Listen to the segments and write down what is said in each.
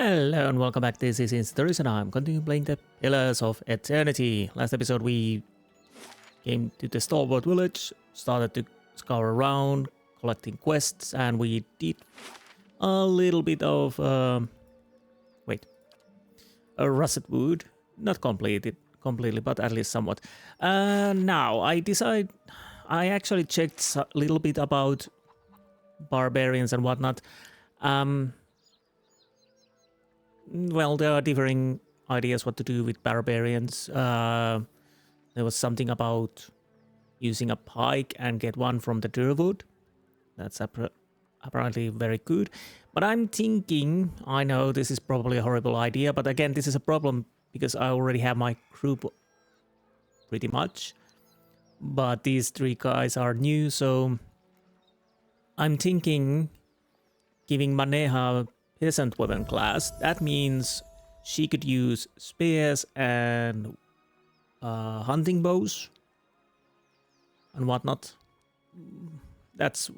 Hello and welcome back. This is Insti and I'm continuing playing the Pillars of Eternity. Last episode we came to the Stalwart Village, started to scour around, collecting quests, and we did a little bit of a Russetwood. Not completely, but at least somewhat. Now I actually checked a little bit about barbarians and whatnot. Well, there are differing ideas what to do with barbarians. There was something about using a pike and get one from the Durwood. That's apparently very good. But I'm thinking, I know this is probably a horrible idea, but again, this is a problem because I already have my group pretty much. But these three guys are new, so I'm thinking giving Maneha peasant weapon class. That means she could use spears and hunting bows and whatnot. That's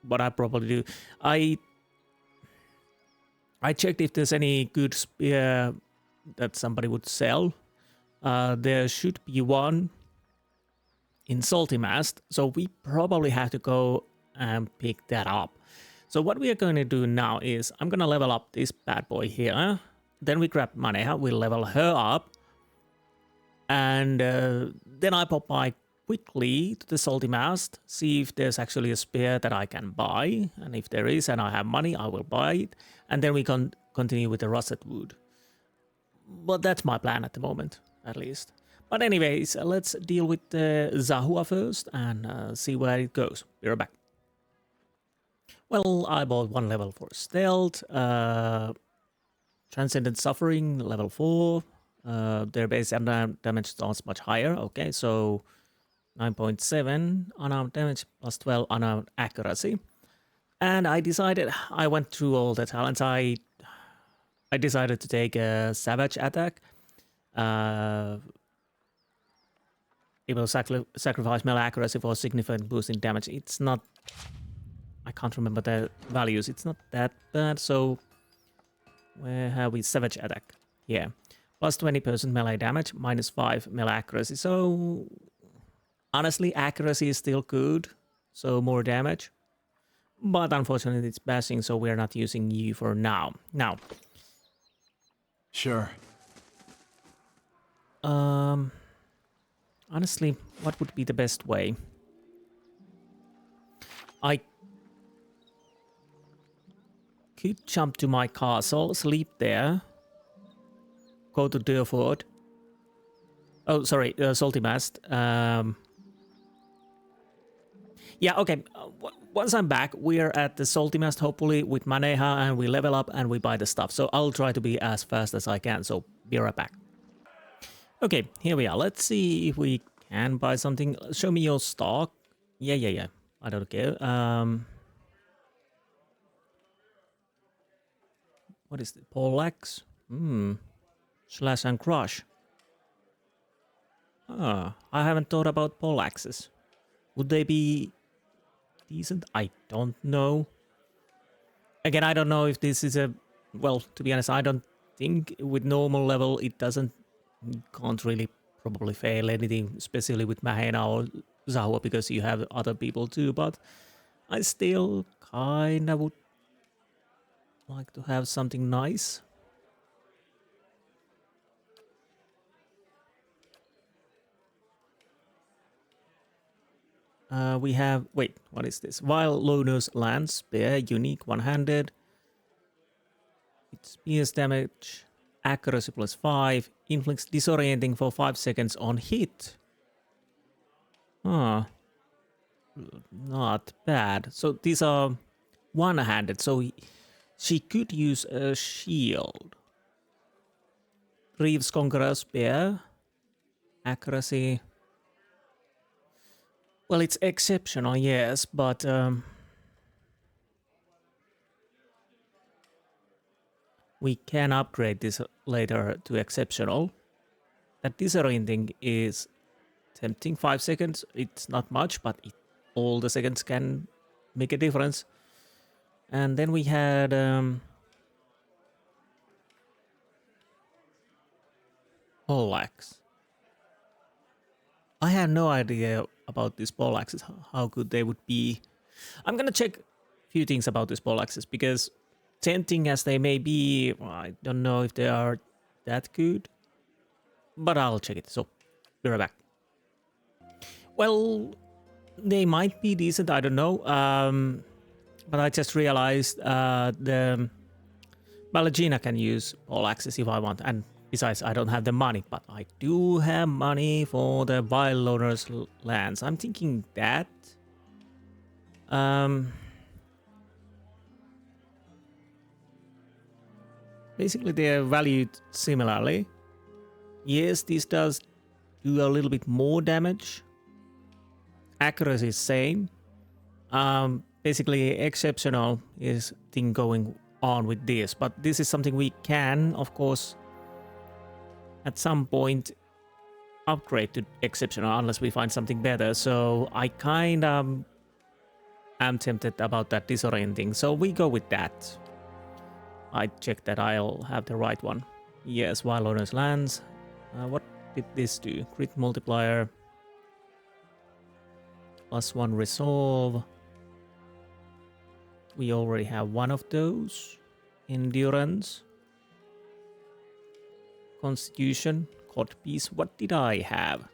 what I probably do. I checked if there's any good spear that somebody would sell. There should be one in Salty Mast, so we probably have to go and pick that up. So what we are going to do now is I'm going to level up this bad boy here. Then we grab Maneha, we level her up. And then I pop by quickly to the Salty Mast, see if there's actually a spear that I can buy. And if there is and I have money, I will buy it. And then we can continue with the Russetwood. But that's my plan at the moment, at least. But anyways, let's deal with the Zahua first and see where it goes. Be right back. Well, I bought one level for stealth, transcendent suffering, level 4. Their base damage starts much higher. Okay, so 9.7 unarmed damage plus 12 unarmed accuracy. And I went through all the talents. I decided to take a savage attack. It will sacrifice melee accuracy for a significant boost in damage. It's not... I can't remember the values. It's not that bad. So where have we? Savage attack. Yeah. Plus 20% melee damage, minus 5 melee accuracy. So honestly, accuracy is still good. So more damage. But unfortunately, it's bashing, so we're not using you for now. Now. Sure. Honestly, what would be the best way? I could jump to my castle, sleep there, go to Durwood. Oh, sorry, Salty Mast. Yeah, okay. Once I'm back, we're at the Salty Mast, hopefully, with Maneha, and we level up and we buy the stuff. So I'll try to be as fast as I can, so be right back. Okay, here we are. Let's see if we can buy something. Show me your stock. Yeah. I don't care. What is it? Poleaxe? Slash and crush. I haven't thought about poleaxes. Would they be decent? I don't know. Again, I don't know if this is a... Well, to be honest, I don't think with normal level it doesn't... You can't really probably fail anything, especially with Mahena or Zahua, because you have other people too, but I still kinda would like to have something nice. We have... Wait, what is this? Vile Loner's Lance, Spear, unique, one-handed. It's pierce damage, accuracy plus 5, inflicts disorienting for 5 seconds on hit. Not bad. So these are one-handed, so she could use a shield. Reeves Conqueror Spear. Accuracy. Well, it's exceptional, yes, but... we can upgrade this later to exceptional. That disorienting is tempting. 5 seconds, it's not much, but all the seconds can make a difference. And then we had Poleaxe. I have no idea about these poleaxes, how good they would be. I'm gonna check a few things about these poleaxes because tempting as they may be, I don't know if they are that good. But I'll check it, so be right back. Well, they might be decent, I don't know. But I just realized the Balagina can use all access if I want. And besides, I don't have the money, but I do have money for the Wild Loner's lands. I'm thinking that. Basically, they're valued similarly. Yes, this does do a little bit more damage. Accuracy is same. Basically, exceptional is thing going on with this, but this is something we can, of course, at some point upgrade to exceptional unless we find something better. So I kind of am tempted about that disorienting. So we go with that. I check that I'll have the right one. Yes, Wild Owners lands. What did this do? Crit multiplier. +1 resolve. We already have one of those. Endurance. Constitution. Codpiece. What did I have?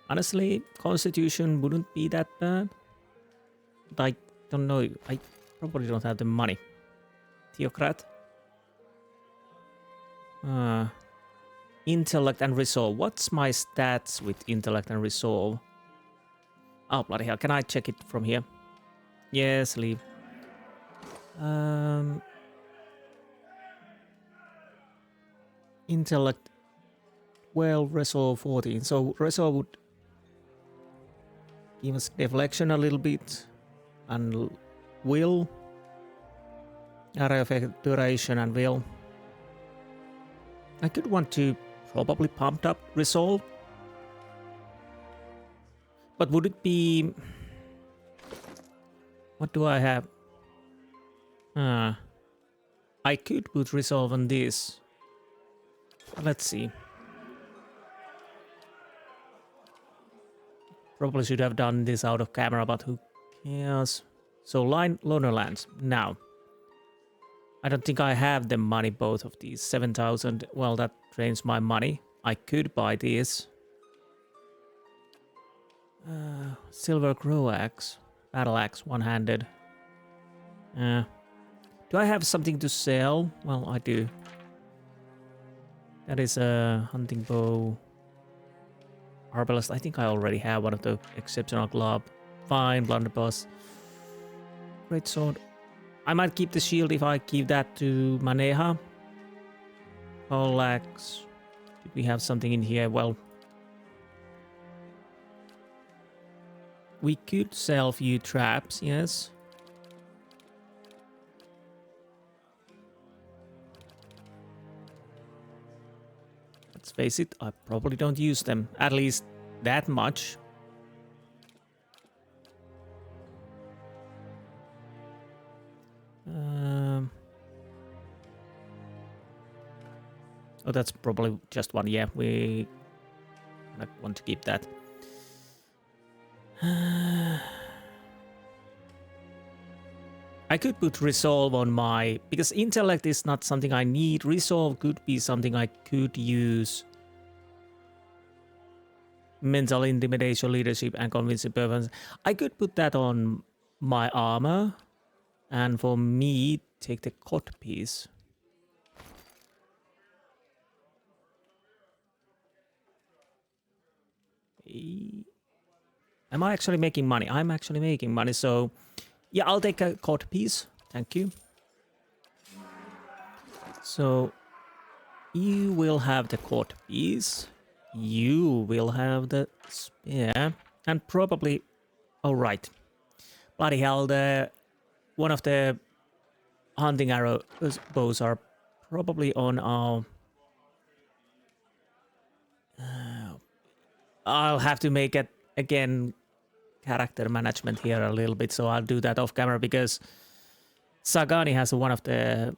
Honestly, Constitution wouldn't be that bad. But I don't know. I probably don't have the money. Theocrat. Intellect and Resolve. What's my stats with Intellect and Resolve? Oh, bloody hell. Can I check it from here? Yes, leave. Intellect 12, Resolve 14. So Resolve would give us deflection a little bit. And will. Area effect, duration and will. I could want to probably pumped up Resolve. But would it be... What do I have? I could put Resolve on this. Let's see. Probably should have done this out of camera, but who cares? So Loner lands. Now. I don't think I have the money, both of these. 7,000. Well, that drains my money. I could buy this. Silver Crow Axe. Battle Axe, one-handed. Do I have something to sell? Well, I do. That is a hunting bow. Arbalest. I think I already have one of the exceptional glove. Fine, blunderbuss. Great sword. I might keep the shield if I give that to Maneha. Poleaxe. Did we have something in here? Well, we could sell a few traps, yes. Let's face it, I probably don't use them. At least that much. Oh, that's probably just one. Yeah, we want to keep that. I could put Resolve on my... Because Intellect is not something I need. Resolve could be something I could use. Mental Intimidation, Leadership, and Convincing Performance. I could put that on my armor. And for me, take the cod piece. Am I actually making money? I'm actually making money, so yeah, I'll take a cod piece. Thank you. So you will have the cod piece. You will have the spear, and probably. Oh right, bloody hell! One of the hunting arrow bows are probably on our. I'll have to make it again character management here a little bit, so I'll do that off camera because Sagani has one of the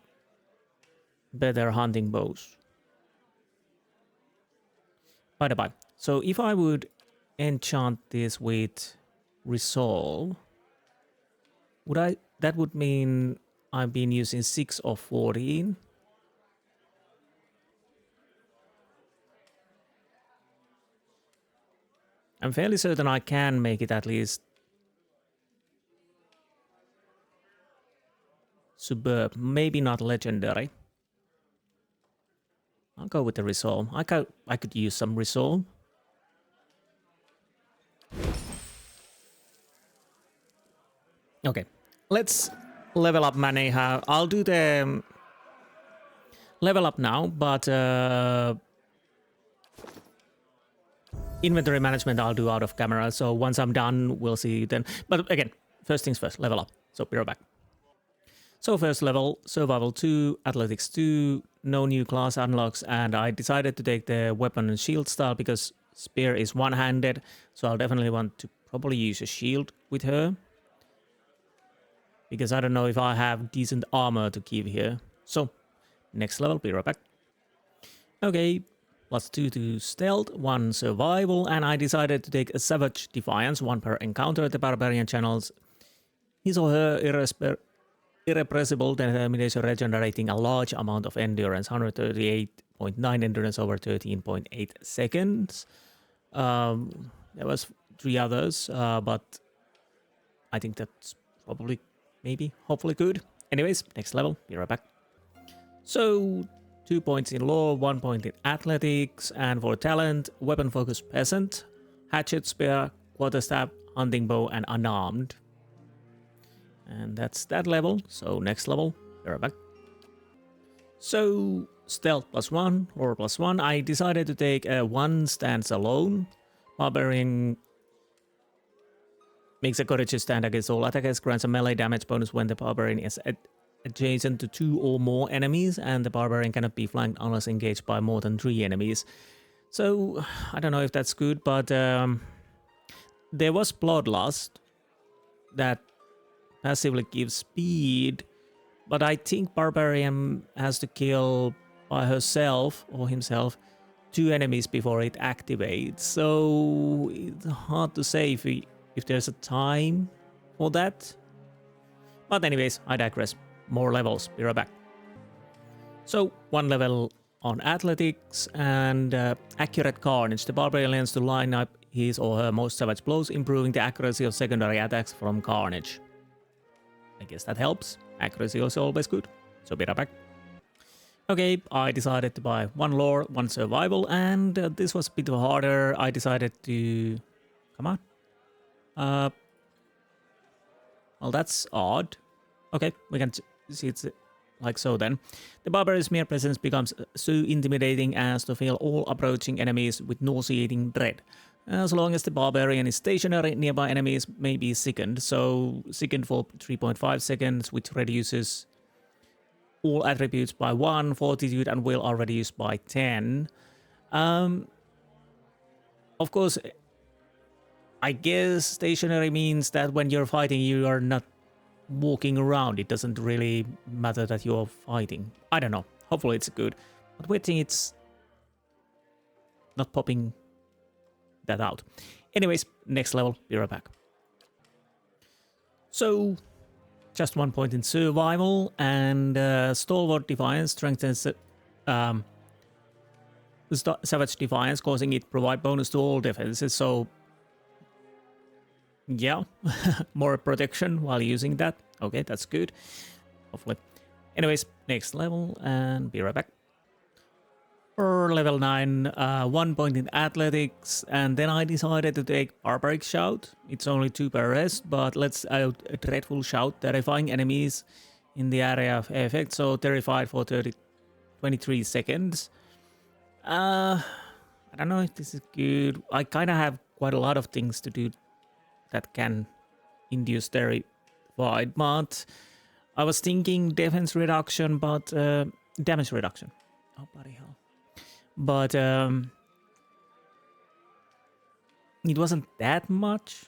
better hunting bows. By the by, so if I would enchant this with Resolve, that would mean I've been using 6 of 14. I'm fairly certain I can make it at least superb, maybe not legendary. I'll go with the Resolve. I could use some Resolve. Okay, let's level up Maneha. I'll do the level up now, but inventory management I'll do out of camera. So once I'm done, we'll see then. But again, first things first, level up. So be right back. So first level, Survival 2, Athletics 2, no new class unlocks, and I decided to take the Weapon and Shield style because Spear is one-handed, so I'll definitely want to probably use a shield with her. Because I don't know if I have decent armor to keep here. So, next level, be right back. Okay, +2 to Stealth, 1 Survival, and I decided to take a Savage Defiance, 1 per encounter at the Barbarian channels. His or her irrepressible determination regenerating a large amount of endurance, 138.9 endurance over 13.8 seconds. There was 3 others, but I think that's probably, maybe, hopefully good. Anyways, next level, be right back. So, 2 points in lore, 1 point in athletics, and for talent, weapon focused peasant, hatchet, spear, quarterstaff, hunting bow, and unarmed. And that's that level. So next level, be right back. So stealth +1, lore +1. I decided to take a 1 stands alone. Barbarian makes a courageous stand against all attackers, grants a melee damage bonus when the barbarian is adjacent to 2 or more enemies, and the barbarian cannot be flanked unless engaged by more than 3 enemies. So I don't know if that's good, but there was Bloodlust that passively gives speed, but I think Barbarian has to kill by herself or himself 2 enemies before it activates. So it's hard to say if there's a time for that. But anyways, I digress. More levels, be right back. So 1 level on athletics and accurate carnage. The barbarian learns to line up his or her most savage blows, improving the accuracy of secondary attacks from carnage. I guess that helps. Accuracy is always good. So be right back. Okay, I decided to buy 1 lore, 1 survival, and this was a bit harder. I decided to... Come on. Well, that's odd. Okay, we can see it's like so then. The barbarian's mere presence becomes so intimidating as to fill all approaching enemies with nauseating dread. As long as the barbarian is stationary, nearby enemies may be sickened. So sickened for 3.5 seconds, which reduces all attributes by 1. Fortitude and will are reduced by 10. Of course, I guess stationary means that when you're fighting, you are not walking around. It doesn't really matter that you're fighting. I don't know. Hopefully it's good. But weird thing, it's not popping that out. Anyways, next level, be right back. So, just 1 point in survival, and Stalwart Defiance strengthens the Savage Defiance, causing it to provide bonus to all defenses. So, yeah, more protection while using that. Okay, that's good. Hopefully. Anyways, next level, and be right back. For level 9, 1 point in athletics, and then I decided to take Barbaric Shout. It's only 2 per rest, but let's out a Dreadful Shout, terrifying enemies in the area of effect. So terrified for 23 seconds. I don't know if this is good. I kind of have quite a lot of things to do that can induce terrified, but I was thinking defense reduction, but damage reduction. Oh, bloody hell. But it wasn't that much.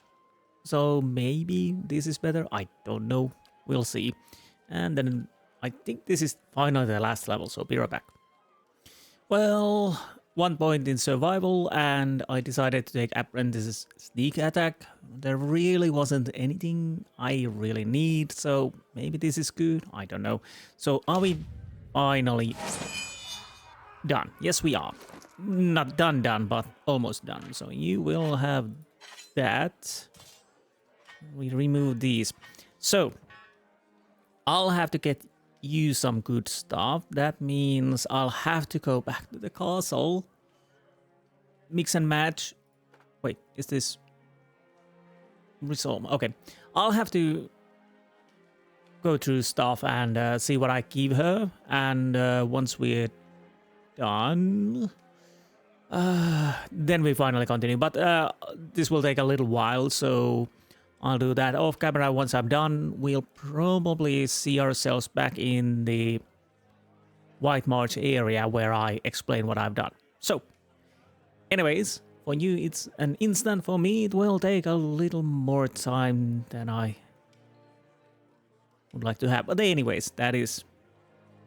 So maybe this is better. I don't know. We'll see. And then I think this is finally the last level, so be right back. Well, 1 point in survival, and I decided to take Apprentice's sneak attack. There really wasn't anything I really need, so maybe this is good. I don't know. So are we finally done? Yes, we are. Not done, but almost done. So you will have that. We remove these. So I'll have to get you some good stuff. That means I'll have to go back to the castle. Mix and match. Wait, is this resolve? Okay. I'll have to go through stuff and see what I give her. And once we're done, then we finally continue. But this will take a little while, so I'll do that off camera. Once I'm done, we'll probably see ourselves back in the White March area where I explain what I've done. So, anyways, for you it's an instant. For me, it will take a little more time than I would like to have. But anyways, that is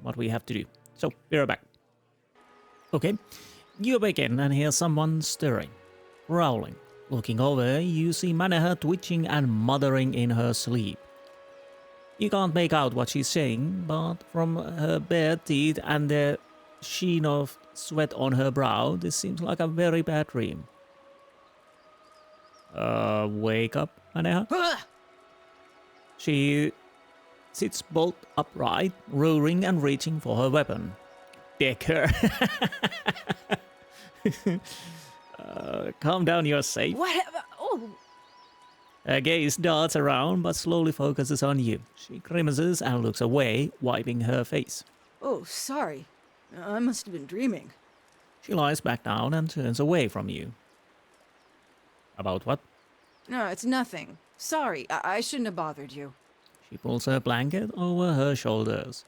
what we have to do. So, be right back. Okay, you awaken and hear someone stirring, growling. Looking over, you see Manaha twitching and muttering in her sleep. You can't make out what she's saying, but from her bare teeth and the sheen of sweat on her brow, this seems like a very bad dream. Wake up, Manaha. She sits bolt upright, roaring and reaching for her weapon. Decker. Calm down, you're safe. What? Oh. Her gaze darts around, but slowly focuses on you. She grimaces and looks away, wiping her face. Oh, sorry. I must have been dreaming. She lies back down and turns away from you. About what? No, it's nothing. Sorry, I shouldn't have bothered you. She pulls her blanket over her shoulders.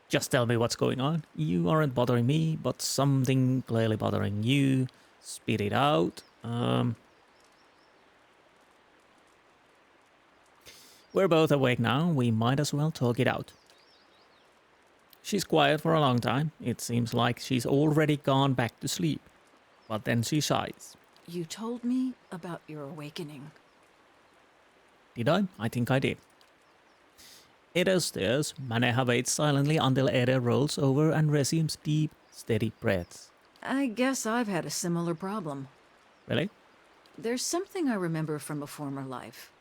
Just tell me what's going on. You aren't bothering me, but something clearly bothering you. Spit it out. We're both awake now. We might as well talk it out. She's quiet for a long time. It seems like she's already gone back to sleep. But then she sighs. You told me about your awakening. Did I? I think I did. Ada stirs. Manaha waits silently until Ada rolls over and resumes deep, steady breaths. I guess I've had a similar problem. Really? There's something I remember from a former life.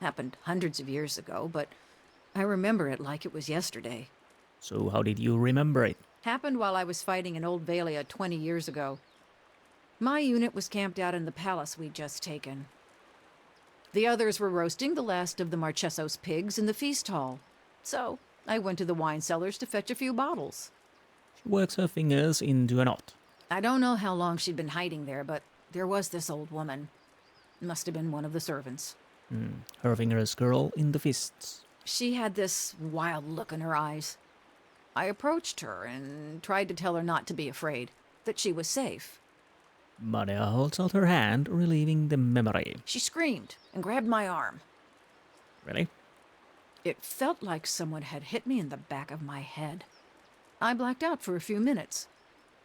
Happened hundreds of years ago, but I remember it like it was yesterday. So how did you remember it? Happened while I was fighting in Old Valia 20 years ago. My unit was camped out in the palace we'd just taken. The others were roasting the last of the Marchesos pigs in the feast hall. So I went to the wine cellars to fetch a few bottles. She works her fingers into a knot. I don't know how long she'd been hiding there, but there was this old woman. Must have been one of the servants. Her fingers curl in the fists. She had this wild look in her eyes. I approached her and tried to tell her not to be afraid, that she was safe. Manaha holds out her hand, relieving the memory. She screamed and grabbed my arm. Really? It felt like someone had hit me in the back of my head. I blacked out for a few minutes,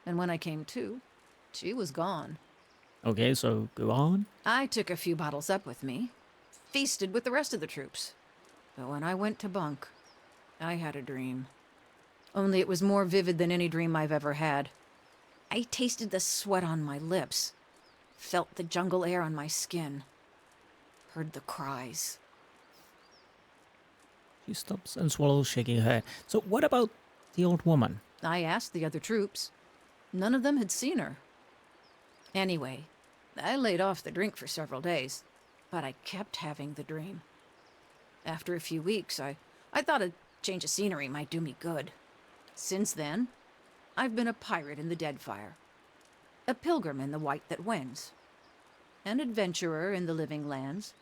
and when I came to, she was gone. Okay, so go on. I took a few bottles up with me, feasted with the rest of the troops. But when I went to bunk, I had a dream. Only it was more vivid than any dream I've ever had. I tasted the sweat on my lips, felt the jungle air on my skin, heard the cries. She stops and swallows, shaking her head. So what about the old woman? I asked the other troops. None of them had seen her. Anyway, I laid off the drink for several days, but I kept having the dream. After a few weeks, I thought a change of scenery might do me good. Since then, I've been a pirate in the Deadfire, a pilgrim in the White that Wends, an adventurer in the Living Lands,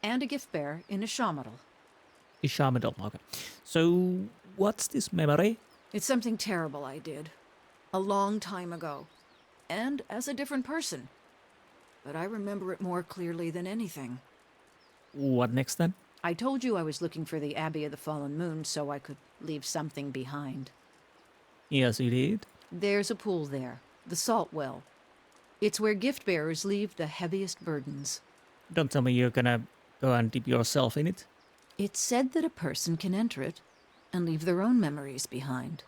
and a gift-bearer in Ishamadal. Ishamadal, okay. So what's this memory? It's something terrible I did, a long time ago, and as a different person. But I remember it more clearly than anything. What next then? I told you I was looking for the Abbey of the Fallen Moon so I could leave something behind. Yes, you did. There's a pool there, the Salt Well. It's where gift bearers leave the heaviest burdens. Don't tell me you're gonna go and dip yourself in it. It's said that a person can enter it and leave their own memories behind.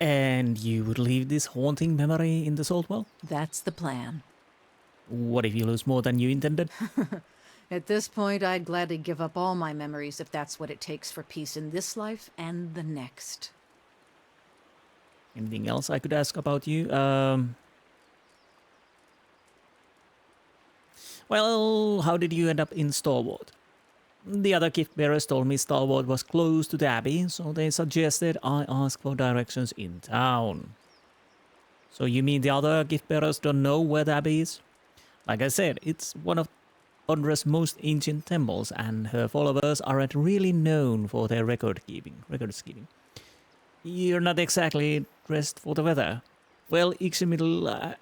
And you would leave this haunting memory in the salt well? That's the plan. What if you lose more than you intended? At this point, I'd gladly give up all my memories if that's what it takes for peace in this life and the next. Anything else I could ask about you? Well, how did you end up in Stalwart? The other gift bearers told me Stalwart was close to the Abbey, so they suggested I ask for directions in town. So you mean the other gift bearers don't know where the Abbey is? Like I said, it's one of Ondra's most ancient temples, and her followers aren't really known for their records keeping. You're not exactly dressed for the weather. Well, Iximiddle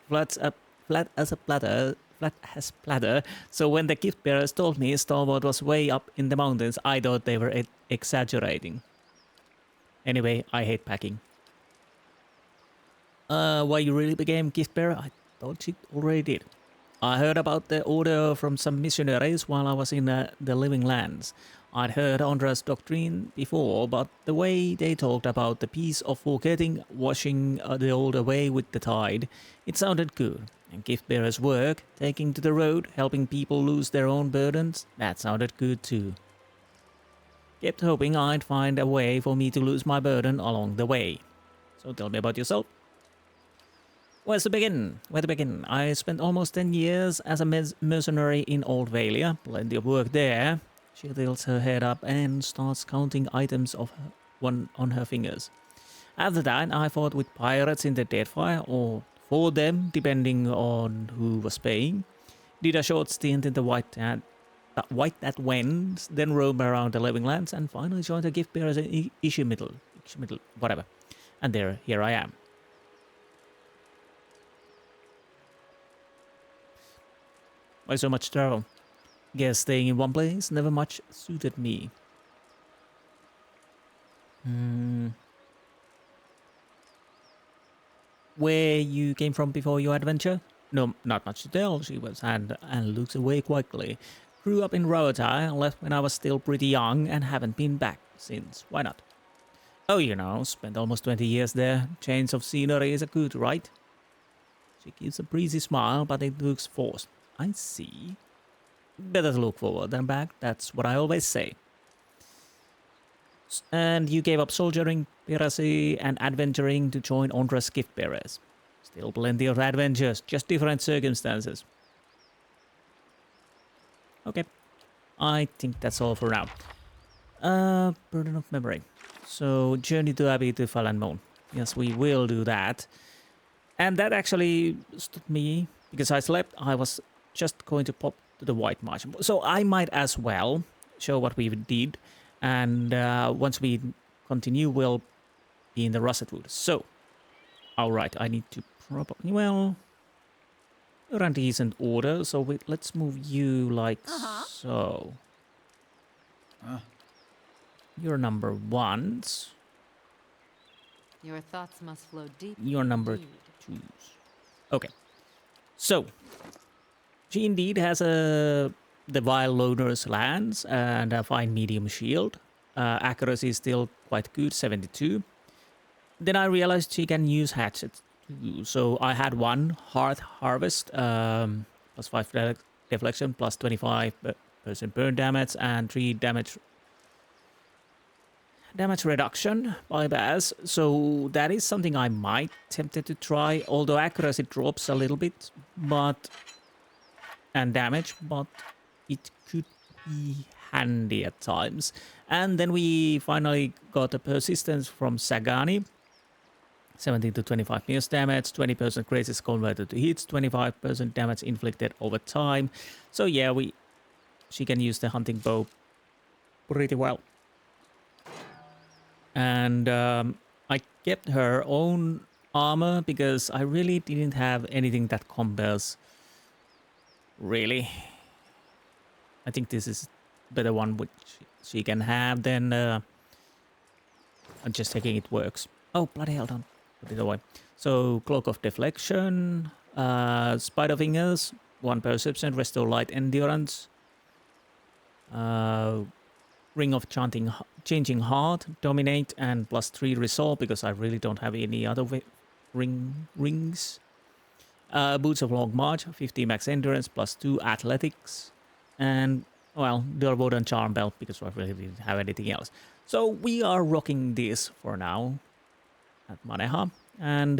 flat as platter, so when the gift bearers told me Stalwart was way up in the mountains, I thought they were exaggerating. Anyway, I hate packing. Why you really became gift bearer? I thought you already did. I heard about the order from some missionaries while I was in the Living Lands. I'd heard Ondra's doctrine before, but the way they talked about the peace of forgetting, washing the old away with the tide, it sounded good. And gift bearers' work, taking to the road, helping people lose their own burdens, that sounded good too. Kept hoping I'd find a way for me to lose my burden along the way. So tell me about yourself. Where to begin? I spent almost 10 years as a mercenary in Old Valia. Plenty of work there. She tilts her head up and starts counting items on her fingers. After that, I fought with pirates in the Deadfire, or for them, depending on who was paying. Did a short stint in the White That Wends, then roamed around the Living Lands, and finally joined the gift bearers in Isometric, whatever. And here I am. Why so much travel? Guess staying in one place never much suited me. Where you came from before your adventure? No, not much to tell. She was and looks away quickly. Grew up in Roatai, left when I was still pretty young, and haven't been back since. Why not? Oh, you know, spent almost 20 years there. Change of scenery is a good, right? She gives a breezy smile, but it looks forced. I see. Better to look forward than back, that's what I always say. And you gave up soldiering, piracy, and adventuring to join Ondra's gift bearers. Still plenty of adventures, just different circumstances. Okay, I think that's all for now. Burden of memory. So, journey to Abbey to Fallen Moon. Yes, we will do that. And that actually stopped me, because I slept, I was just going to pop to the White Marsh. So I might as well show what we did. And once we continue, we'll be in the Russetwood. So, alright, I need to probably, well, you're in decent order. So let's move you like so. You're number 1s. Your thoughts must flow deep. You're number 2s. Okay. So, she indeed has the Vile Loader's Lance and a fine medium shield. Accuracy is still quite good, 72. Then I realized she can use hatchets too. So I had one Hearth Harvest, plus 5 deflection, plus 25% burn damage, and 3 damage reduction by Baz. So that is something I might tempted to try, although accuracy drops a little bit, and damage, but it could be handy at times. And then we finally got a persistence from Sagani. 17 to 25 pierce damage, 20% grace is converted to hits, 25% damage inflicted over time. So yeah, she can use the hunting bow pretty well. And I kept her own armor because I really didn't have anything that compares Really? I think this is better one which she can have than I'm just checking it works. Oh, bloody hell, don't put it away. So, Cloak of Deflection, Spider Fingers, 1 Perception, Restore Light Endurance, Ring of Changing Heart, Dominate, and +3 Resolve, because I really don't have any other rings. Boots of Long March, 50 Max Endurance, +2 Athletics, and, well, Durwood and Charm Belt, because I really didn't have anything else. So we are rocking this for now at Maneha, and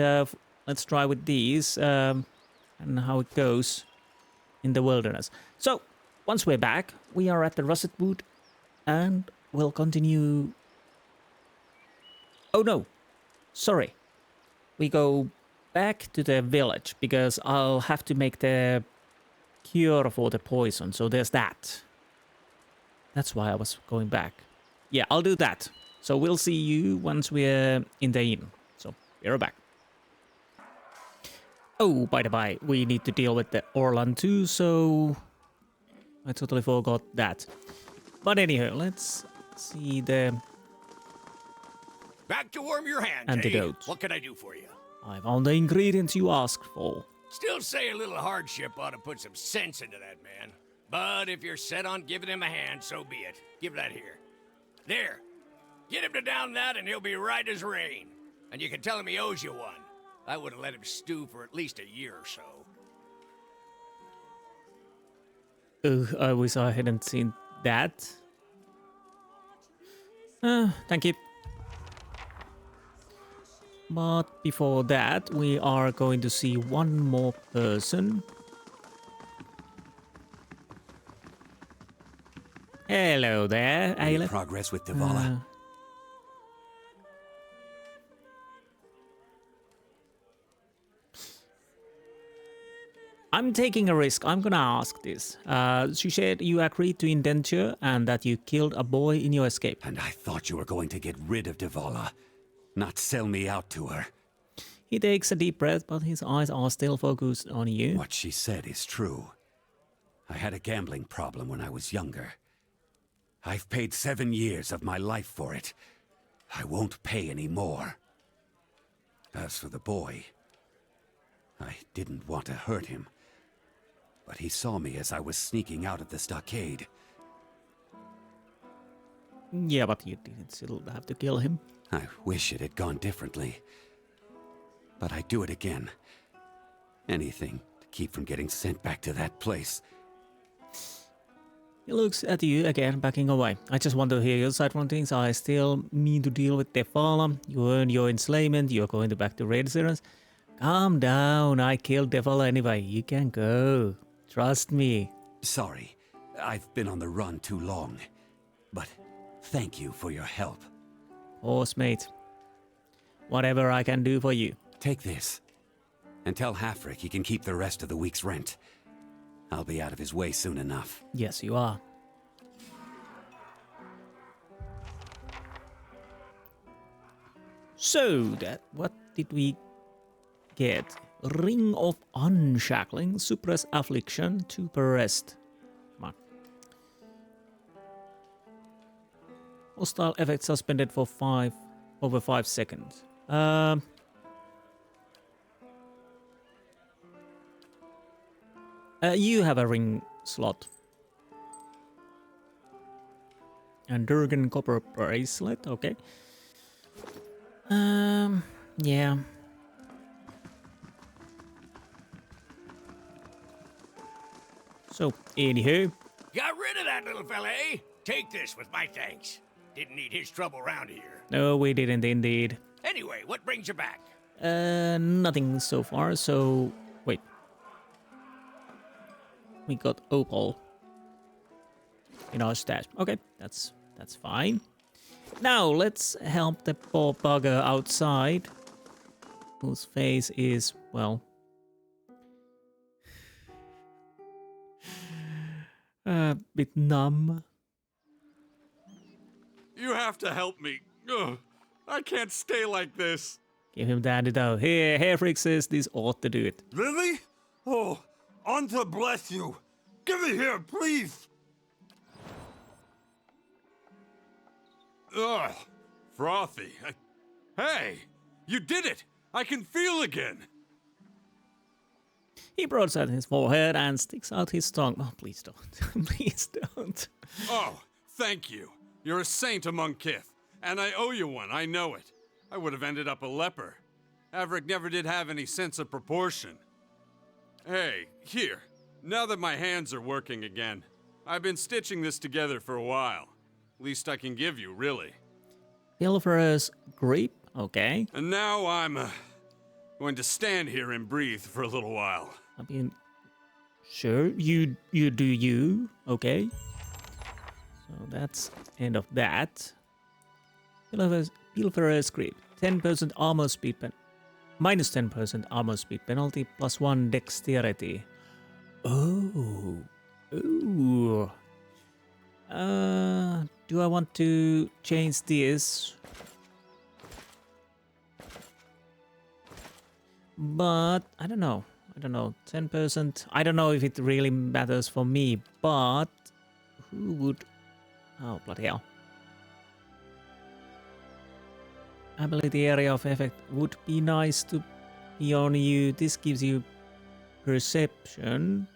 let's try with these and how it goes in the wilderness. So once we're back, we are at the Russetwood, and we'll continue. Oh no, sorry. We go back to the village because I'll have to make the cure for the poison. So there's that. That's why I was going back. Yeah, I'll do that. So we'll see you once we're in the inn. So we're back. Oh, by the by, we need to deal with the Orlan too, so I totally forgot that. But anyhow, let's see the Back to warm your hands, antidote. Eh? What can I do for you? I found the ingredients you asked for. Still say a little hardship ought to put some sense into that man. But if you're set on giving him a hand, so be it. Give that here. There. Get him to down that and he'll be right as rain. And you can tell him he owes you one. I would have let him stew for at least a year or so. I wish I hadn't seen that. Thank you. But before that, we are going to see one more person. Hello there, Any Aileth. progress with Devala? I'm taking a risk. I'm gonna ask this. She said you agreed to indenture and that you killed a boy in your escape. And I thought you were going to get rid of Devala, not sell me out to her. He takes a deep breath, but his eyes are still focused on you. What she said is true. I had a gambling problem when I was younger. I've paid 7 years of my life for it. I won't pay any more. As for the boy, I didn't want to hurt him. But he saw me as I was sneaking out of the stockade. Yeah, but you didn't still have to kill him. I wish it had gone differently. But I'd do it again. Anything to keep from getting sent back to that place. He looks at you again, backing away. I just want to hear your side from things. I still mean to deal with Devala. You earned your enslavement. You're going back to Renaissance. Calm down. I killed Devala anyway. You can go. Trust me. Sorry, I've been on the run too long. But thank you for your help. Horse mate. Whatever I can do for you. Take this. And tell Hafric he can keep the rest of the week's rent. I'll be out of his way soon enough. Yes, you are. So, what did we get? Ring of Unshackling, Suppress Affliction, 2 per rest. Come on. Hostile effect suspended for over 5 seconds. You have a ring slot. And Durgan copper bracelet, okay. Yeah. So, anywho. Got rid of that little fella, eh? Take this with my thanks. Didn't need his trouble around here. No, we didn't indeed. Anyway, what brings you back? Nothing so far, so... Wait. We got Opal in our stash. Okay, that's fine. Now, let's help the poor bugger outside, whose face is, well... a bit numb. You have to help me. Ugh, I can't stay like this. Give him the antidote. Here, Hairfreak says this ought to do it. Really? Oh, Anta bless you. Give it here, please! Ugh, frothy. Hey, you did it! I can feel again! He broadside his forehead and sticks out his tongue. Oh, please don't. Please don't. Oh, thank you. You're a saint among kith, and I owe you one, I know it. I would have ended up a leper. Averick never did have any sense of proportion. Hey, here. Now that my hands are working again, I've been stitching this together for a while. Least I can give you, really. Pilferer's grip, okay. And now I'm going to stand here and breathe for a little while. I mean, sure, you do you, okay. So that's end of that. Pilferer's grip, 10% armor speed minus 10% armor speed penalty, plus 1 dexterity. Oh, ooh. Do I want to change this? But I don't know. 10%. I don't know if it really matters for me, but who would... Oh, bloody hell. Ability area of effect would be nice to be on you. This gives you perception.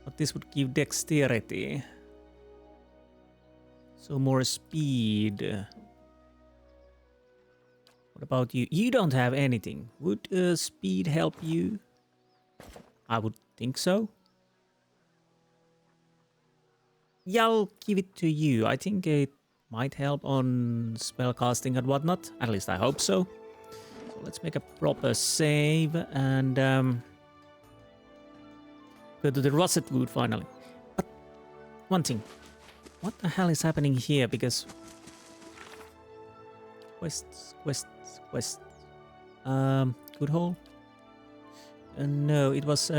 But this would give dexterity. So more speed. What about you? You don't have anything. Would speed help you? I would think so. Yeah, I'll give it to you. I think it might help on spellcasting and whatnot. At least I hope so. So let's make a proper save and go to the Russetwood finally. But one thing. What the hell is happening here? Because quests. Good hole? No, it was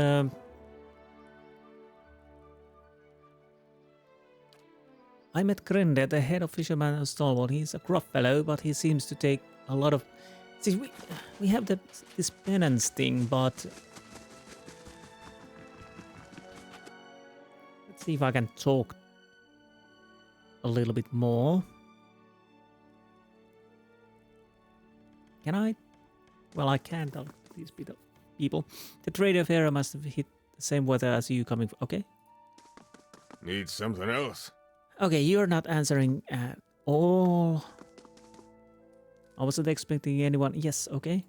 I met Grende, the head of fisherman of Stalwart. He's a gruff fellow, but he seems to take a lot of... See, we have this penance thing, but... Let's see if I can talk a little bit more. Can I? Well, I can't tell these people. The trader of Era must have hit the same weather as you coming... Okay. Need something else? Okay, you're not answering at all. I wasn't expecting anyone. Yes, okay.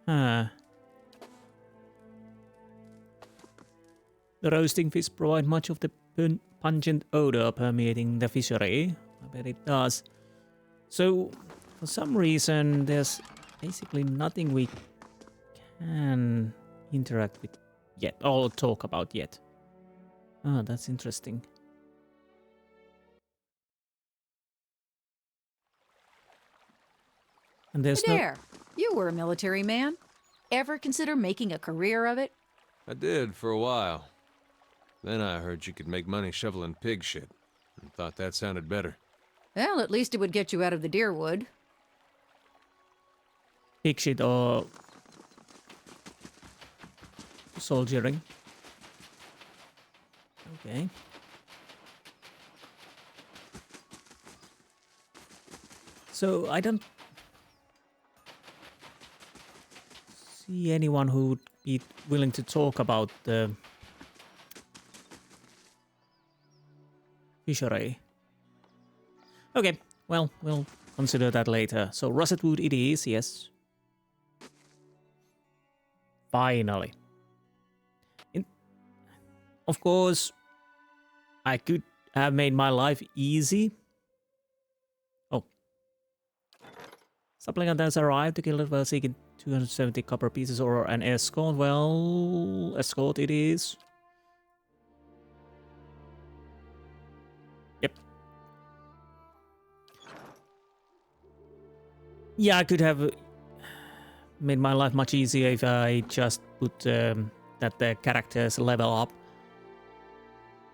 Huh. The roasting fish provide much of the pungent odor permeating the fishery. I bet it does. So, for some reason, there's basically nothing we can interact with yet, or talk about yet. Oh, that's interesting. And there's There! You were a military man. Ever consider making a career of it? I did for a while. Then I heard you could make money shoveling pig shit, and thought that sounded better. Well, at least it would get you out of the deer wood. Pig shit or soldiering. Okay. So I don't see anyone who would be willing to talk about the fishery. Okay, well, we'll consider that later. So Russetwood it is, yes. Finally. Of course, I could have made my life easy. Oh. Supplicant has arrived to Gilded Vale seeking 270 copper pieces or an escort. Well, escort it is. Yep. Yeah, I could have made my life much easier if I just put that the characters level up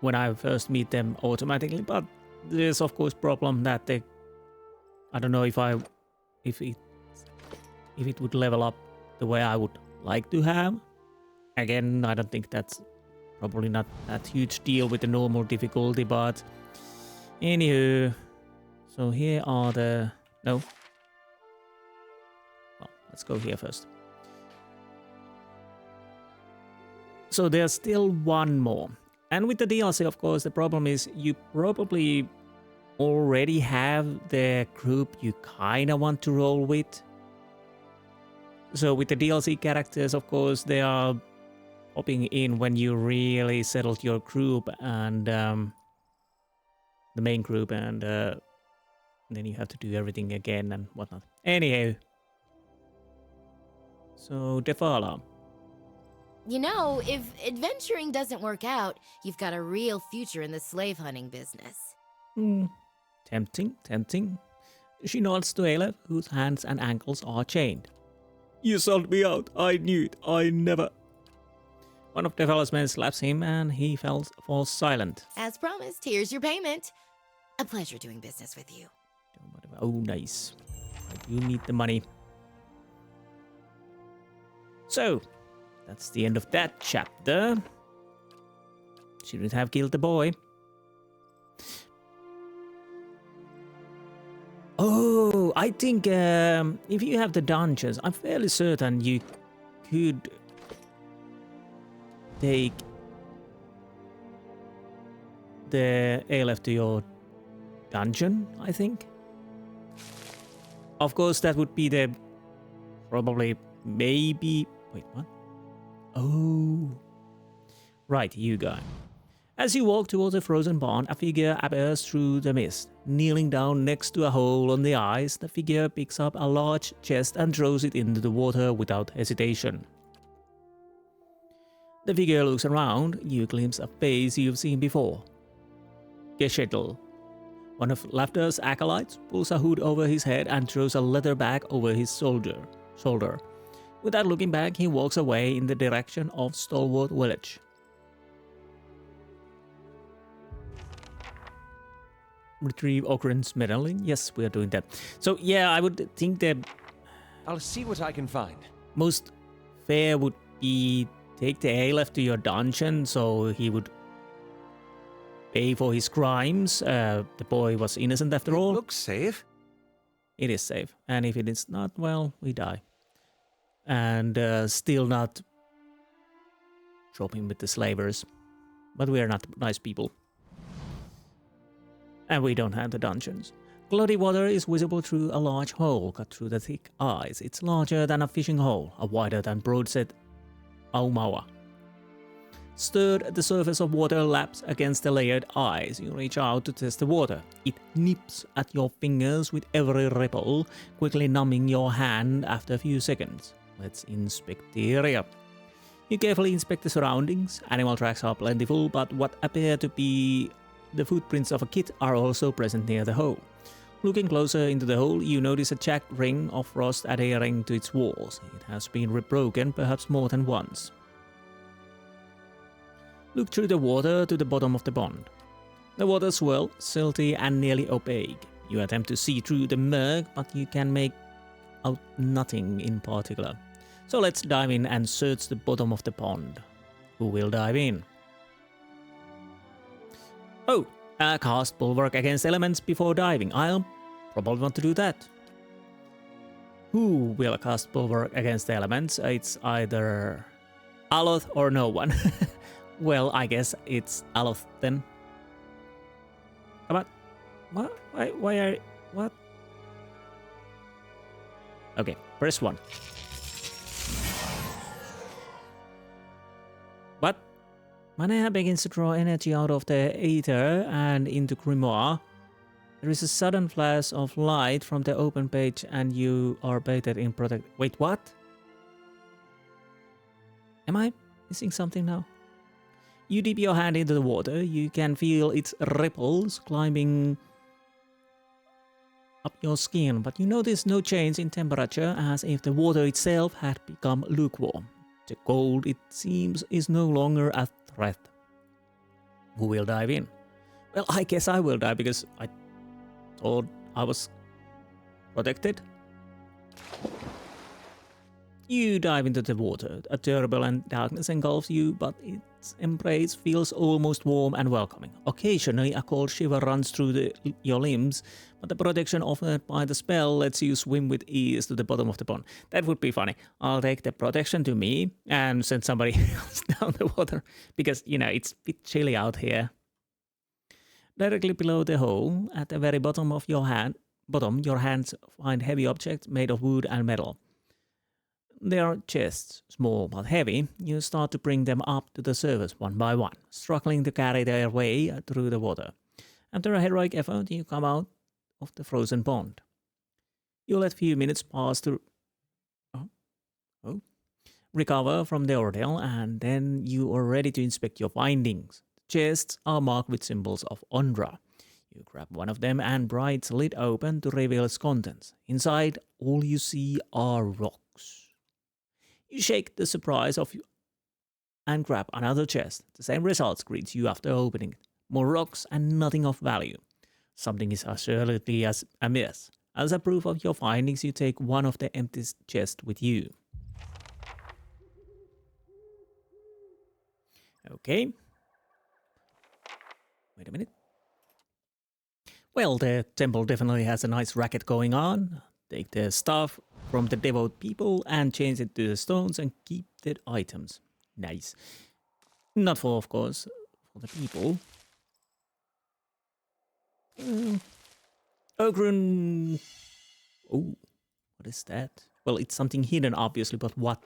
when I first meet them automatically, but there's of course problem that they, I don't know if it would level up the way I would like to have. Again, I don't think that's probably not that huge deal with the normal difficulty, but anywho. So here are the... No. Well, let's go here first. So there's still one more. And with the DLC, of course, the problem is you probably already have the group you kind of want to roll with. So with the DLC characters, of course, they are popping in when you really settled your group and the main group, and then you have to do everything again and whatnot. Anyhow. So, Defala. You know, if adventuring doesn't work out, you've got a real future in the slave hunting business. Tempting, tempting. She nods to Aleph, whose hands and ankles are chained. You sold me out. I knew it. I never... One of Defala's men slaps him and he falls silent. As promised, here's your payment. A pleasure doing business with you. Oh, nice. I do need the money. So, that's the end of that chapter. Shouldn't have killed the boy. Oh, I think if you have the dungeons, I'm fairly certain you could take the Aleph to your dungeon, I think. Of course, that would be the probably, maybe... Wait, what? Oh. Right, you go. As you walk towards a frozen pond, a figure appears through the mist. Kneeling down next to a hole on the ice, the figure picks up a large chest and throws it into the water without hesitation. The figure looks around. You glimpse a face you've seen before. Geshetl, one of Lafda's acolytes, pulls a hood over his head and throws a leather bag over his shoulder. Without looking back, he walks away in the direction of Stalwart Village. Retrieve occurrence medallion. Yes, we are doing that. So yeah, I would think that I'll see what I can find. most fair would be take the Aleph to your dungeon, so he would pay for his crimes. The boy was innocent after all. Looks safe. It is safe, and if it is not, well, we die. And still not drop him with the slavers. But we are not nice people. And we don't have the dungeons. Cloudy water is visible through a large hole cut through the thick ice. It's larger than a fishing hole, a wider than broad-set Aumaua. Stirred, the surface of water laps against the layered ice. You reach out to test the water. It nips at your fingers with every ripple, quickly numbing your hand after a few seconds. Let's inspect the area. You carefully inspect the surroundings. Animal tracks are plentiful, but what appear to be the footprints of a kit are also present near the hole. Looking closer into the hole, you notice a jagged ring of frost adhering to its walls. It has been rebroken perhaps more than once. Look through the water to the bottom of the pond. The water swirls, silty and nearly opaque. You attempt to see through the murk, but you can make out nothing in particular. So let's dive in and search the bottom of the pond. Who will dive in? Oh, cast bulwark against elements before diving. I'll probably want to do that. Who will cast bulwark against the elements? It's either Aloth or no one. Well, I guess it's Aloth then. Come on. What? Why are... What? Okay, press 1. What? Mana begins to draw energy out of the Aether and into Grimoire. There is a sudden flash of light from the open page and you are bathed in protect... Wait, what? Am I missing something now? You dip your hand into the water. You can feel its ripples climbing up your skin, but you notice no change in temperature, as if the water itself had become lukewarm. The cold, it seems, is no longer a threat. Who will dive in? Well, I guess I will dive because I thought I was protected. You dive into the water. A turbulent darkness engulfs you, but its embrace feels almost warm and welcoming. Occasionally, a cold shiver runs through your limbs, but the protection offered by the spell lets you swim with ease to the bottom of the pond. That would be funny. I'll take the protection to me and send somebody else down the water, because, you know, it's a bit chilly out here. Directly below the hole, at the very bottom of your your hands find heavy objects made of wood and metal. They are chests, small but heavy. You start to bring them up to the surface one by one, struggling to carry their way through the water. After a heroic effort, you come out of the frozen pond. You let a few minutes pass to recover from the ordeal, and then you are ready to inspect your findings. The chests are marked with symbols of Ondra. You grab one of them and pry its lid open to reveal its contents. Inside, all you see are rocks. You shake the surprise off and grab another chest. The same results greets you after opening it. More rocks and nothing of value. Something is assuredly amiss. As a proof of your findings, you take one of the empty chests with you. Okay. Wait a minute. Well, the temple definitely has a nice racket going on. Take the stuff from the devout people and change it to the stones and keep the items. Nice. Not for, of course, for the people. Ogrun. Oh, what is that? Well, it's something hidden, obviously, but what?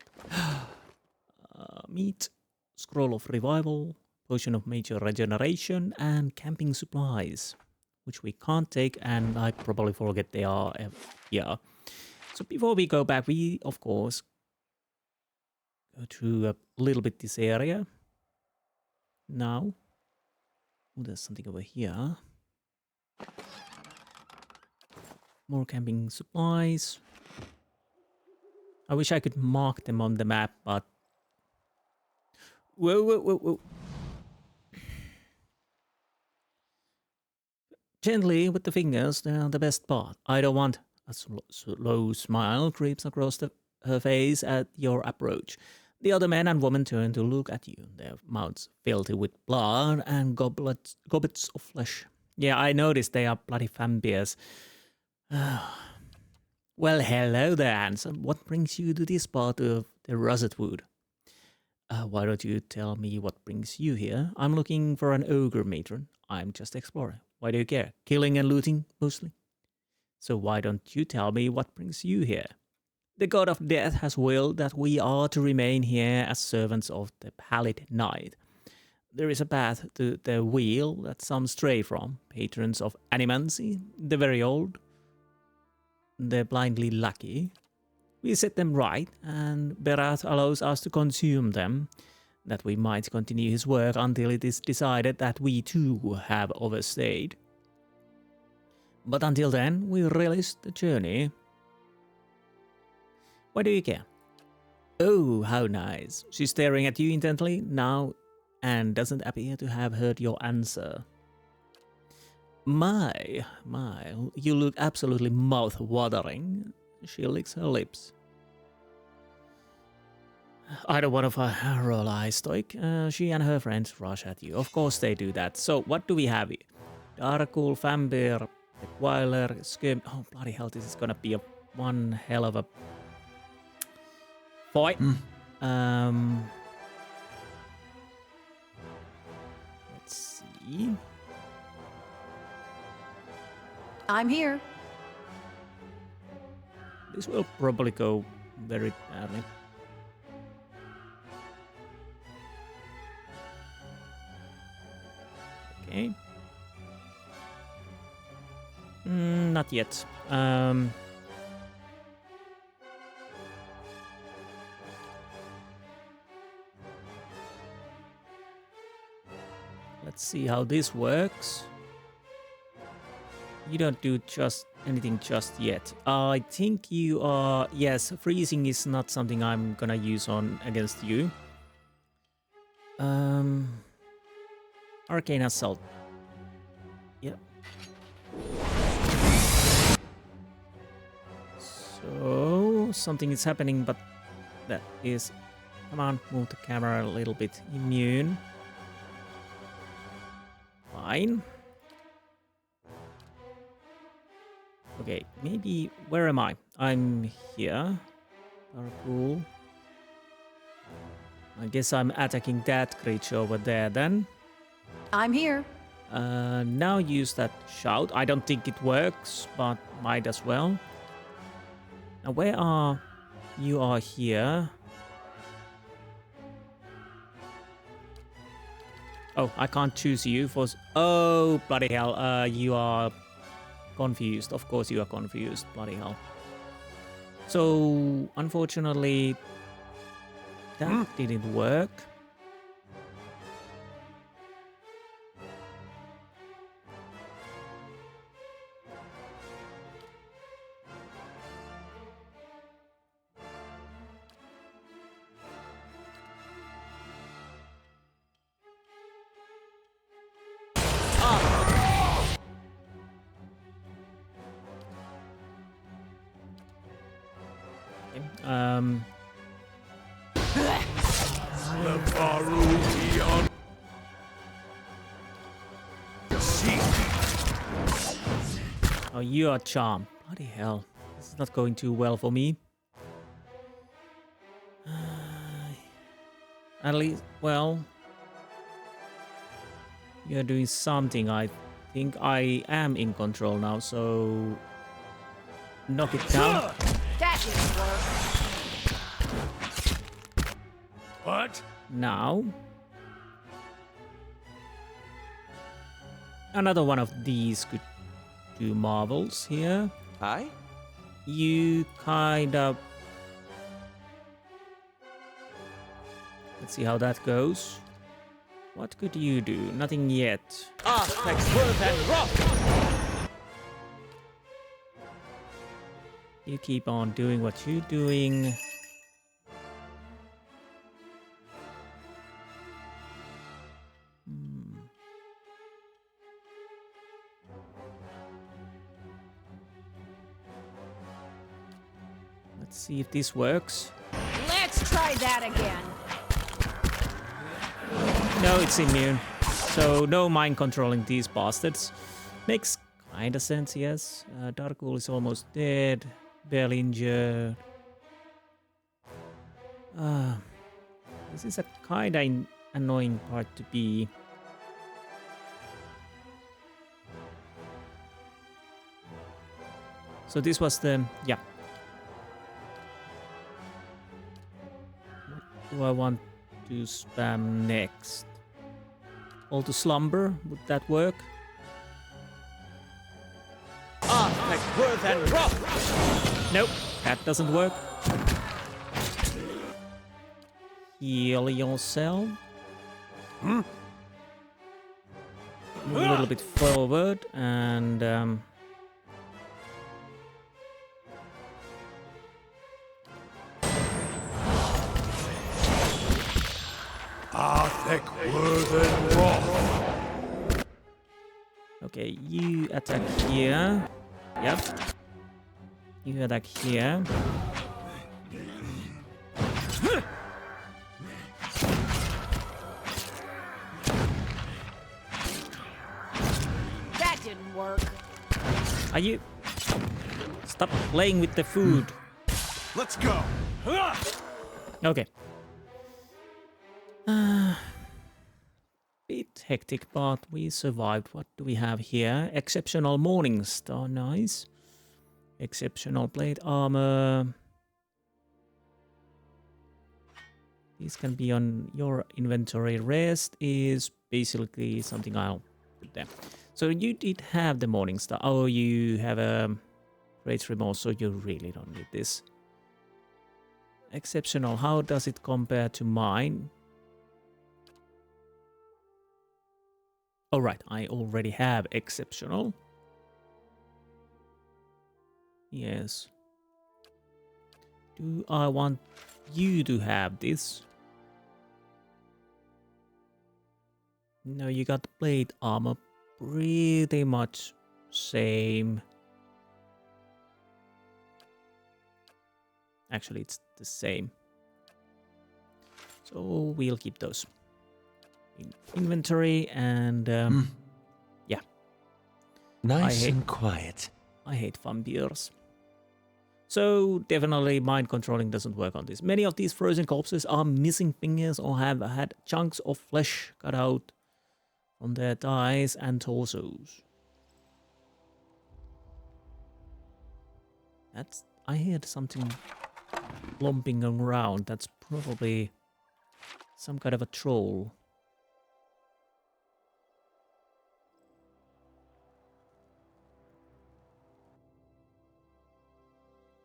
Meat, scroll of revival, potion of major regeneration, and camping supplies, which we can't take, and I probably forget they are here. So before we go back, we, of course, go through a little bit this area. Now, oh, there's something over here. More camping supplies. I wish I could mark them on the map, but... Whoa, whoa, whoa, whoa. Gently with the fingers, they're the best part. I don't want... A slow smile creeps across her face at your approach. The other man and woman turn to look at you, their mouths filthy with blood and goblets of flesh. Yeah, I noticed they are bloody vampires. Well, hello there, handsome. What brings you to this part of the Russetwood? Why don't you tell me what brings you here? I'm looking for an ogre matron. I'm just exploring. Why do you care? Killing and looting, mostly? So why don't you tell me what brings you here? The god of death has willed that we are to remain here as servants of the pallid night. There is a path to the wheel that some stray from, patrons of animancy, the very old, the blindly lucky. We set them right, and Berath allows us to consume them, that we might continue his work until it is decided that we too have overstayed. But until then, we relish the journey. Why do you care? Oh, how nice. She's staring at you intently now and doesn't appear to have heard your answer. My, you look absolutely mouth-watering. She licks her lips. Either one of her roll eyes stoic. She and her friends rush at you. Of course they do that. So what do we have here? Darkul, Vampire, Weiler, Skim. Oh, bloody hell, this is gonna be a one hell of a fight. Let's see. I'm here. This will probably go very badly. Okay. Not yet. Let's see how this works. You don't do just anything just yet. I think you are... Yes, freezing is not something I'm gonna use on against you. Arcane Assault. Yep. So, something is happening, but that is... Come on, move the camera a little bit. Immune. Fine. Okay, maybe... Where am I? I'm here. Cool. I guess I'm attacking that creature over there then. I'm here. Now use that shout. I don't think it works, but might as well. Now where are... You are here. Oh, I can't choose you for... Oh, bloody hell. You are confused. Of course you are confused. Bloody hell. So, unfortunately, that didn't work. Oh, you are charmed. Bloody hell. This is not going too well for me. At least, well... You're doing something. I think I am in control now, so... Knock it down. That didn't work. What? Now... Another one of these could do marvels here. Aye? You kind of... Let's see how that goes. What could you do? Nothing yet. Aspects worth and rough! You keep on doing what you're doing. Let's see if this works. Let's try that again. No, it's immune. So no mind controlling these bastards. Makes kinda sense, yes. Darkwool is almost dead. Barely injured. This is a kinda annoying part to be. So this was the... yeah. What do I want to spam next? All to slumber, would that work? Aspects worth and rough! Nope, that doesn't work. Heal yourself. Move a little bit forward and okay, you attack here. Yep. You attack here. That didn't work. Are you... Stop playing with the food. Let's go. Okay. Bit hectic, but we survived. What do we have here? Exceptional Morning Star, nice. Exceptional plate armor. These can be on your inventory. Rest is basically something I'll put there. So you did have the Morning Star. Oh, you have a Great Remorse, so you really don't need this. Exceptional, how does it compare to mine? Alright, I already have Exceptional. Yes. Do I want you to have this? No, you got plate armor pretty much same. Actually, it's the same. So we'll keep those in inventory and yeah. Nice and quiet. I hate fun beers. So definitely mind controlling doesn't work on this. Many of these frozen corpses are missing fingers or have had chunks of flesh cut out from their thighs and torsos. I heard something lumping around. That's probably some kind of a troll.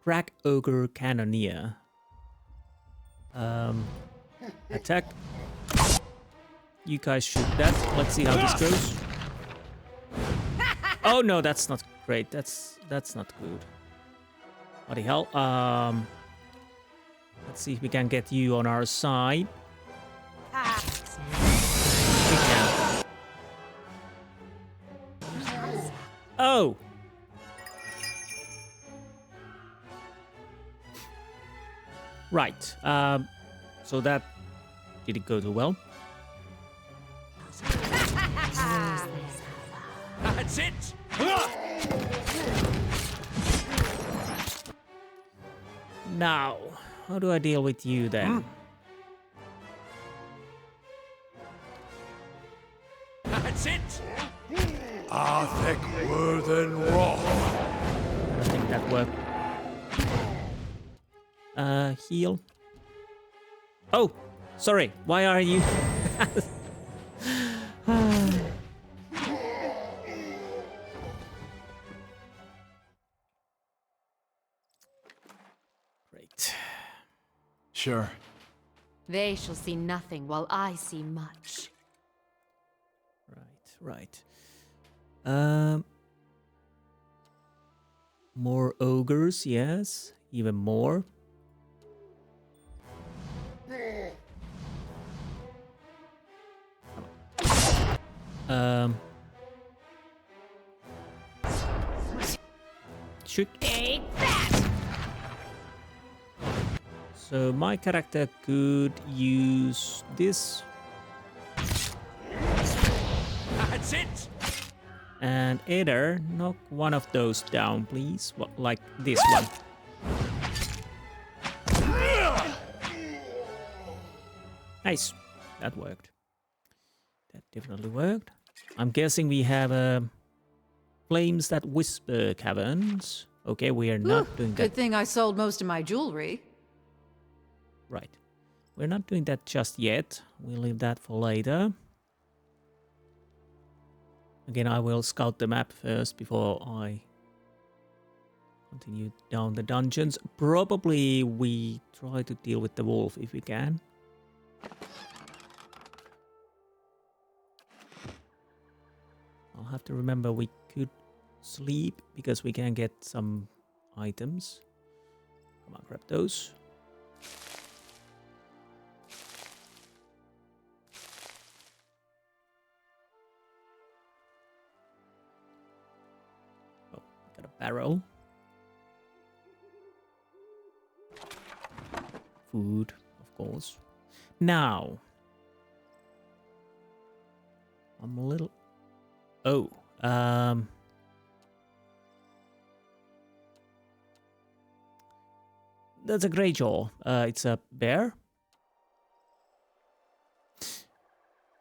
Crack Ogre Cannoneer. Attack. You guys shoot that. Let's see how this goes. Oh no, that's not great. That's not good. What the hell? Let's see if we can get you on our side. We can. Oh! Right. So that didn't go too well. That's it! Now, how do I deal with you then? That's it! Arthek Worthen Rock. I don't think that worked. Heal. Oh, sorry. Why are you? Great. Sure. They shall see nothing while I see much. Right. More ogres, yes. Even more. Shoot. Take that! So my character could use this. That's it! And either knock one of those down, please. What, like this one. Nice. That worked. That definitely worked. I'm guessing we have flames that whisper caverns. Okay, we are not doing that. Good thing I sold most of my jewelry. Right. We're not doing that just yet. We'll leave that for later. Again, I will scout the map first before I continue down the dungeons. Probably we try to deal with the wolf if we can. I'll have to remember we could sleep because we can get some items. Come on, grab those. Oh, got a barrel. Food, of course. Now, I'm a little... Oh, that's a grey jaw. It's a bear.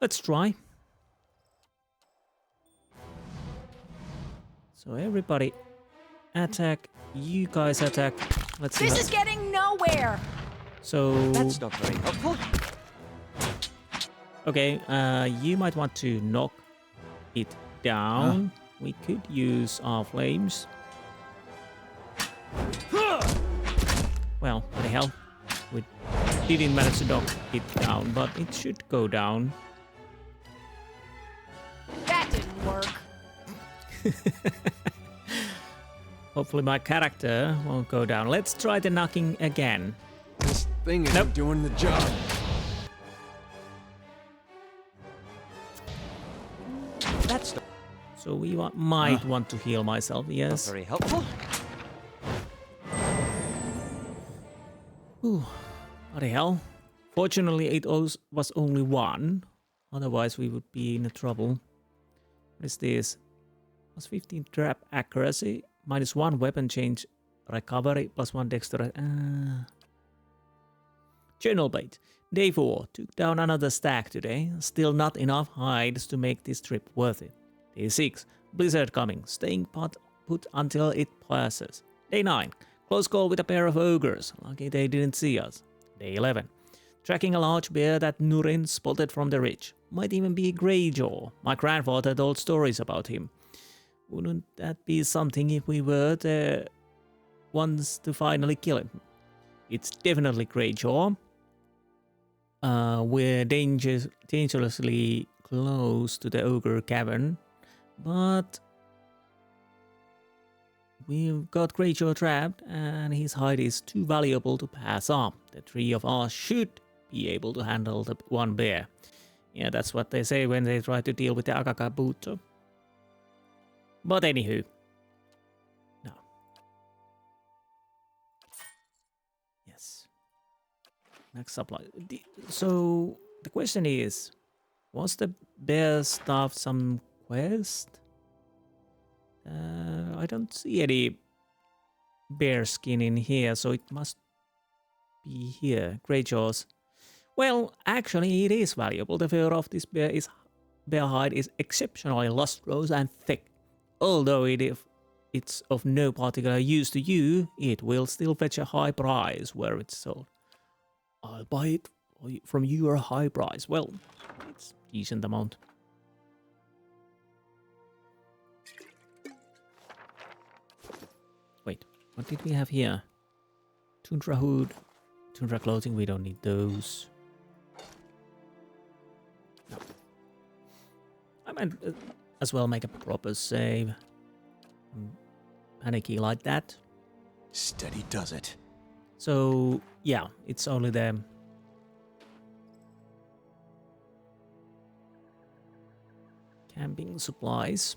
Let's try. So everybody attack. You guys attack. Let's see. This is getting nowhere. So That's not very helpful. okay, you might want to knock it down. We could use our flames. Well, what the hell? We didn't manage to knock it down, but it should go down. That didn't work. Hopefully my character won't go down. Let's try the knocking again. This thing isn't doing the job. That's not So we might want to heal myself, yes. very helpful. Ooh, what the hell? Fortunately, it was only one. Otherwise, we would be in trouble. What is this? Plus 15 trap accuracy. -1 weapon change recovery. +1 dexterity. Journal page. Day 4. Took down another stack today. Still not enough hides to make this trip worth it. Day 6. Blizzard coming. Staying put until it passes. Day 9. Close call with a pair of ogres. Lucky they didn't see us. Day 11. Tracking a large bear that Nurin spotted from the ridge. Might even be Greyjaw. My grandfather told stories about him. Wouldn't that be something if we were the ones to finally kill him? It's definitely Greyjaw. We're dangerously close to the ogre cavern, but we've got Greyjaw trapped, and his hide is too valuable to pass up. The three of us should be able to handle the one bear. Yeah, that's what they say when they try to deal with the Akakabuto. But anywho, no. Yes. Max supply. So the question is, was the bear stuff some quest? I don't see any bear skin in here, so it must be here. Greyjaws. Well, actually, it is valuable. The fur of this bear hide is exceptionally lustrous and thick. Although it's of no particular use to you, it will still fetch a high price where it's sold. I'll buy it from you at a high price. Well, it's a decent amount. Wait, what did we have here? Tundra hood, tundra clothing, we don't need those. No. I might as well make a proper save. Panicky like that. Steady does it. So, yeah, it's only the camping supplies,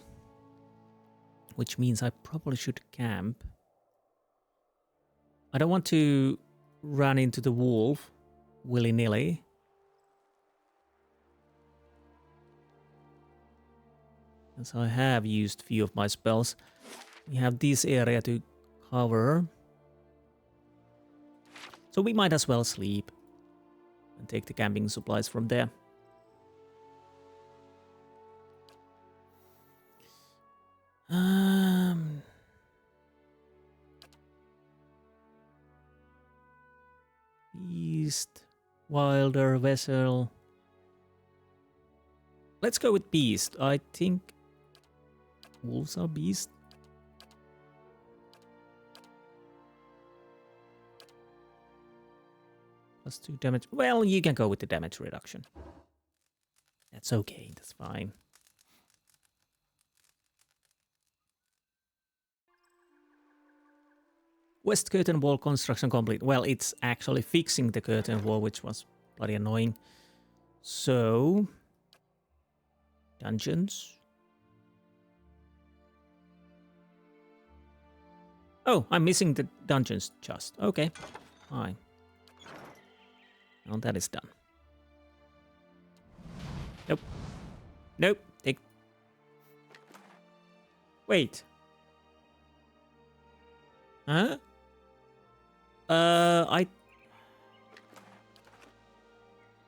which means I probably should camp. I don't want to run into the wolf willy-nilly. As I have used a few of my spells. We have this area to cover. So we might as well sleep and take the camping supplies from there. Beast, Wilder, Vessel. Let's go with Beast. I think wolves are beast. +2 damage. Well, you can go with the damage reduction. That's okay, that's fine. West curtain wall construction complete. Well, it's actually fixing the curtain wall, which was bloody annoying. So, dungeons. Oh, I'm missing the dungeons just. Okay, fine. Now that is done. Nope. Nope. Take. Wait. Huh?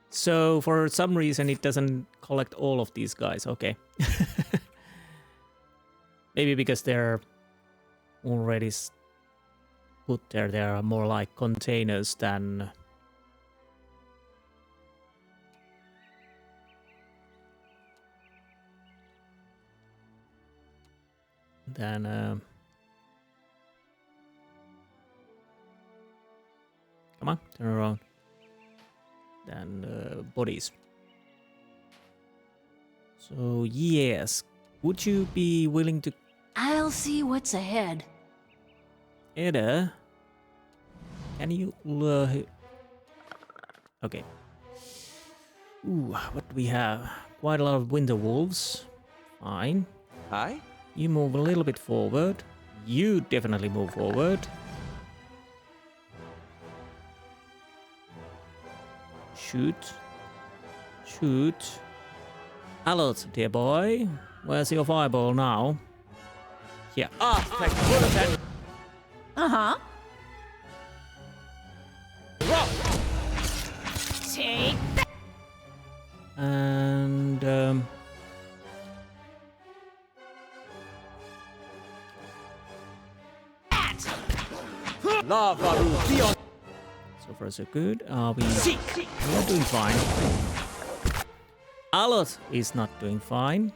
So for some reason it doesn't collect all of these guys. Okay. Maybe because they're already put there. They are more like containers than come on, turn around. Than bodies. So yes, would you be willing to? I'll see what's ahead. Edda, can you lure? Okay. Ooh, what do we have? Quite a lot of winter wolves. Fine. Hi? You move a little bit forward. You definitely move forward. Shoot. Shoot. Alert, dear boy. Where's your fireball now? Here. Uh-huh. Take that! And so far so good. We are doing fine. Alot is not doing fine.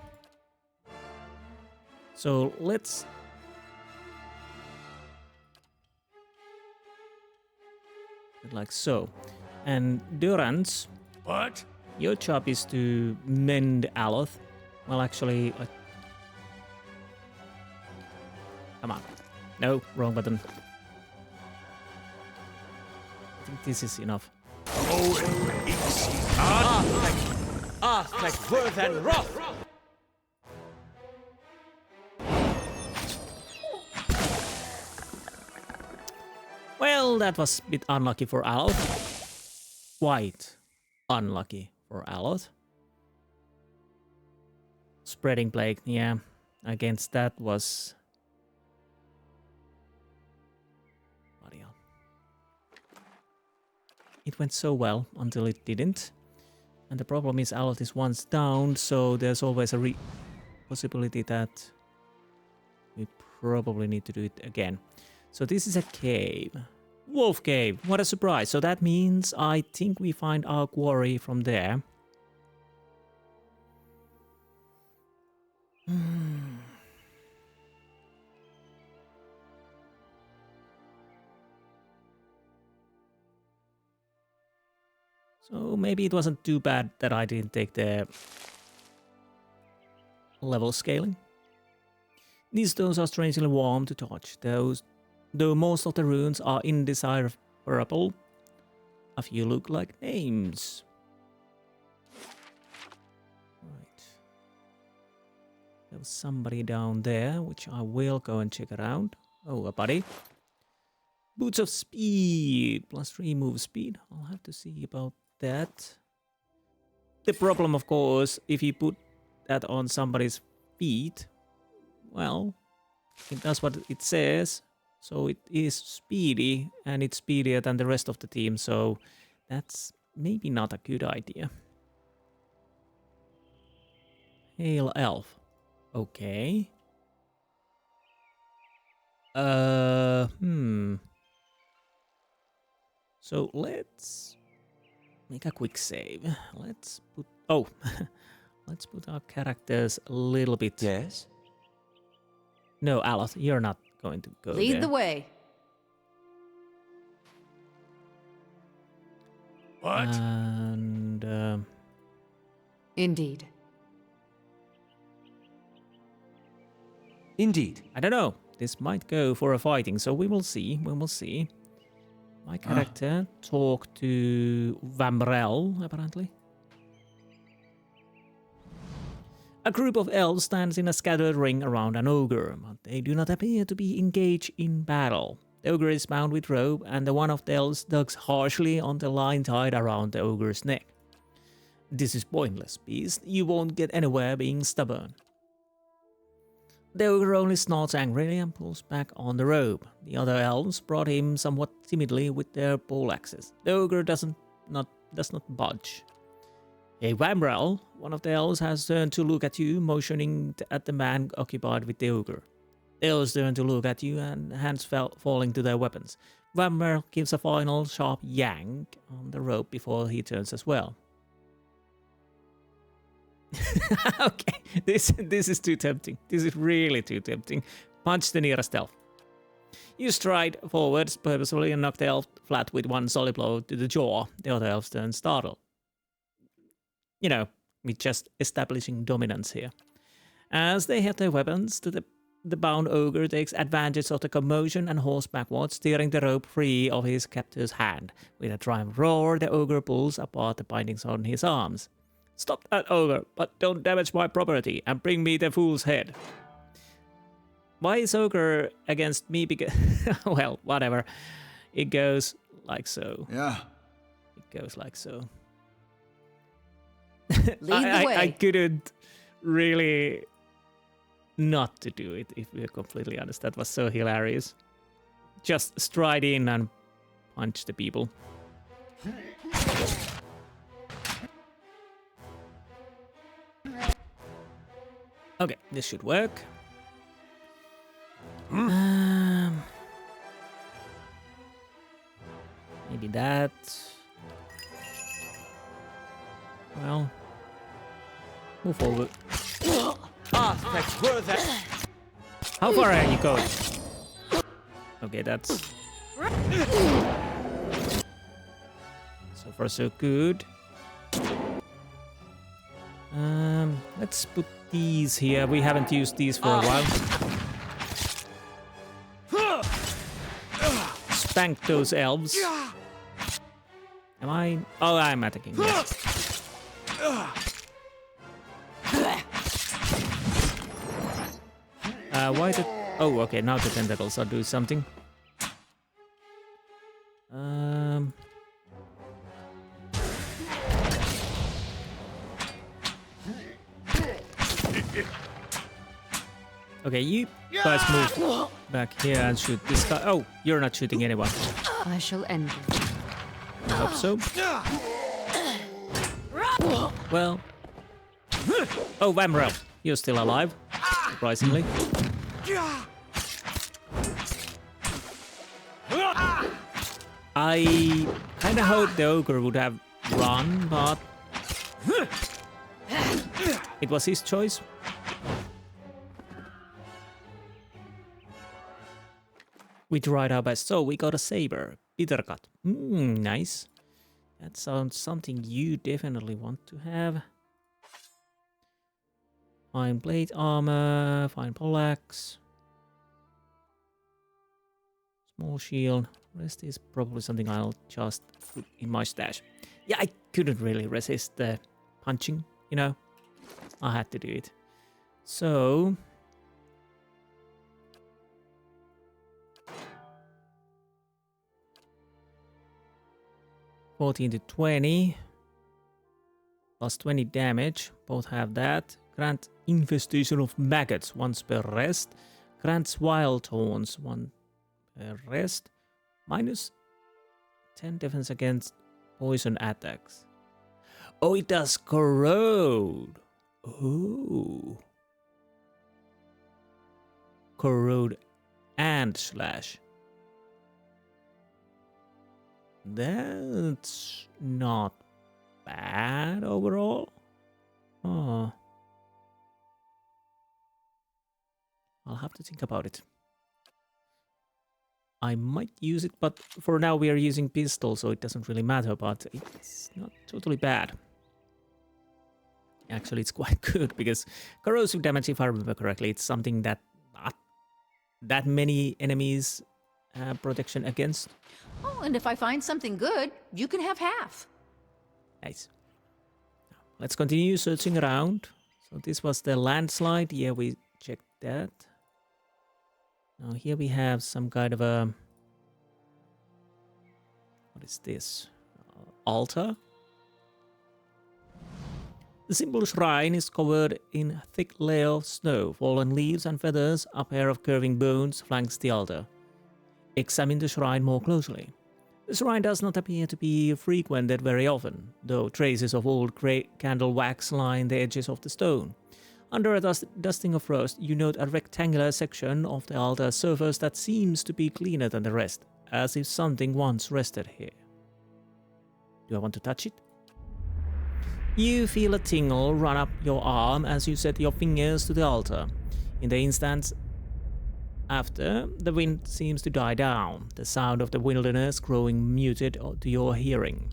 So let's like so. And Durance, What? your job is to mend Aloth. Well, actually, come on. No, wrong button. I think this is enough. Like worth and rough. Well, that was a bit unlucky for Aloth. Quite unlucky for Aloth. Spreading Plague, yeah. Against that was... Bloody hell. It went so well until it didn't. And the problem is Aloth is once down, so there's always a possibility that we probably need to do it again. So this is a cave. Wolf cave. What a surprise. So that means I think we find our quarry from there. So maybe it wasn't too bad that I didn't take the level scaling. These stones are strangely warm to touch, though most of the runes are indecipherable. A few look like names. Right. There was somebody down there, which I will go and check around. Oh, a buddy. Boots of Speed, +3 move speed. I'll have to see about that. The problem, of course, if you put that on somebody's feet, well, it does what it says. So it is speedy, and it's speedier than the rest of the team, so that's maybe not a good idea. Hail Elf. Okay. So let's make a quick save. Let's put... Oh! Let's put our characters a little bit... Yes? No, Aloth, you're not going to go Lead there. the way. What? And... Indeed. Indeed. I don't know. This might go for a fighting, so we will see. We will see. My character talked to Vambrel, apparently. A group of elves stands in a scattered ring around an ogre, but they do not appear to be engaged in battle. The ogre is bound with rope, and the one of the elves tugs harshly on the line tied around the ogre's neck. This is pointless, beast. You won't get anywhere being stubborn. The ogre only snorts angrily and pulls back on the rope. The other elves brought him somewhat timidly with their poleaxes. The ogre does not budge. Hey, Vambrel, one of the elves has turned to look at you, motioning at the man occupied with the ogre. The elves turn to look at you, and hands falling to their weapons. Vambrel gives a final sharp yank on the rope before he turns as well. Okay, this is too tempting. This is really too tempting. Punch the nearest elf. You stride forwards purposefully and knock the elf flat with one solid blow to the jaw. The other elves turn startled. You know, we're just establishing dominance here. As they hit their weapons, the bound ogre takes advantage of the commotion and hauls backwards, tearing the rope free of his captor's hand. With a triumphant roar, the ogre pulls apart the bindings on his arms. Stop that, ogre, but don't damage my property, and bring me the fool's head. Why is ogre against me? Because, well, whatever. It goes like so. Yeah. It goes like so. Lead the way. I couldn't really not to do it, if we're completely honest. That was so hilarious. Just stride in and punch the people. Okay, this should work. Maybe that. Well, move forward. Artifacts worth it. How far are you going? Okay, that's so far so good. Let's put these here. We haven't used these for a while. Spank those elves. Am I? Oh, I'm attacking. Yes. Why did? Oh, okay. Now the tentacles are doing something. Okay, you guys move back here and shoot this guy. Oh, you're not shooting anyone. I shall end you. I hope so. Well. Oh, Vamrel, you're still alive, surprisingly. I kind of hoped the ogre would have run, but it was his choice. We tried our best. So we got a saber, bitter cut. Nice. That sounds something you definitely want to have. Fine plate armor, fine poleaxe. Small shield. Rest is probably something I'll just put in my stash. Yeah, I couldn't really resist the punching, you know. I had to do it. So... 14 to 20. Plus 20 damage. Both have that. Grant infestation of maggots once per rest. Grants wild thorns 1 per rest. Minus 10 defense against poison attacks. Oh, it does corrode. Oh. Corrode and slash. That's not bad overall. Oh. I'll have to think about it. I might use it, but for now we are using pistol, so it doesn't really matter, but it's not totally bad. Actually, it's quite good, because corrosive damage, if I remember correctly, it's something that not that many enemies have protection against. Oh, and if I find something good, you can have half. Nice. Let's continue searching around. So this was the landslide. Yeah, we checked that. Now here we have some kind of a... What is this? Altar? The simple shrine is covered in a thick layer of snow. Fallen leaves and feathers, a pair of curving bones flanks the altar. Examine the shrine more closely. The shrine does not appear to be frequented very often, though traces of old grey candle wax line the edges of the stone. Under a dusting of frost, you note a rectangular section of the altar surface that seems to be cleaner than the rest, as if something once rested here. Do I want to touch it? You feel a tingle run up your arm as you set your fingers to the altar. In the instant after, the wind seems to die down, the sound of the wilderness growing muted to your hearing.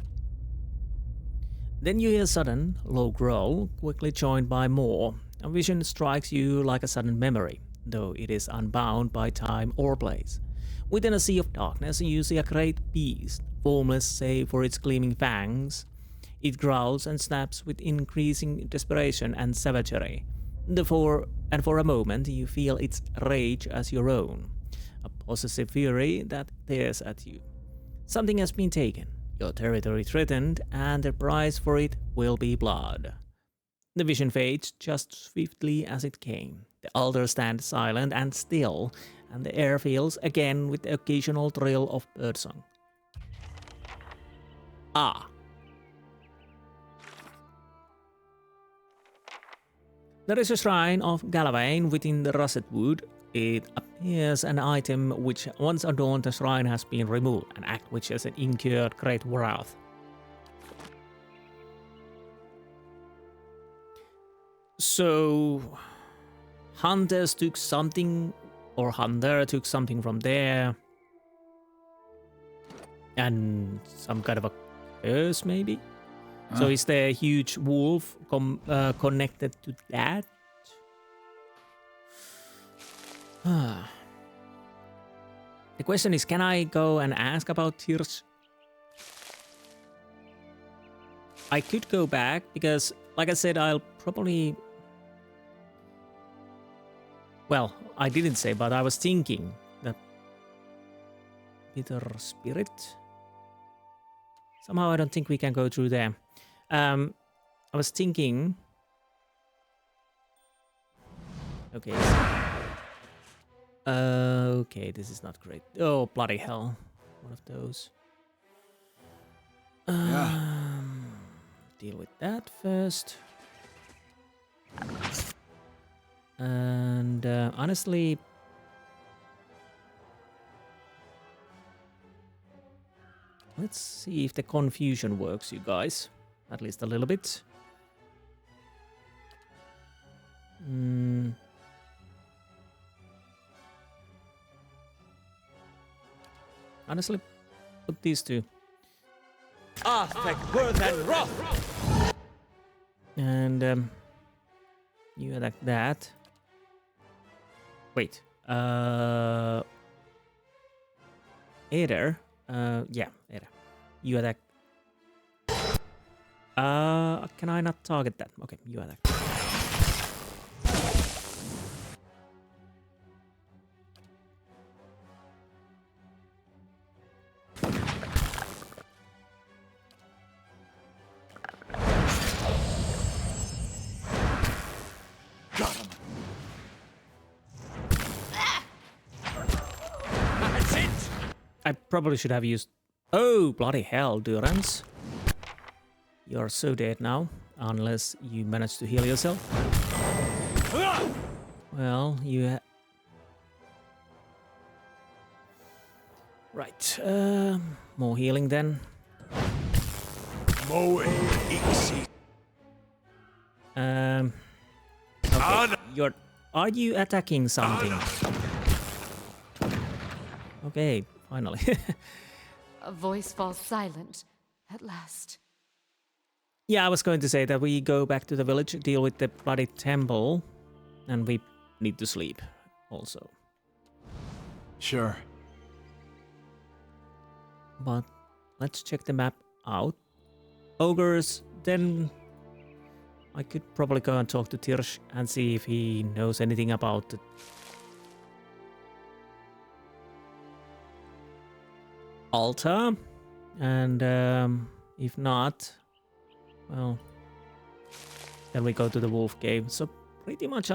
Then you hear a sudden, low growl, quickly joined by more. A vision strikes you like a sudden memory, though it is unbound by time or place. Within a sea of darkness, you see a great beast, formless save for its gleaming fangs. It growls and snaps with increasing desperation and savagery. For a moment, you feel its rage as your own, a possessive fury that tears at you. Something has been taken, your territory threatened, and the price for it will be blood. The vision fades just swiftly as it came. The altar stands silent and still, and the air fills again with the occasional trill of birdsong. Ah. There is a shrine of Galavain within the Russetwood. It appears an item which once adorned the shrine has been removed, an act which has incurred great wrath. So, hunters took something, or hunter took something from there, and some kind of a curse, maybe? So is the huge wolf connected to that? The question is, can I go and ask about Tirsch? I could go back, because, like I said, I'll probably... Well, I didn't say, but I was thinking that... Bitter Spirit? Somehow I don't think we can go through there. I was thinking... Okay. Okay, this is not great. Oh, bloody hell. One of those. Deal with that first. And honestly... Let's see if the confusion works, you guys. At least a little bit. Honestly, put these two. Aspect worth and rough. And you attack that. Wait. Aether. Yeah, Aether. You attack. Can I not target that? Okay, you attack. Got him. I probably should have used... Oh, bloody hell, Durance. You're so dead now, unless you manage to heal yourself. Well, you... Right, more healing then. Okay. Are you attacking something? Okay, finally. A voice falls silent at last. Yeah, I was going to say that we go back to the village, deal with the bloody temple, and we need to sleep also. Sure. But let's check the map out. Ogres, then I could probably go and talk to Tirsch and see if he knows anything about the altar. And if not, well, then we go to the wolf cave. So pretty much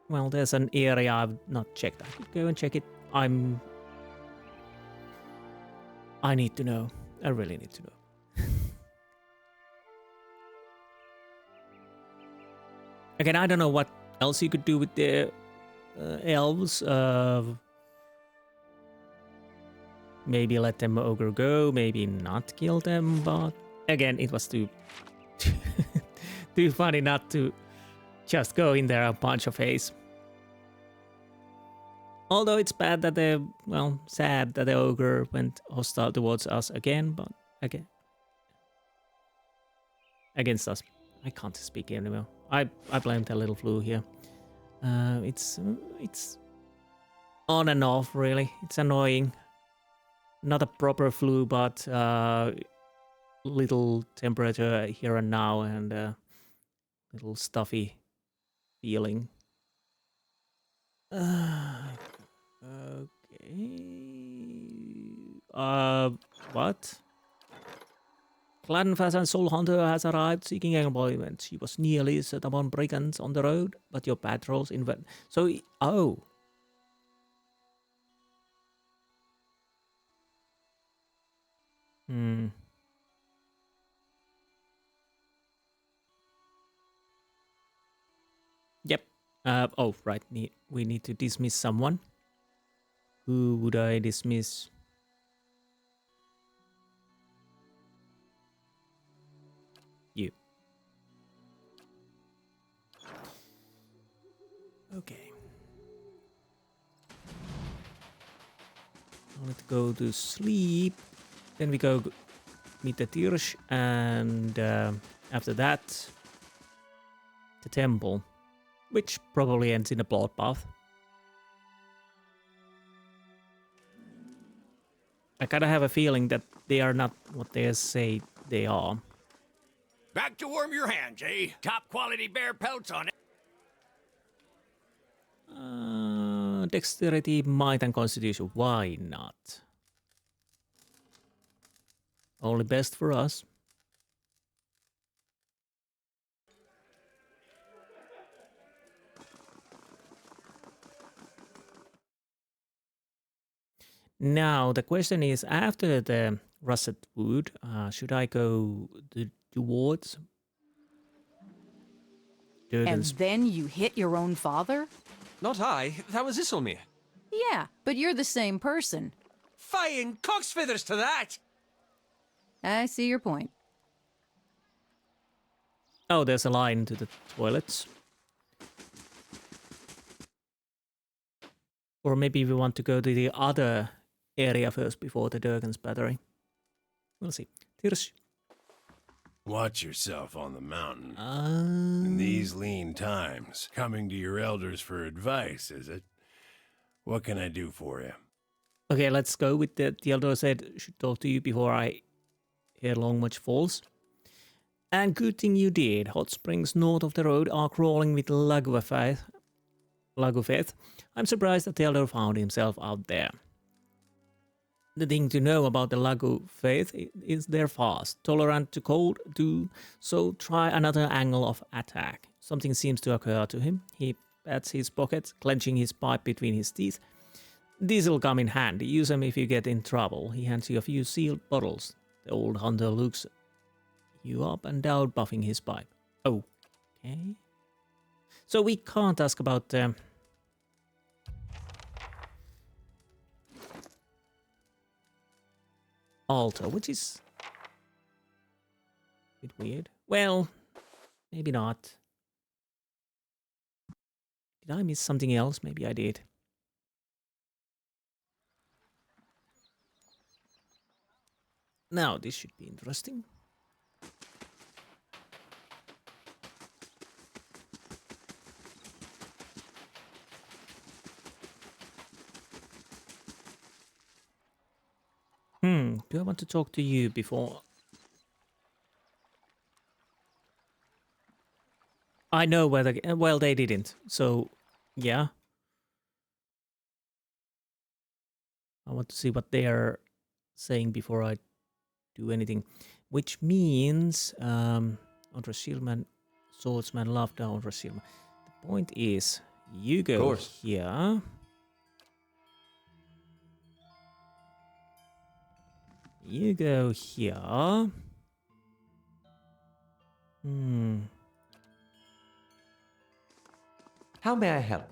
well, there's an area I've not checked. I could go and check it. I need to know. I really need to know. Again, I don't know what else you could do with the elves. Maybe let them ogre go, maybe not kill them, but again, it was too too funny not to just go in there and punch a face. Although it's bad that sad that the ogre went hostile towards us again, but again, against us. I can't speak anymore. I blame the little flu here. It's on and off, really. It's annoying. Not a proper flu, but little temperature here and now, and little stuffy feeling. Okay. What? Clanfast and Soul Hunter has arrived seeking employment. She was nearly set upon brigands on the road, but your patrols invent. So, oh. Hmm. Yep. Oh, right. We need to dismiss someone. Who would I dismiss? You. Okay. I want to go to sleep. Then we go meet the Tirsch, and after that, the temple, which probably ends in a bloodbath. I kind of have a feeling that they are not what they say they are. Back to warm your hands, eh? Top quality bear pelts on it. Dexterity, might, and constitution. Why not? Only best for us. Now, the question is, after the Russetwood, should I go towards And Durgan's? then you hit your own father? Not I. That was Isilmir. Yeah, but you're the same person. Fine cock's feathers to that! I see your point. Oh, there's a line to the toilets. Or maybe we want to go to the other area first before the Durgan's battery. We'll see. Tirsch. Watch yourself on the mountain. In these lean times, coming to your elders for advice, is it? What can I do for you? Okay, let's go with the elder said should talk to you before I headlong much falls. And good thing you did. Hot springs north of the road are crawling with Lagufeth. I'm surprised that the elder found himself out there. The thing to know about the Lagufeth is they're fast, tolerant to cold, so try another angle of attack. Something seems to occur to him. He pats his pocket, clenching his pipe between his teeth. These will come in handy. Use them if you get in trouble. He hands you a few sealed bottles. The old hunter looks you up and down, puffing his pipe. Okay. So we can't ask about altar, which is a bit weird. Well, maybe not. Did I miss something else? Maybe I did. Now, this should be interesting. Do I want to talk to you before? I know whether... Well, they didn't. So, yeah. I want to see what they are saying before I do anything. Which means... Ondra Shieldman, Swordsman, Lafda, Ondra Shieldman. The point is, you go here. You go here. How may I help?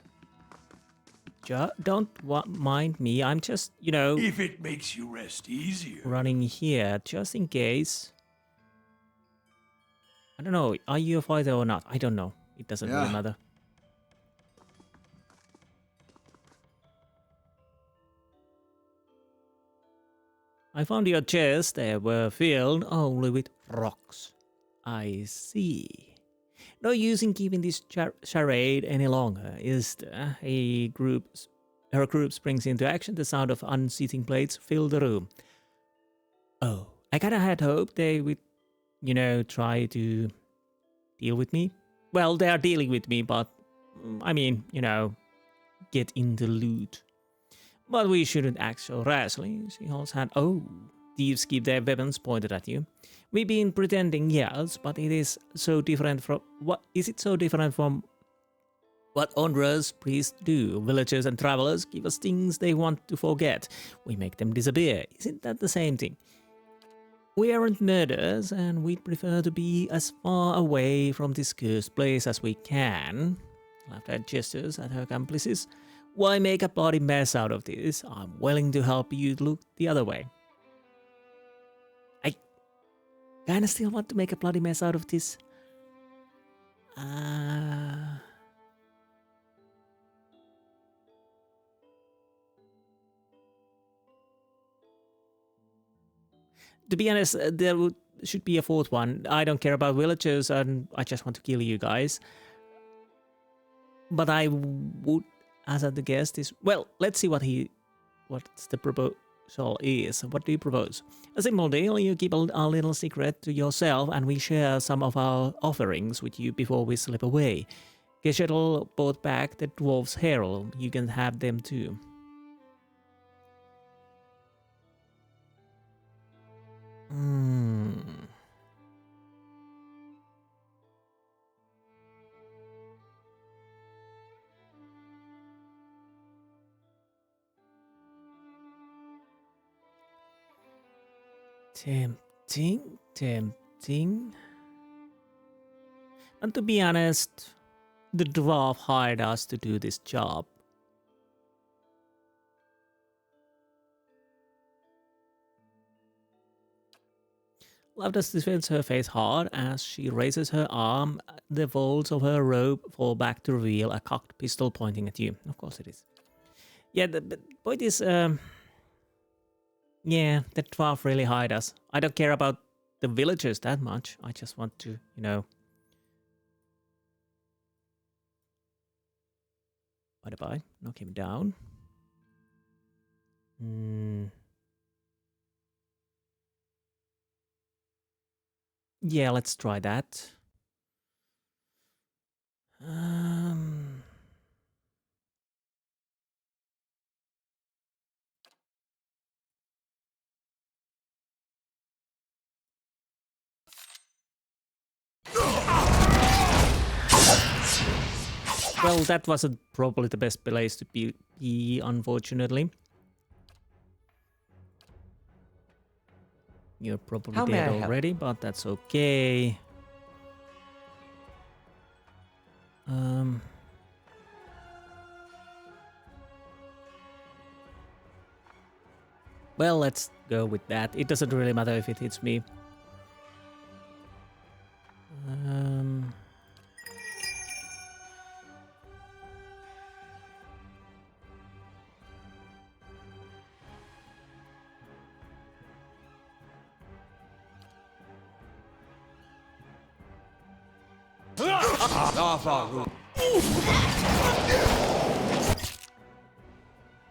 Don't mind me. I'm just, If it makes you rest easier. running here just in case. I don't know. Are you a fighter or not? I don't know. It doesn't really matter. I found your chest. They were filled only with rocks. I see. No use in keeping this charade any longer, is there? Her group springs into action. The sound of unseating plates fill the room. Oh, I kinda had hoped they would, try to deal with me. Well, they are dealing with me, but, I mean, get in the loot. But we shouldn't act so rashly. She holds hand. Oh, thieves keep their weapons pointed at you. We've been pretending, yes, but it is so different from... What is it so different from what wanderers, priests do? Villagers and travelers give us things they want to forget. We make them disappear. Isn't that the same thing? We aren't murderers, and we'd prefer to be as far away from this cursed place as we can. Lafda gestures at her accomplices. Why make a bloody mess out of this? I'm willing to help you look the other way. I kinda still want to make a bloody mess out of this. To be honest, should be a fourth one. I don't care about villagers and I just want to kill you guys. But I would hazard the guess is... Well, let's see what's the proposal is. What do you propose? A simple deal, you keep a little secret to yourself and we share some of our offerings with you before we slip away. Geshetl brought back the dwarf's herald. You can have them too. Tempting. And to be honest, the dwarf hired us to do this job. Lafda defends her face hard as she raises her arm. The folds of her robe fall back to reveal a cocked pistol pointing at you. Of course it is. Yeah, the point is, yeah, the dwarf really hired us. I don't care about the villagers that much. I just want to, you know... What if I knock him down? Yeah, let's try that. Well, that wasn't probably the best place to be, unfortunately. You're probably dead already, but that's okay. Well, let's go with that. It doesn't really matter if it hits me.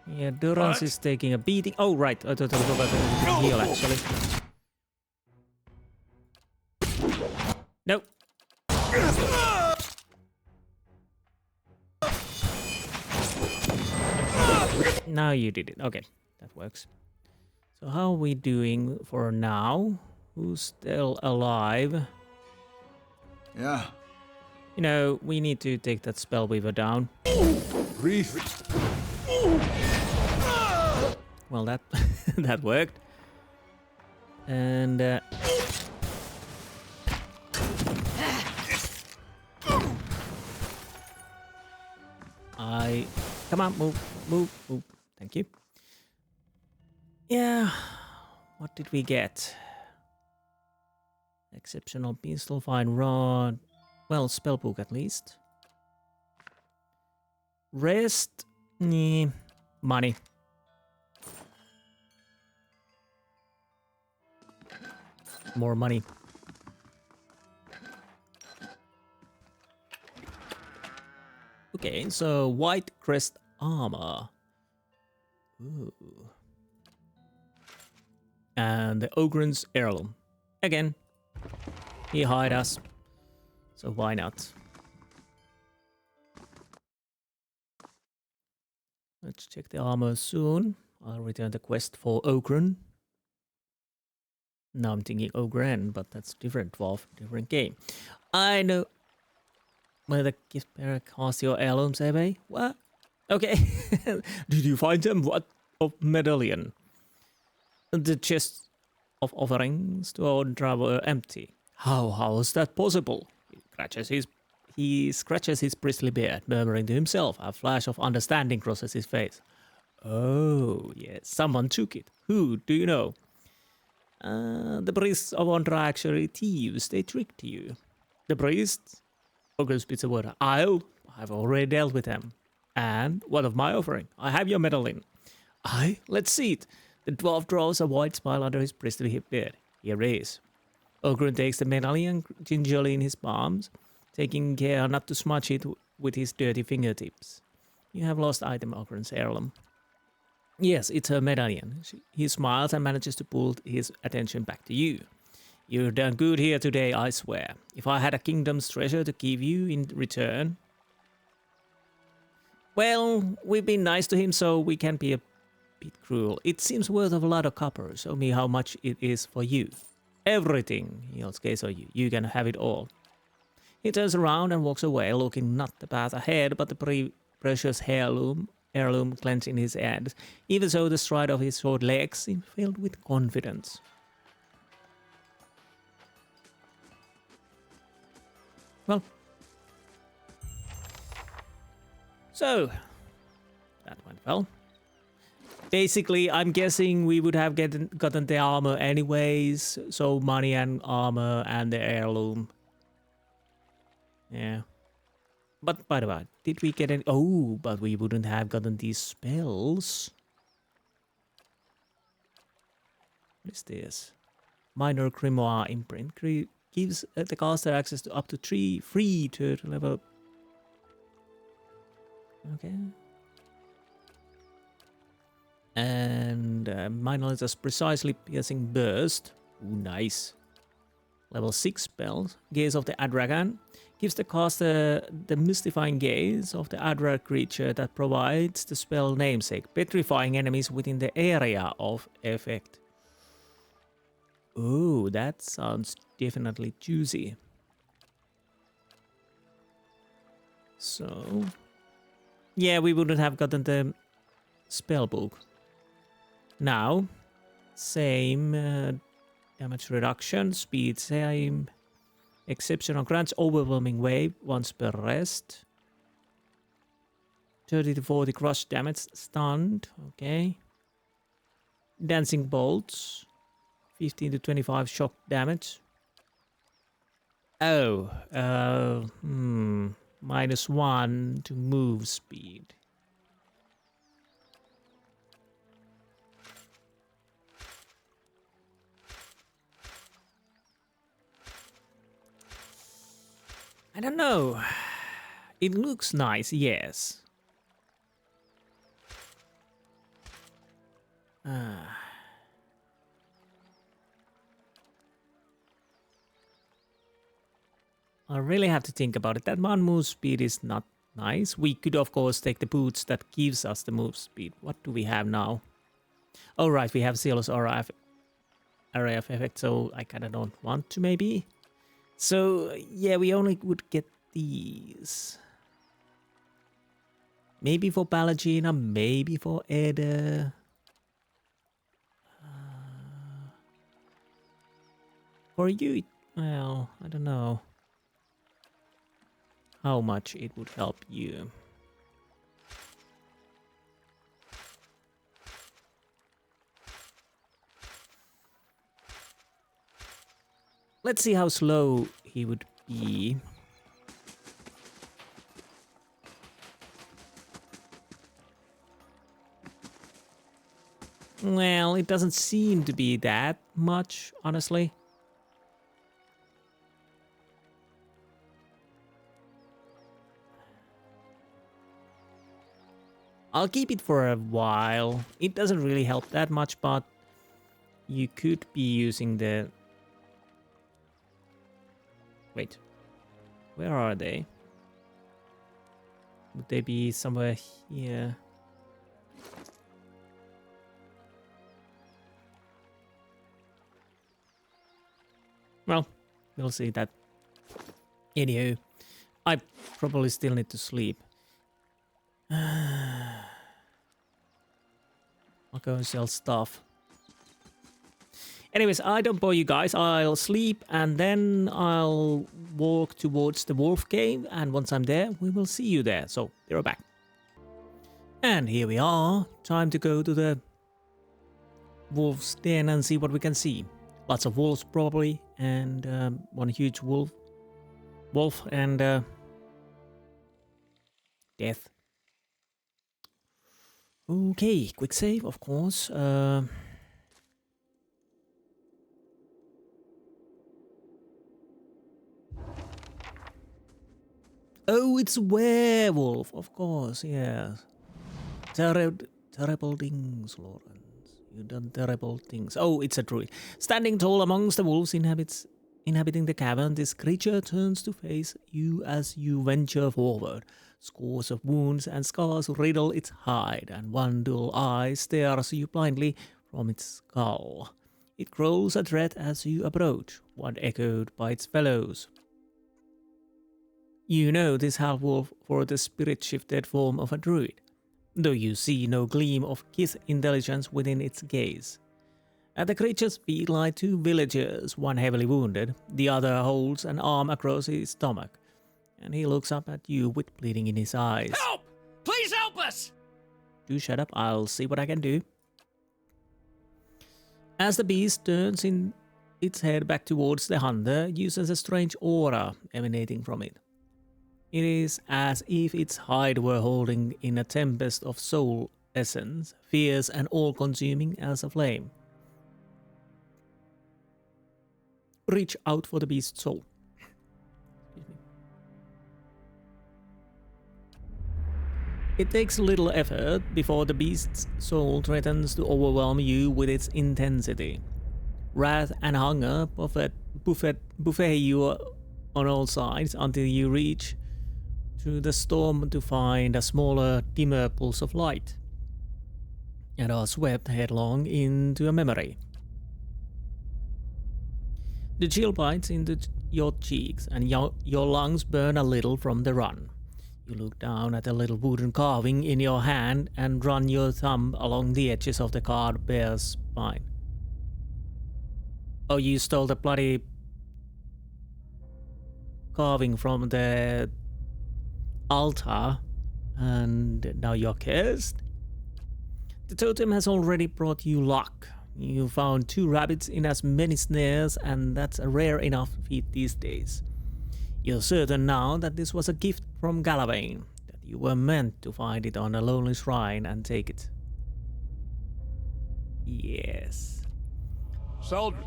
Yeah, Durance is taking a beating. Oh, right. I thought I was about to heal, actually. Nope. Now you did it. Okay, that works. So how are we doing for now? Who's still alive? Yeah. You know, we need to take that spellweaver down. Gréf. Well, that that worked. And come on, move. Thank you. Yeah, what did we get? Exceptional pistol, fine rod. Well, spellbook at least. Rest, money. More money. Okay, so white crest armor. Ooh. And the Ogren's heirloom. Again, he hired us, so why not? Let's check the armor soon. I'll return the quest for Ogren. Now I'm thinking Ogren, but that's different dwarf, different game. I know where the gift bearer casts your heirlooms, eh? What? Okay. Did you find them? What of medallion? The chest of offerings to our driver empty. How is that possible? He scratches his bristly beard, murmuring to himself. A flash of understanding crosses his face. Oh, yes, someone took it. Who, do you know? The priests of Ondra are actually thieves. They tricked you. The priests? Ogre spits a word. I've already dealt with them. And what of my offering? I have your medallion. Let's see it. The dwarf draws a wide smile under his bristly beard. Here it is. Ogren takes the medallion gingerly in his palms, taking care not to smudge it with his dirty fingertips. You have lost item, Ogren's heirloom. Yes, it's her medallion. He smiles and manages to pull his attention back to you. You've done good here today, I swear. If I had a kingdom's treasure to give you in return... Well, we've been nice to him, so we can be a bit cruel. It seems worth of a lot of copper. Show me how much it is for you. Everything, yells Gaze on you. You can have it all. He turns around and walks away, looking not the path ahead, but the precious heirloom clenched in his hands. Even so, the stride of his short legs seemed filled with confidence. Well. So, that went well. Basically, I'm guessing we would have gotten the armor anyways. So money and armor and the heirloom. Yeah. But by the way, did we get any... Oh, but we wouldn't have gotten these spells. What is this? Minor Grimoire imprint. Gives the caster access to up to 3 free turtle level. Okay. And minor is a precisely piercing burst. Ooh, nice. Level 6 spells. Gaze of the Adragan. Gives the caster the mystifying gaze of the Adra creature that provides the spell namesake, petrifying enemies within the area of effect. Ooh, that sounds definitely juicy. So... yeah, we wouldn't have gotten the spell book. Now, same damage reduction, speed same, exceptional grants overwhelming wave once per rest. 30 to 40 crush damage, stunned, okay. Dancing bolts, 15 to 25 shock damage. Oh, -1 to move speed. I don't know. It looks nice, yes. I really have to think about it. That one move speed is not nice. We could, of course, take the boots that gives us the move speed. What do we have now? Oh, right, we have Zealous area of effect, so I kind of don't want to, maybe. So, yeah, we only would get these. Maybe for Palagina, maybe for Eder. For you, well, I don't know how much it would help you. Let's see how slow he would be. Well, it doesn't seem to be that much, honestly. I'll keep it for a while. It doesn't really help that much, but you could be using the... Wait, where are they? Would they be somewhere here? Well, we'll see that. Anywho, I probably still need to sleep. I'll go and sell stuff. Anyways, I don't bore you guys. I'll sleep and then I'll walk towards the wolf cave. And once I'm there, we will see you there. So, be right back. And here we are. Time to go to the wolf's den and see what we can see. Lots of wolves probably. And one huge wolf. And death. Okay, quick save, of course. Oh, it's a werewolf, of course, yes. Terrible things, Lawrence. You've done terrible things. Oh, it's a druid. Standing tall amongst the wolves inhabiting the cavern, this creature turns to face you as you venture forward. Scores of wounds and scars riddle its hide, and one dull eye stares you blindly from its skull. It grows a dread as you approach, one echoed by its fellows. You know this half-wolf for the spirit-shifted form of a druid, though you see no gleam of kith intelligence within its gaze. At the creature's feet lie two villagers, one heavily wounded, the other holds an arm across his stomach, and he looks up at you with bleeding in his eyes. Help! Please help us! Do shut up, I'll see what I can do. As the beast turns its head back towards the hunter, you sense a strange aura emanating from it. It is as if its hide were holding in a tempest of soul essence, fierce and all-consuming as a flame. Reach out for the beast's soul. It takes little effort before the beast's soul threatens to overwhelm you with its intensity. Wrath and hunger buffet you on all sides until you reach through the storm to find a smaller, dimmer pulse of light, and are swept headlong into a memory. The chill bites into your cheeks, and your lungs burn a little from the run. You look down at a little wooden carving in your hand and run your thumb along the edges of the carved bear's spine. Oh, you stole the bloody carving from the altar, and now you're cursed? The totem has already brought you luck. You found 2 rabbits in as many snares, and that's a rare enough feat these days. You're certain now that this was a gift from Galavain, that you were meant to find it on a lonely shrine and take it. Yes. Soldier.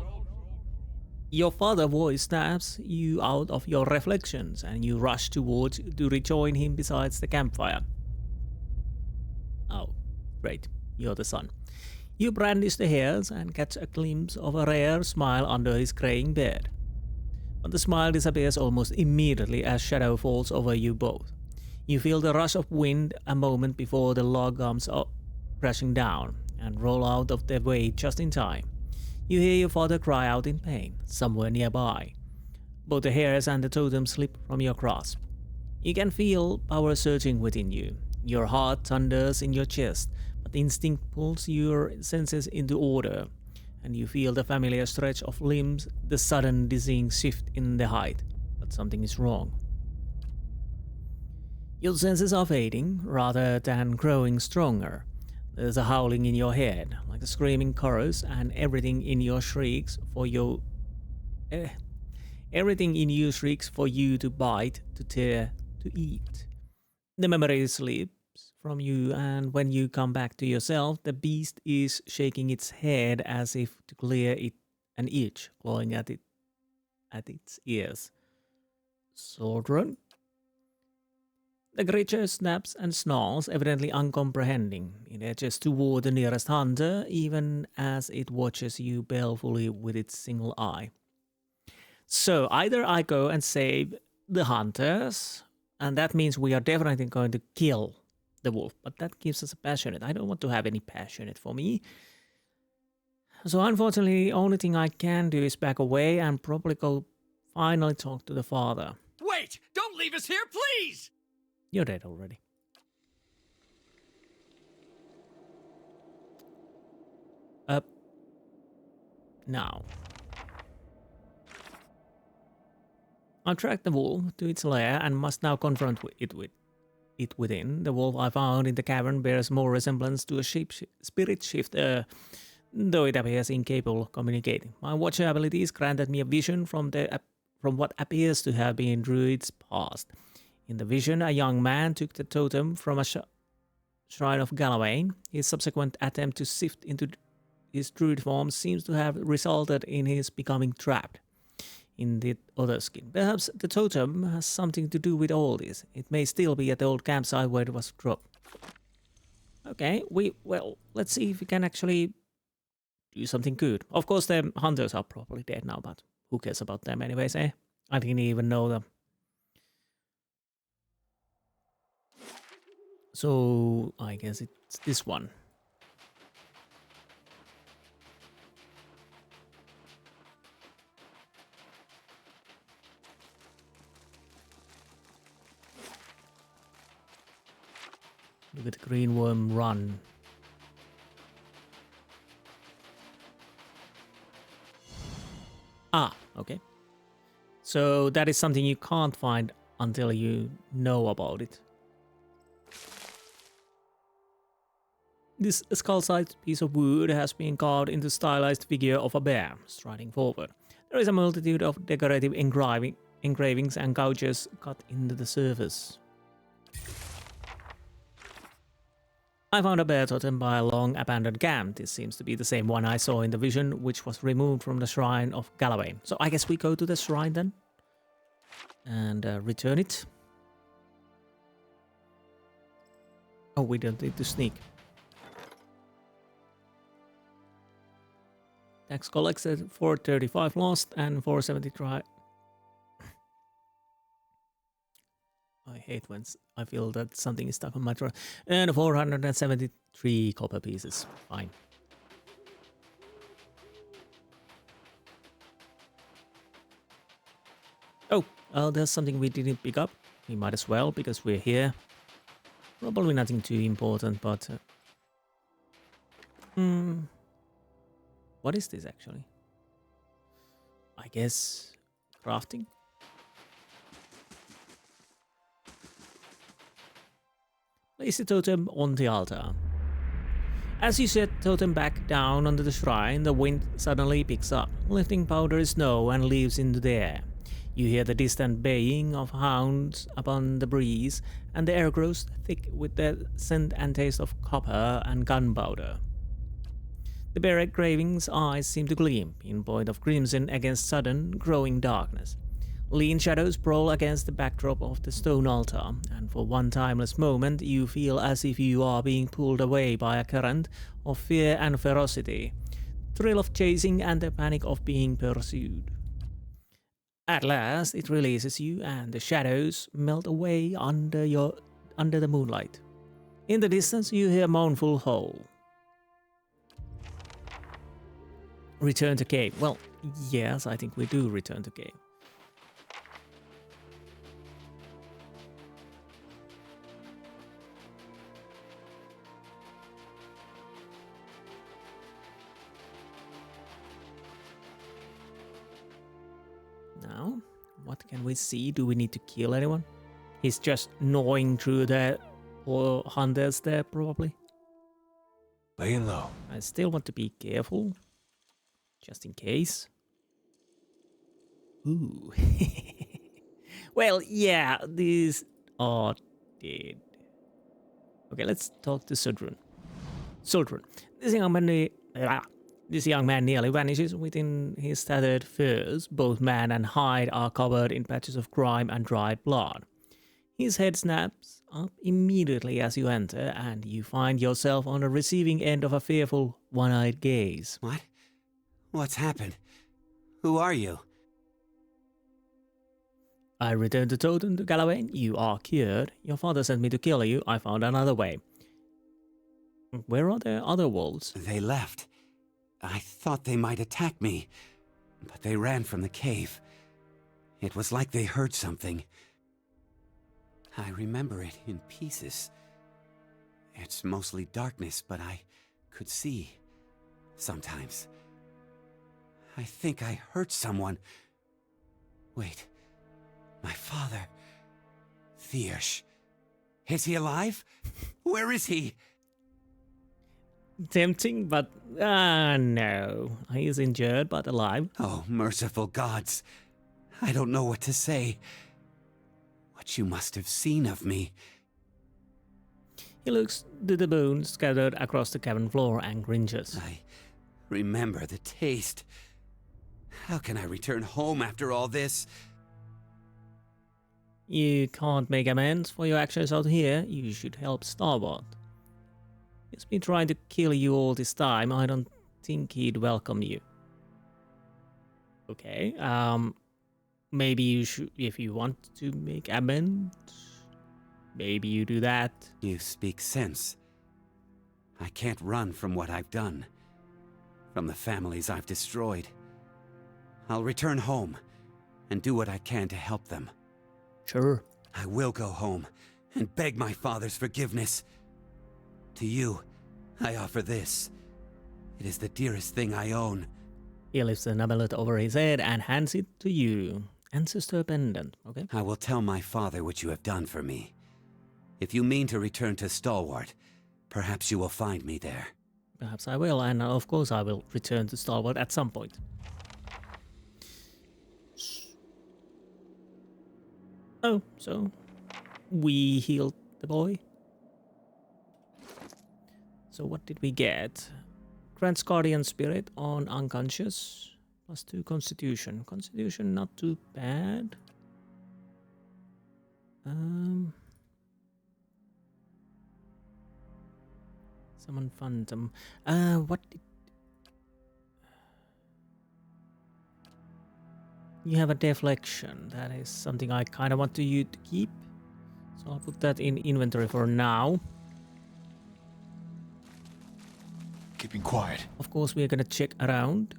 Your father's voice snaps you out of your reflections, and you rush towards to rejoin him beside the campfire. Oh, great. You're the son. You brandish the hairs and catch a glimpse of a rare smile under his graying beard. But the smile disappears almost immediately as shadow falls over you both. You feel the rush of wind a moment before the log comes up, crashing down, and roll out of the way just in time. You hear your father cry out in pain, somewhere nearby. Both the hairs and the totem slip from your grasp. You can feel power surging within you. Your heart thunders in your chest, but instinct pulls your senses into order, and you feel the familiar stretch of limbs, the sudden dizzying shift in the height. But something is wrong. Your senses are fading, rather than growing stronger. There's a howling in your head, like a screaming chorus, and everything in you shrieks for you to bite, to tear, to eat. The memory slips from you, and when you come back to yourself, the beast is shaking its head as if to clear it an itch, clawing at its ears. Children? The creature snaps and snarls, evidently uncomprehending. It edges toward the nearest hunter, even as it watches you balefully with its single eye. So either I go and save the hunters, and that means we are definitely going to kill the wolf, but that gives us a passionate. I don't want to have any passionate for me. So unfortunately, the only thing I can do is back away and probably go finally talk to the father. Wait! Don't leave us here, please! You're dead already. Up. Now. I've tracked the wolf to its lair and must now confront it within. The wolf I found in the cavern bears more resemblance to a spirit shifter, though it appears incapable of communicating. My watcher abilities granted me a vision from what appears to have been Druid's past. In the vision, a young man took the totem from a shrine of Galloway. His subsequent attempt to shift into his Druid form seems to have resulted in his becoming trapped in the other skin. Perhaps the totem has something to do with all this. It may still be at the old campsite where it was dropped. Okay, well, let's see if we can actually do something good. Of course, the hunters are probably dead now, but who cares about them anyways, eh? I didn't even know them. So, I guess it's this one. Look at the green worm run. Ah, okay. So that is something you can't find until you know about it. This skull-sized piece of wood has been carved into stylized figure of a bear striding forward. There is a multitude of decorative engravings and gouges cut into the surface. I found a bear totem by a long abandoned camp. This seems to be the same one I saw in the vision, which was removed from the shrine of Galloway. So I guess we go to the shrine then and return it. Oh, we don't need to sneak. Tax collected, 435 lost and 470 try. I hate when I feel that something is stuck on my throat. And 473 copper pieces. Fine. Oh, there's something we didn't pick up. We might as well, because we're here. Probably nothing too important, but... What is this, actually? I guess... crafting? Place the totem on the altar. As you set totem back down onto the shrine, the wind suddenly picks up, lifting powdery snow and leaves into the air. You hear the distant baying of hounds upon the breeze, and the air grows thick with the scent and taste of copper and gunpowder. The bare engraving's eyes seem to gleam, pinpoint of crimson against sudden growing darkness. Lean shadows brawl against the backdrop of the stone altar, and for one timeless moment you feel as if you are being pulled away by a current of fear and ferocity, thrill of chasing and the panic of being pursued. At last it releases you, and the shadows melt away under the moonlight. In the distance you hear a mournful howl. Return to cave. Well, yes, I think we do return to cave. Now, what can we see? Do we need to kill anyone? He's just gnawing through the hunters there, probably. Laying low. I still want to be careful, just in case. Ooh. Well, yeah, these are dead. Okay, let's talk to Sudrun. Sudrun, this young man nearly vanishes within his tattered furs. Both man and hide are covered in patches of grime and dried blood. His head snaps up immediately as you enter, and you find yourself on the receiving end of a fearful, one-eyed gaze. What? What's happened? Who are you? I returned the totem to Galloway. You are cured. Your father sent me to kill you. I found another way. Where are the other wolves? They left. I thought they might attack me, but they ran from the cave. It was like they heard something. I remember it in pieces. It's mostly darkness, but I could see sometimes. I think I hurt someone. Wait, my father. Thiersch. Is he alive? Where is he? Tempting, but no. He is injured, but alive. Oh, merciful gods. I don't know what to say. What you must have seen of me. He looks to the bones scattered across the cavern floor and grinches. I remember the taste. How can I return home after all this? You can't make amends for your actions out here. You should help Stalwart. He's been trying to kill you all this time. I don't think he'd welcome you. Okay, maybe you should, if you want to make amends, maybe you do that. You speak sense. I can't run from what I've done. From the families I've destroyed. I'll return home and do what I can to help them. Sure. I will go home and beg my father's forgiveness. To you, I offer this. It is the dearest thing I own. He lifts an amulet over his head and hands it to you. Ancestor pendant, okay? I will tell my father what you have done for me. If you mean to return to Stalwart, perhaps you will find me there. Perhaps I will, and of course I will return to Stalwart at some point. Oh, so we healed the boy. So what did we get? Grants Guardian Spirit on unconscious. +2 Constitution. Constitution not too bad. Summon Phantom. What did... You have a deflection. That is something I kind of want you to keep. So I'll put that in inventory for now. Keeping quiet. Of course, we're gonna check around.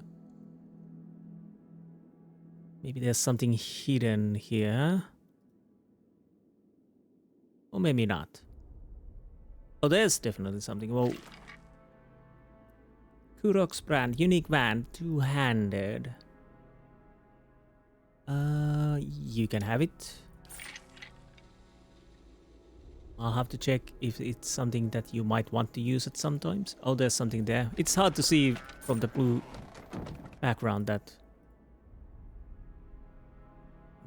Maybe there's something hidden here. Or maybe not. Oh, there's definitely something. Whoa. Kurok's brand. Unique band. Two-handed. You can have it. I'll have to check if it's something that you might want to use at some times. Oh, there's something there. It's hard to see from the blue background that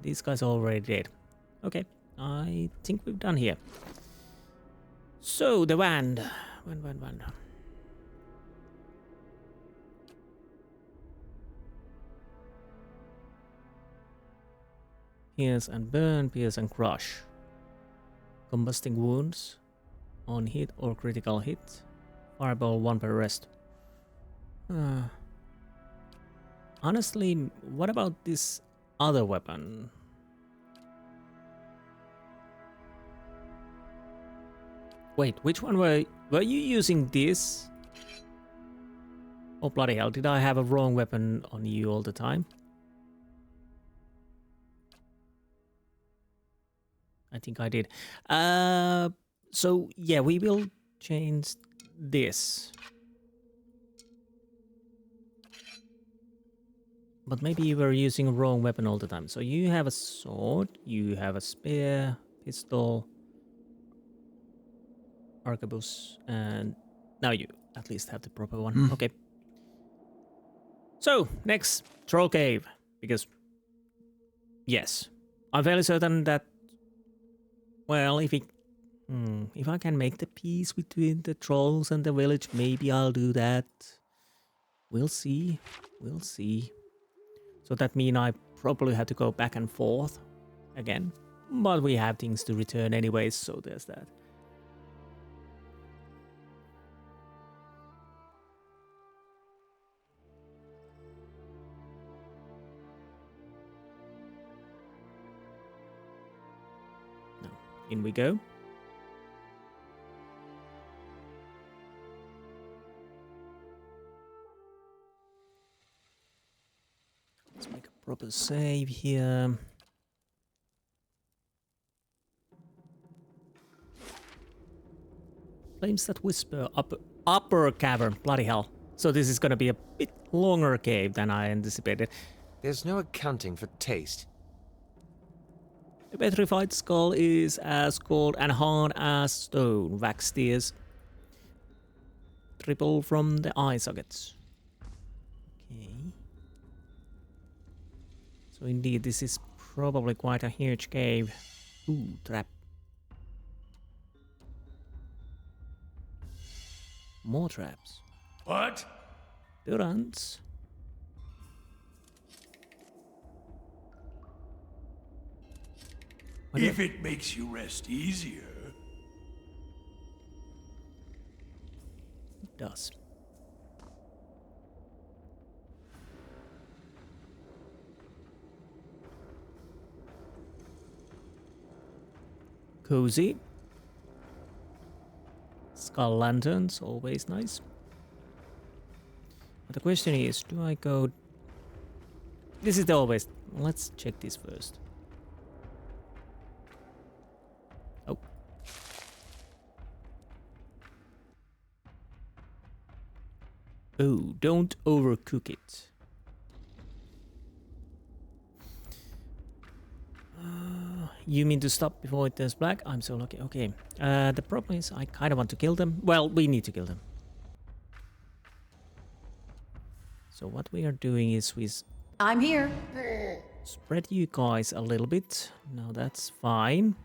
these guys are already dead. Okay, I think we've done here. So, the wand. Wand. Pierce and burn, pierce and crush. Combusting wounds on hit or critical hit. Fireball 1 per rest. Honestly, what about this other weapon? Wait, which one were you using this? Oh bloody hell, did I have a wrong weapon on you all the time? I think I did. So yeah, we will change this. But maybe you were using a wrong weapon all the time. So you have a sword, you have a spear, pistol, arquebus, and now you at least have the proper one. Okay. So, next, Troll Cave. Because, yes, I'm fairly certain that, well, if I can make the peace between the trolls and the village, maybe I'll do that. We'll see. We'll see. So that means I probably have to go back and forth again. But we have things to return anyways, so there's that. Now, in we go. up a save here. Flames that whisper upper cavern. Bloody hell. So this is gonna be a bit longer cave than I anticipated. There's no accounting for taste. The petrified skull is as cold and hard as stone. Wax tears triple from the eye sockets. Okay. So indeed, this is probably quite a huge cave. Ooh, trap. More traps. What? Durants. If it makes you rest easier. It does. Cozy. Skull lanterns, always nice. But the question is, do I go... This is the always... Let's check this first. Oh. Oh, don't overcook it. You mean to stop before it turns black? I'm so lucky. Okay. The problem is I kind of want to kill them. Well, we need to kill them. So what we are doing is we... I'm here. Spread you guys a little bit. No, that's fine.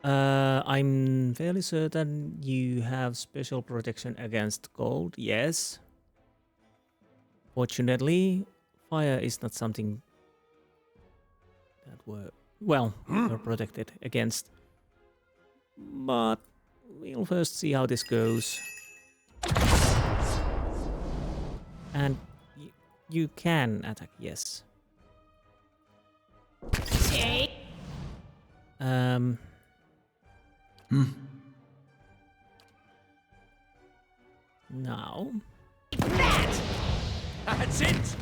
I'm fairly certain you have special protection against cold. Yes. Fortunately, fire is not something that we're protected against. But we'll first see how this goes. And you can attack, yes. Now. That's it!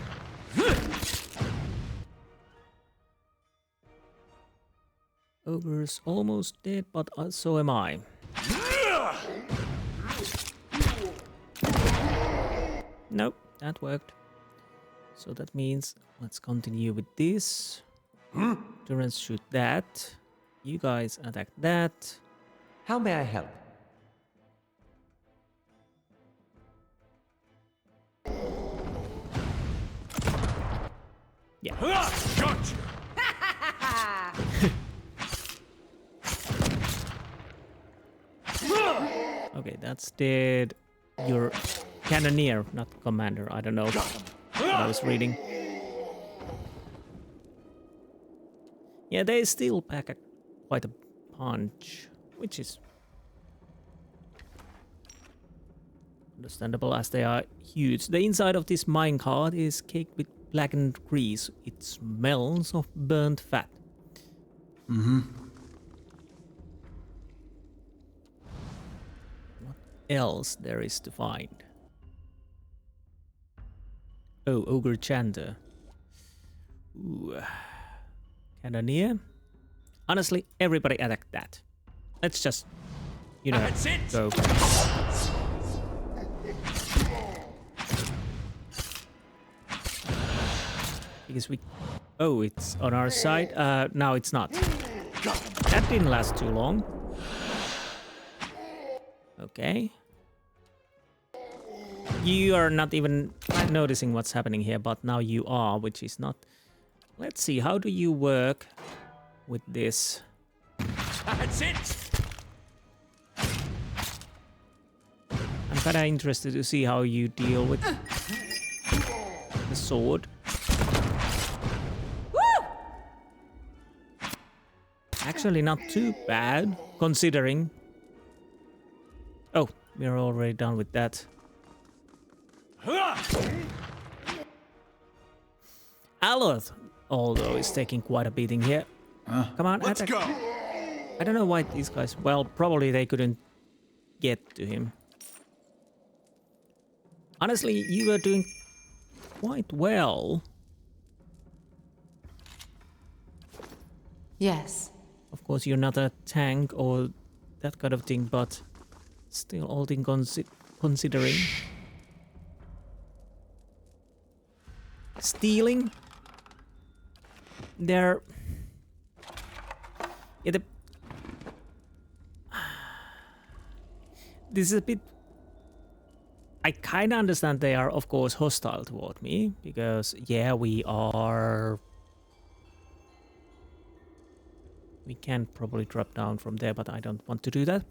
Ogre's almost dead, but so am I. Nope, that worked. So that means let's continue with this. Durance shoot that. You guys attack that. How may I help? Yeah. Gotcha! Okay, that's dead. You're cannoneer, not commander. I don't know what I was reading. Yeah, they still pack quite a punch, which is understandable as they are huge. The inside of this minecart is caked with blackened grease. It smells of burnt fat. What else there is to find? Oh, Ogre Chanter. Ooh. Cannoneer. Honestly, everybody attack that. Let's just, you know, go. Because we... Oh, it's on our side. Now it's not. That didn't last too long. Okay. You are not even noticing what's happening here, but now you are, which is not... Let's see, how do you work with this? That's it! I'm kind of interested to see how you deal with the sword. Actually, not too bad, considering... Oh, we're already done with that. Aloth, although, is taking quite a beating here. Come on, let's attack. go! I don't know why these guys... Well, probably they couldn't get to him. Honestly, you were doing quite well. Yes. Of course, you're not a tank or that kind of thing, but still, all things considering. Stealing? They're... Yeah, this is a bit... I kind of understand they are, of course, hostile toward me, because, yeah, we are... We can probably drop down from there, but I don't want to do that.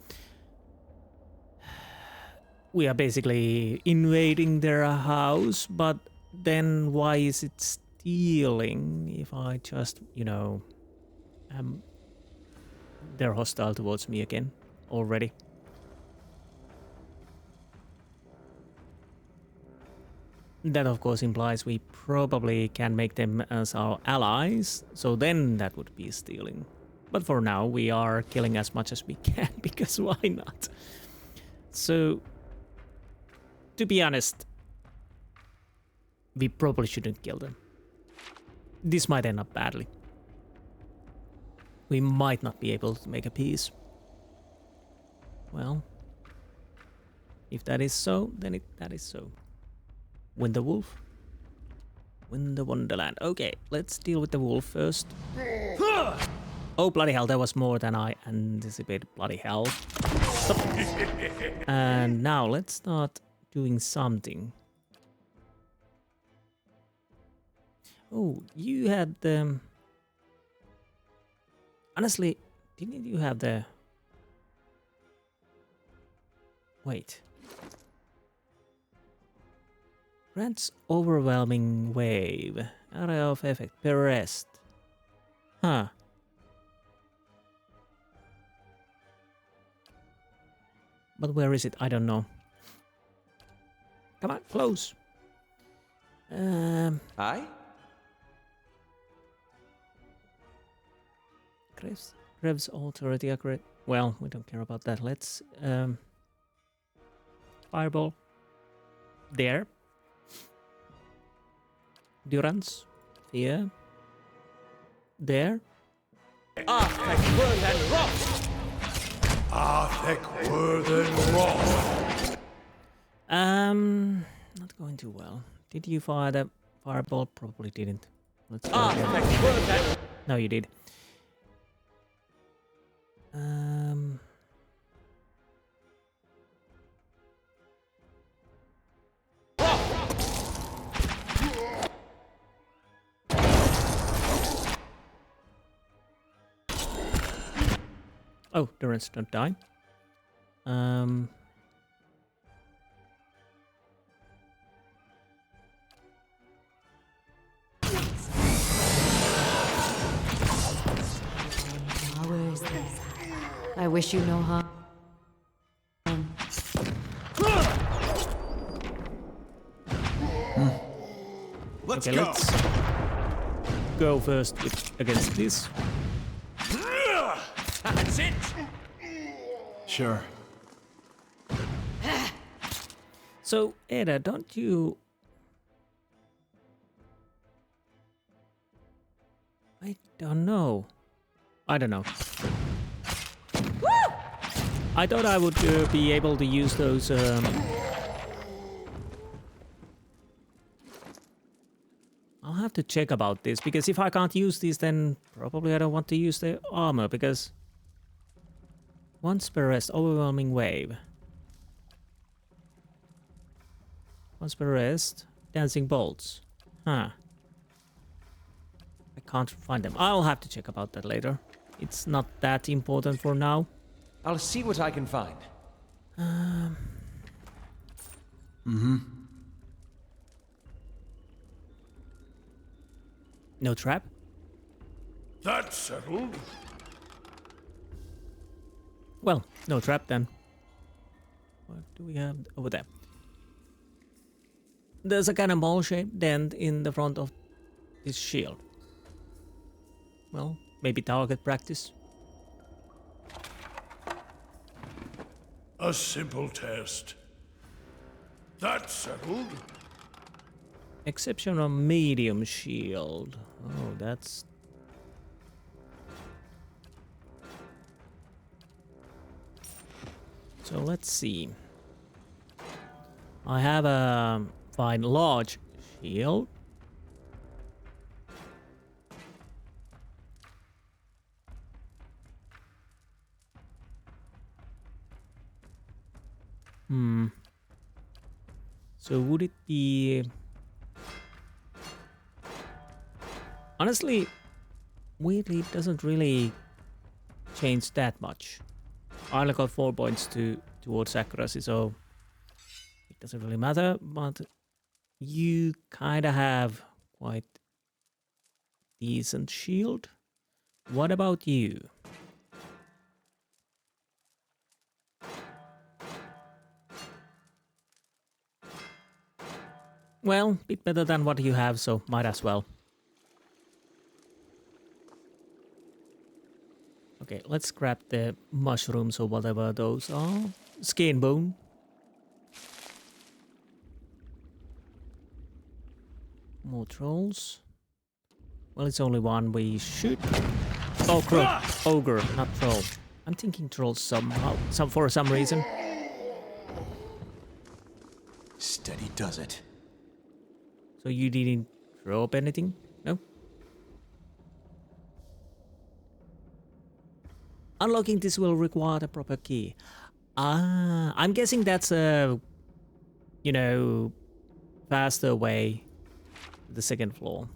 We are basically invading their house, but then why is it stealing if I just, you know, they're hostile towards me again already. That of course implies we probably can make them as our allies, so then that would be stealing. But for now we are killing as much as we can, because why not? So, to be honest, we probably shouldn't kill them. This might end up badly. We might not be able to make a peace. Well, if that is so, then that is so. Win the wolf. Win the wonderland. Okay, let's deal with the wolf first. Oh, bloody hell, that was more than I anticipated. Bloody hell. Stop. And now let's start doing something. Oh, you had the... Honestly, didn't you have the... Wait. Grants overwhelming wave. Area of effect per rest. Huh. But where is it? I don't know. Come on, close. Aye? Gref's authority accurate. Well, we don't care about that. Let's fireball. There. Durance. Here. There. Not going too well. Did you fire the fireball? Probably didn't. Let's go again. No, you did. Oh, Durance don't die. I wish you no harm. Let's okay, go. Let's go first against this. That's it. Sure. So, Ada, don't you... I don't know. I don't know. I thought I would be able to use those... I'll have to check about this, because if I can't use these, then probably I don't want to use the armor, because... Once per rest, overwhelming wave. Once per rest, dancing bolts. Huh. I can't find them. I'll have to check about that later. It's not that important for now. I'll see what I can find. No trap? That's settled. Well, no trap then. What do we have over there? There's a cannonball-shaped dent in the front of this shield. Well, maybe target practice. A simple test. That's settled. Exceptional medium shield. Oh, that's... So let's see. I have a fine large shield. So would it be... Honestly, weirdly, it doesn't really change that much. I only got 4 points towards accuracy, so it doesn't really matter, but you kind of have quite decent shield. What about you? Well, bit better than what you have, so might as well. Okay, let's grab the mushrooms or whatever those are. Skin bone. More trolls. Well, it's only one we shoot. Ogre, not troll. I'm thinking trolls somehow, for some reason. Steady does it. So you didn't throw up anything? No? Unlocking this will require a proper key. Ah, I'm guessing that's a, you know, faster way to the second floor.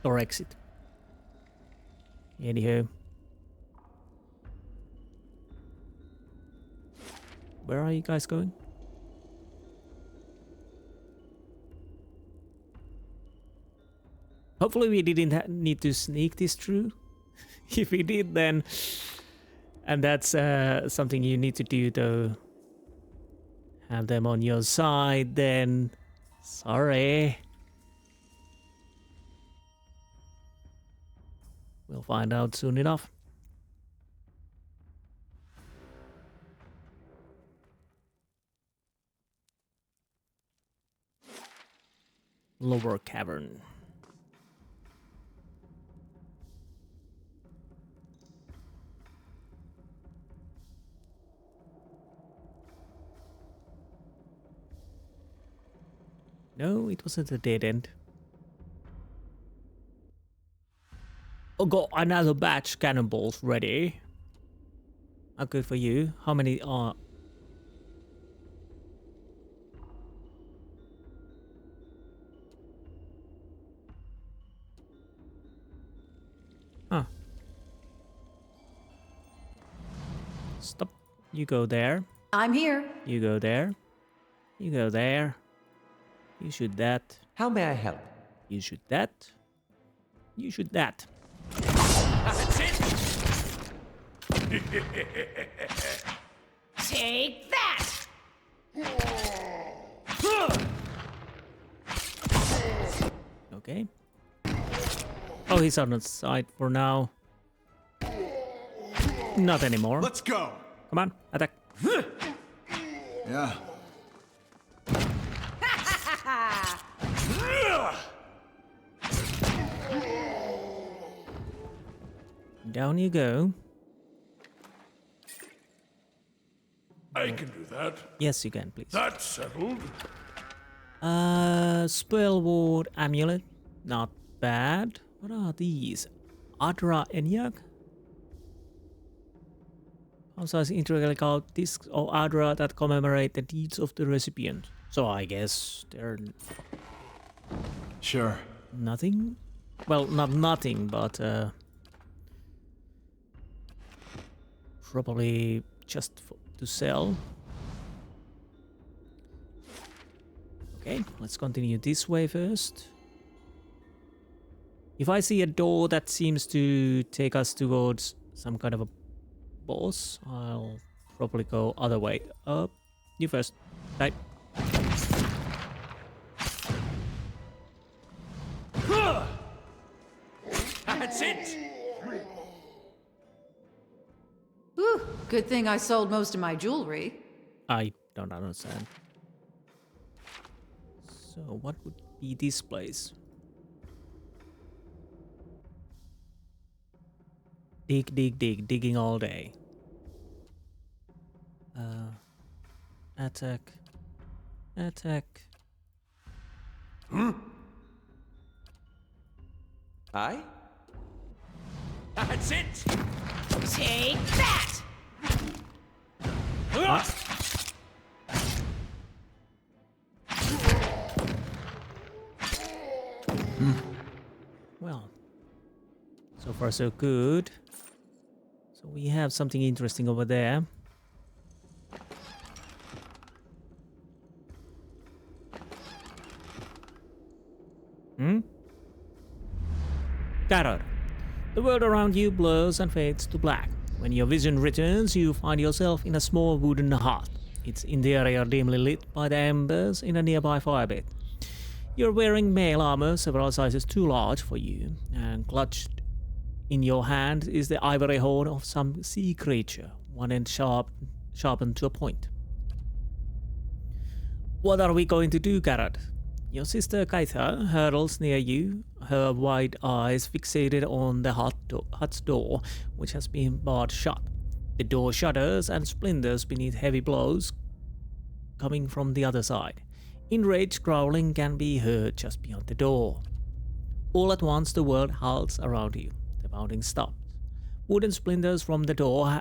Or exit. Anywho. Where are you guys going? Hopefully we didn't need to sneak this through. If we did, then... And that's something you need to do, though. Have them on your side, then... Sorry. We'll find out soon enough. Lower Cavern. No, it wasn't a dead end. Oh, got another batch cannonballs ready. How good for you. How many are... Huh. Stop. You go there. I'm here. You go there. You go there. You shoot that. How may I help? You shoot that. You shoot that. That's it! Take that! Okay. Oh, he's on the side for now. Not anymore. Let's go. Come on, attack. Yeah. Down you go. I can do that. Yes, you can, please. That's settled. Spellward amulet. Not bad. What are these? Adra Enyak? Size integral discs of Adra that commemorate the deeds of the recipient. So I guess they're... Sure. Nothing? Well, not nothing, but... probably just to sell. Okay, let's continue this way first. If I see a door that seems to take us towards some kind of a boss, I'll probably go other way. Up, you first. Right. That's it! Whew, good thing I sold most of my jewelry. I don't understand. So what would be this place? Dig, dig, dig, digging all day. Attack. Attack. Aye? That's it! Take that! Well, so far so good. So we have something interesting over there. Cavern. The world around you blurs and fades to black. When your vision returns, you find yourself in a small wooden hut. Its interior dimly lit by the embers in a nearby firebed. You're wearing mail armor several sizes too large for you, and clutched in your hand is the ivory horn of some sea creature, one end sharpened to a point. What are we going to do, Garrett? Your sister Kaitha hurdles near you, her wide eyes fixated on the hut's door, which has been barred shut. The door shudders and splinters beneath heavy blows coming from the other side. Enraged growling can be heard just beyond the door. All at once the world halts around you. The pounding stops. Wooden splinters from the door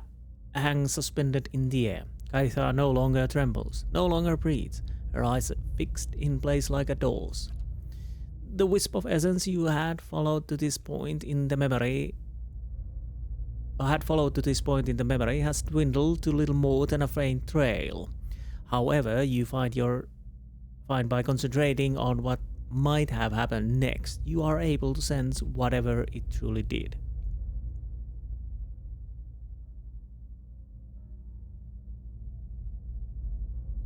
hang suspended in the air. Kaitha no longer trembles, no longer breathes, her eyes fixed in place like a doll's. The wisp of essence you had followed to this point in the memory has dwindled to little more than a faint trail. However, you find by concentrating on what might have happened next, you are able to sense whatever it truly did.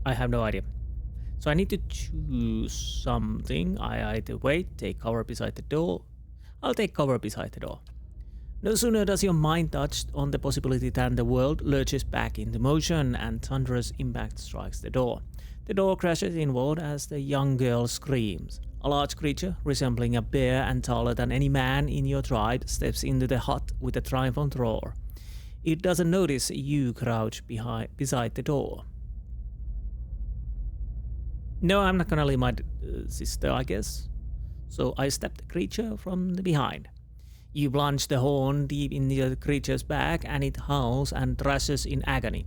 I have no idea. So I need to choose something. I either wait, take cover beside the door. I'll take cover beside the door. No sooner does your mind touch on the possibility than the world lurches back into motion and thunderous impact strikes the door. The door crashes inward as the young girl screams. A large creature, resembling a bear and taller than any man in your tribe, steps into the hut with a triumphant roar. It doesn't notice you crouch beside the door. No, I'm not gonna leave my sister, I guess. So I step the creature from the behind. You plunge the horn deep into the creature's back and it howls and thrashes in agony.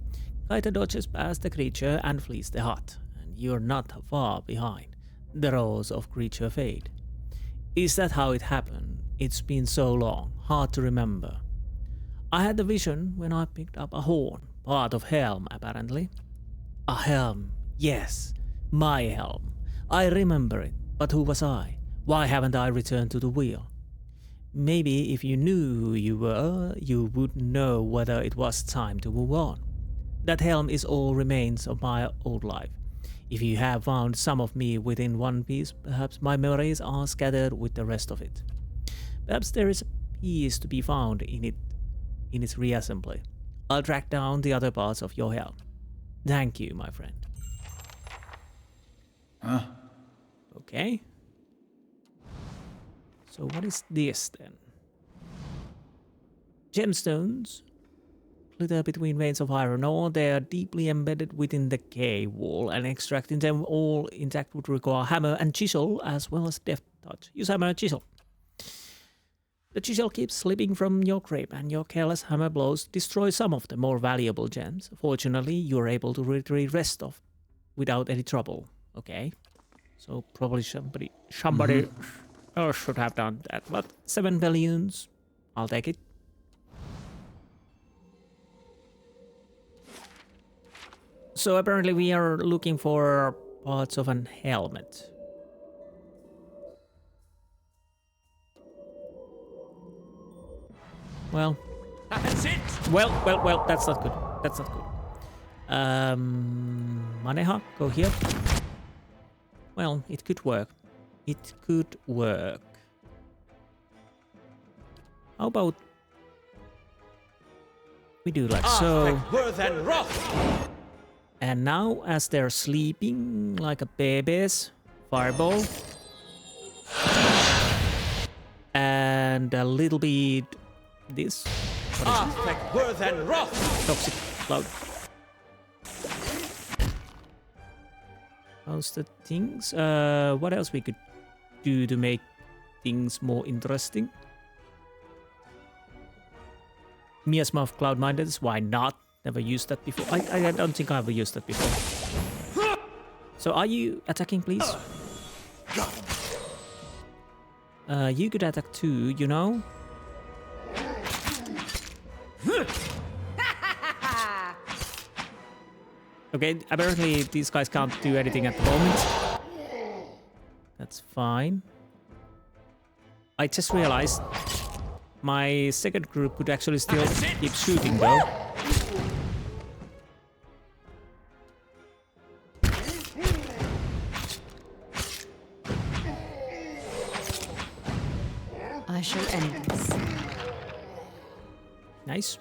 Kaita dodges past the creature and flees the hut, and you're not far behind. The roars of creature fade. Is that how it happened? It's been so long, hard to remember. I had the vision when I picked up a horn, part of helm apparently. A helm, yes. My helm. I remember it, but who was I? Why haven't I returned to the wheel? Maybe if you knew who you were, you would know whether it was time to move on. That helm is all remains of my old life. If you have found some of me within one piece, perhaps my memories are scattered with the rest of it. Perhaps there is a piece to be found in its reassembly. I'll track down the other parts of your helm. Thank you, my friend. Huh? Okay. So what is this then? Gemstones glitter between veins of iron ore. They are deeply embedded within the cave wall, and extracting them all intact would require hammer and chisel as well as deft touch. Use hammer and chisel. The chisel keeps slipping from your grip, and your careless hammer blows destroy some of the more valuable gems. Fortunately, you are able to retrieve rest of without any trouble. Okay, so probably somebody should have done that, but 7 billions, I'll take it. So apparently we are looking for parts of an helmet. Well, that's it. Well, that's not good. That's not good. Maneha, go here. Well, it could work. It could work. How about we do like so? And now, as they're sleeping like a babies, fireball. And a little bit this. Toxic cloud. How's the things? What else we could do to make things more interesting? Miasma of Cloud Minders, why not? Never used that before. I don't think I've used that before. So are you attacking, please? You could attack too, you know? Okay, apparently these guys can't do anything at the moment. That's fine. I just realized my second group could actually still keep shooting though. I shall end this. Nice.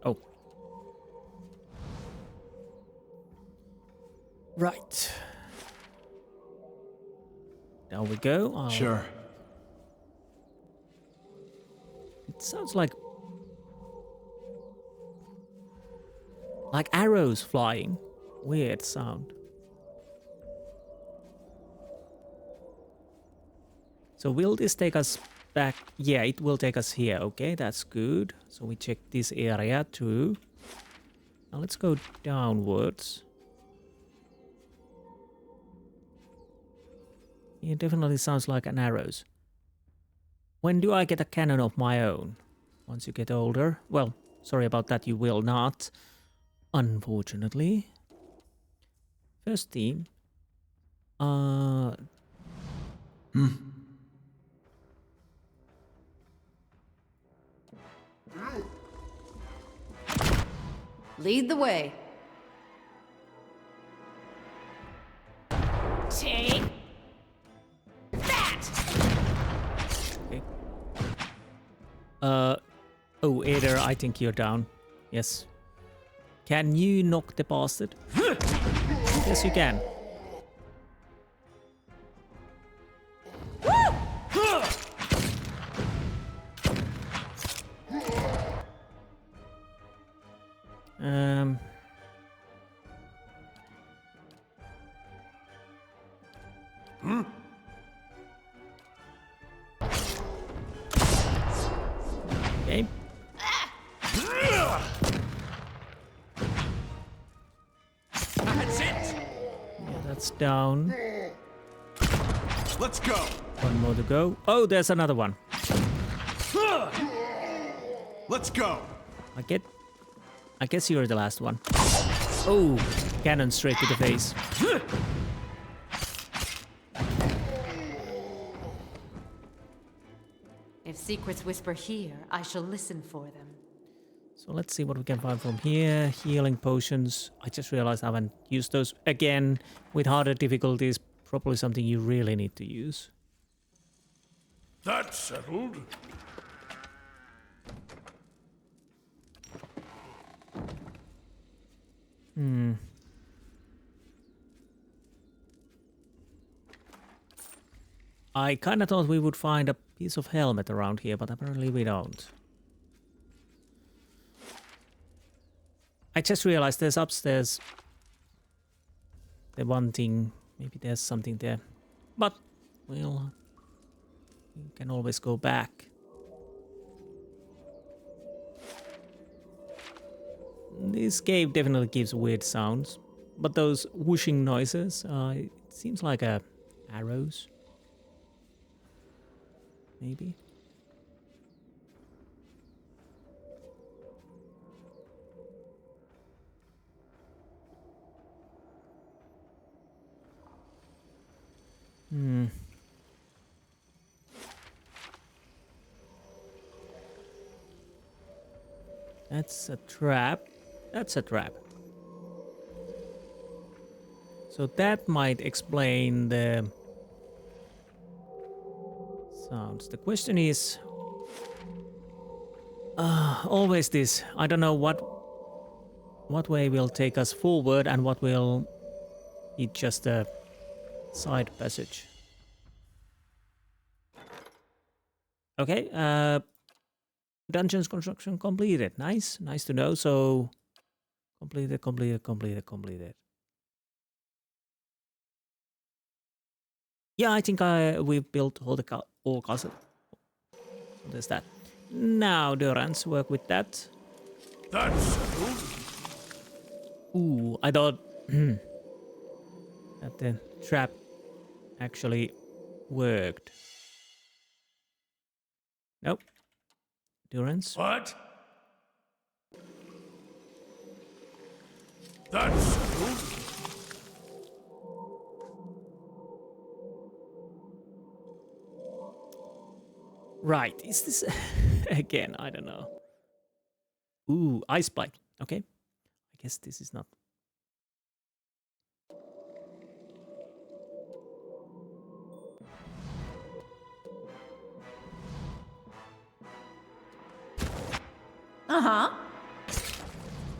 Oh. Right. Down we go. Sure. It sounds like arrows flying. Weird sound. So will this take us back? Yeah, it will take us here. Okay, that's good. So we check this area too. Now let's go downwards. It definitely sounds like an arrows. When do I get a cannon of my own? Once you get older? Well, sorry about that, you will not. Unfortunately. First theme. Lead the way. Take that! Okay. Oh, Aether, I think you're down. Yes. Can you knock the bastard? Yes, you can. Okay. That's it. Yeah, that's down. Let's go. One more to go. Oh, there's another one. Let's go. I guess you're the last one. Oh, cannon straight to the face. If secrets whisper here, I shall listen for them. So let's see what we can find from here. Healing potions. I just realized I haven't used those. Again, with harder difficulties, probably something you really need to use. That's settled. I kinda thought we would find a piece of helmet around here, but apparently we don't. I just realized there's upstairs the one thing. Maybe there's something there. But we can always go back. This cave definitely gives weird sounds. But those whooshing noises, it seems like arrows. Maybe. That's a trap. That's a trap. So that might explain the sounds. The question is always this. I don't know what way will take us forward and what will be just a side passage. Okay, Dungeons construction completed. Nice. Nice to know. So completed. Yeah, I think we've built all the castle. So there's that. Now, Durans, work with that. That's Ooh, I thought that the trap actually worked. Nope. Durance. What? That's Right, is this again? I don't know. Ooh, ice spike. Okay, I guess this is not.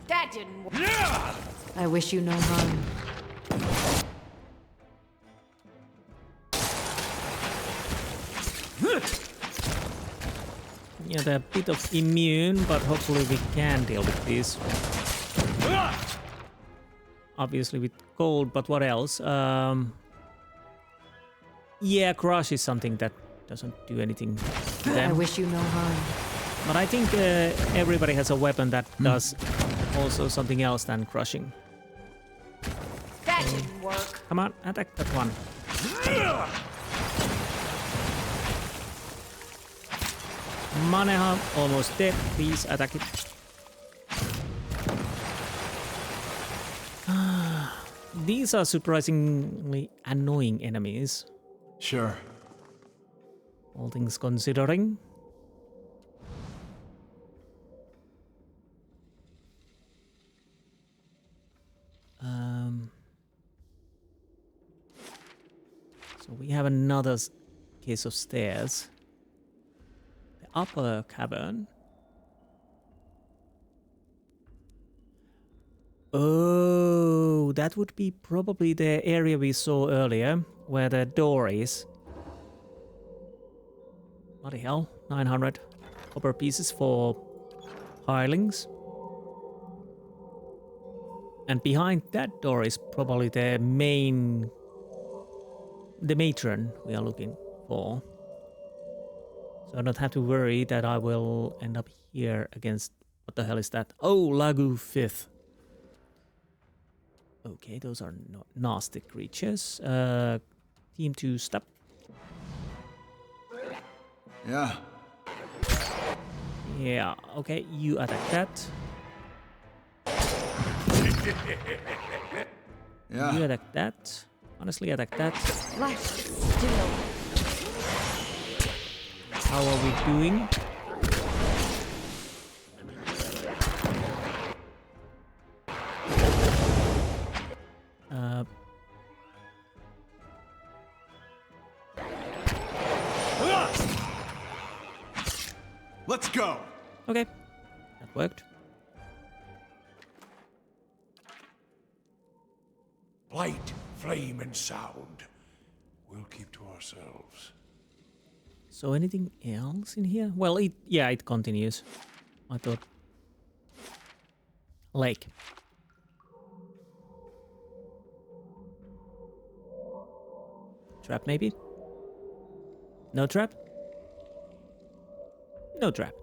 That didn't work. yeah. I wish you no harm. Yeah, they're a bit of immune, but hopefully we can deal with this. Obviously with cold, but what else? Yeah, crush is something that doesn't do anything to them. I wish you no harm. But I think everybody has a weapon that does also something else than crushing. That didn't work. Come on, attack that one. Maneha almost dead. Please attack it. These are surprisingly annoying enemies. Sure. All things considering. So we have another case of stairs. The upper cavern. Oh, that would be probably the area we saw earlier, where the door is. Bloody hell, 900 copper pieces for hirelings. And behind that door is probably the matron we are looking for. So I don't have to worry that I will end up here against... What the hell is that? Oh, Lagu 5th. Okay, those are not nasty creatures. Team 2, stop. Yeah. Yeah, okay, you attack that. Yeah. You attack that. Honestly, attack that. Life still. How are we doing? Let's go. Okay, that worked. Light, flame, and sound. We'll keep to ourselves. So anything else in here? Well, it continues. I thought. Lake. Trap maybe? No trap? No trap.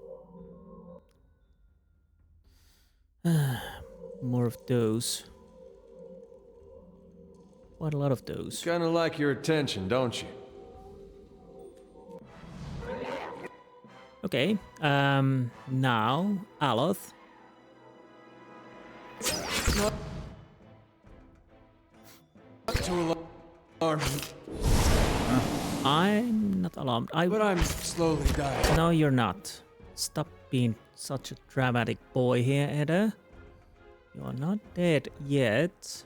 More of those. Quite a lot of those. Kinda like your attention, don't you? Okay, now, Aloth. To alarm me, I'm not alarmed. but I'm slowly dying. No, you're not. Stop being such a dramatic boy here, Edda. You're not dead yet.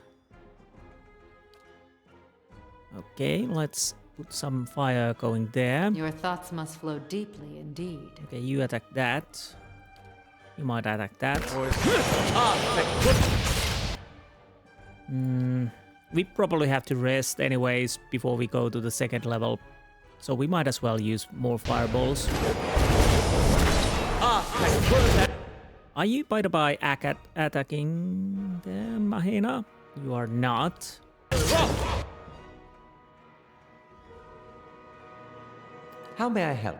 Okay, let's put some fire going there. Your thoughts must flow deeply indeed. Okay, you attack that. You might attack that. We probably have to rest anyways before we go to the second level. So we might as well use more fireballs. Are you, by the by, attacking them, Mahena? You are not. How may I help?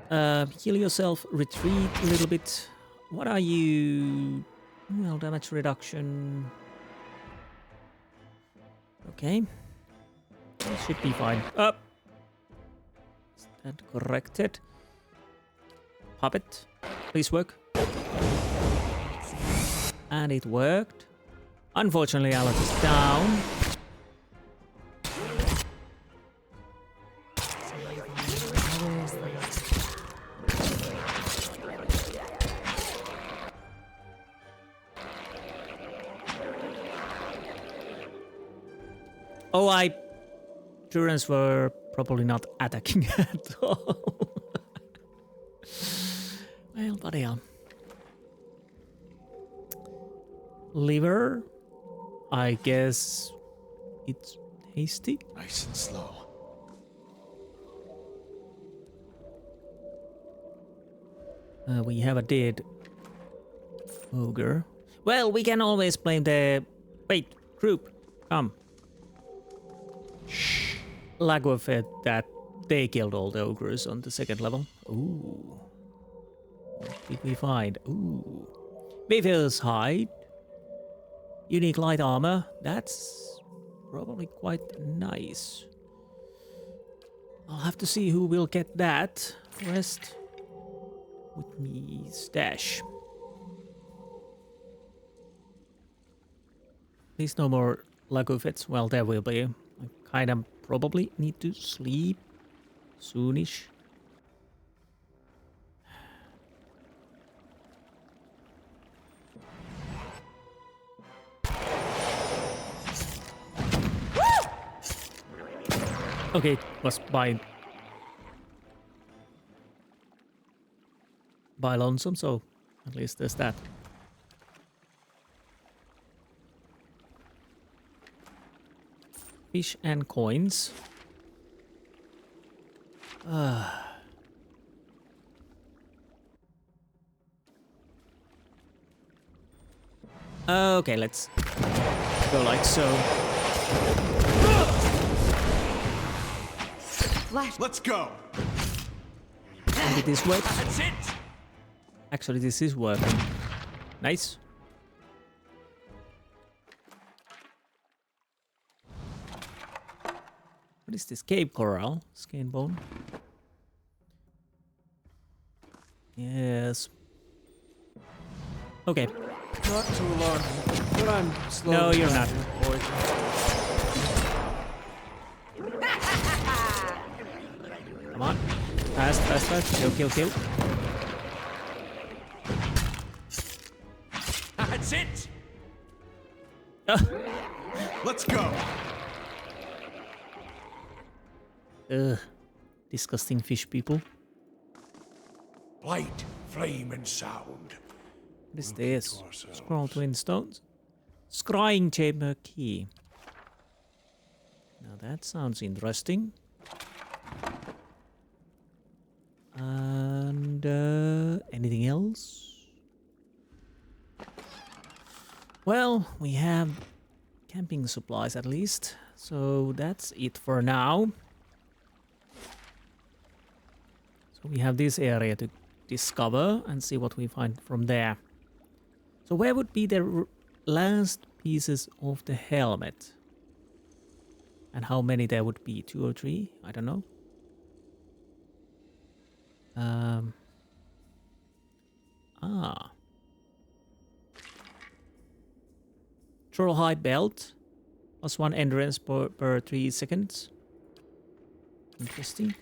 Heal yourself, retreat a little bit. What are you? Well, damage reduction. Okay. That should be fine. Up. Is that corrected? Puppet, please work. And it worked. Unfortunately, Alex is down. Oh, Turans were probably not attacking at all. Well, bloody hell. Liver, I guess it's tasty. Nice and slow. We have a dead ogre. Well, we can always blame the... Wait, group, come. Lago said that they killed all the ogres on the second level. Ooh. What did we find? Ooh. Beaver's hide. Unique light armor. That's probably quite nice. I'll have to see who will get that. Rest with me stash. Please no more Lago fits. Well, there will be. I kind of probably need to sleep soonish. Okay, was by lonesome, so at least there's that. Fish and coins. Okay, let's go like so. Let's go. Maybe this works. That's it. Actually, this is working. Nice. What is this? Cave coral? Skin bone? Yes. Okay. Not to alarm you, but I'm slowly... No, you're not. Come on. Fast, fast, fast. Kill, kill, kill. That's it. Let's go. Ugh. Disgusting fish people. Light, flame, and sound. What is this? Scroll twin stones. Scrying chamber key. Now that sounds interesting. And anything else? Well, we have camping supplies at least. So that's it for now. So we have this area to discover and see what we find from there. So where would be the last pieces of the helmet? And how many there would be? 2 or 3? I don't know. Trollhide belt. +1 endurance per 3 seconds. Interesting.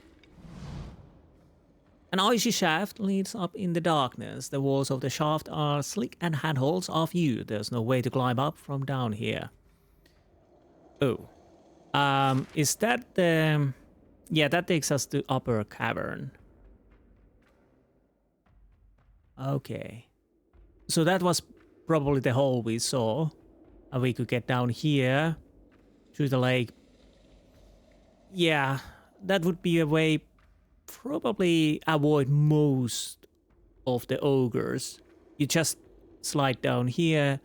An icy shaft leads up in the darkness. The walls of the shaft are slick and handholds are few. There's no way to climb up from down here. Oh. Is that the... Yeah, that takes us to upper cavern. Okay. So that was probably the hole we saw. And we could get down here to the lake. Yeah, that would be a way probably avoid most of the ogres. You just slide down here,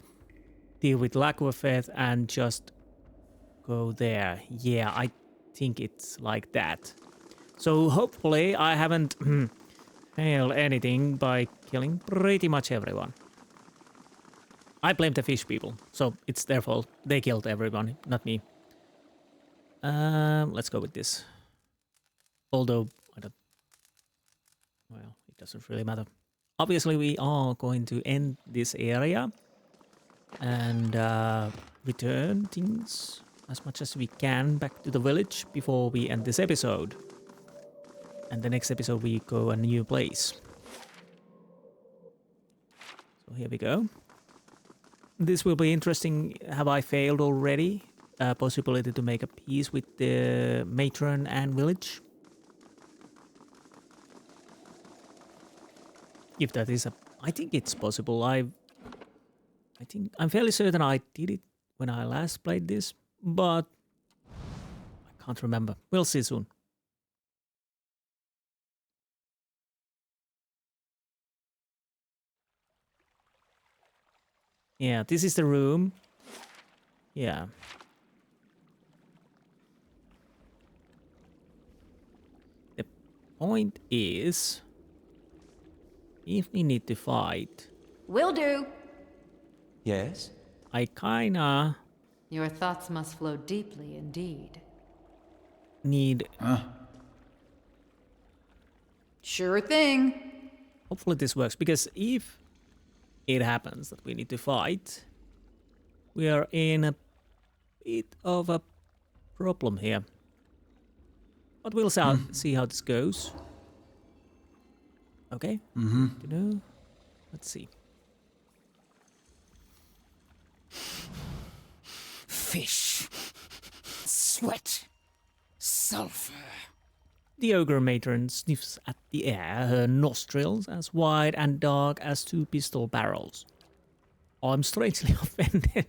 deal with Lakwafeth, and just go there. Yeah, I think it's like that. So hopefully I haven't failed anything by killing pretty much everyone. I blame the fish people, so it's their fault. They killed everyone, not me. Let's go with this. Although, I don't... Well, it doesn't really matter. Obviously, we are going to end this area and return things as much as we can back to the village before we end this episode. And the next episode, we go a new place. So here we go. This will be interesting. Have I failed already? Possibility to make a peace with the matron and village. If that is I think it's possible. I'm fairly certain I did it when I last played this, but I can't remember. We'll see soon. Yeah, this is the room. Yeah. The point is, if we need to fight... Will do. Yes? I kinda... Your thoughts must flow deeply indeed. Need... Sure thing. Hopefully this works, because if it happens that we need to fight, we are in a bit of a problem here. But we'll see how this goes. Okay. You know, let's see. Fish, sweat, sulfur. The ogre matron sniffs at the air, her nostrils as wide and dark as two pistol barrels. I'm strangely offended.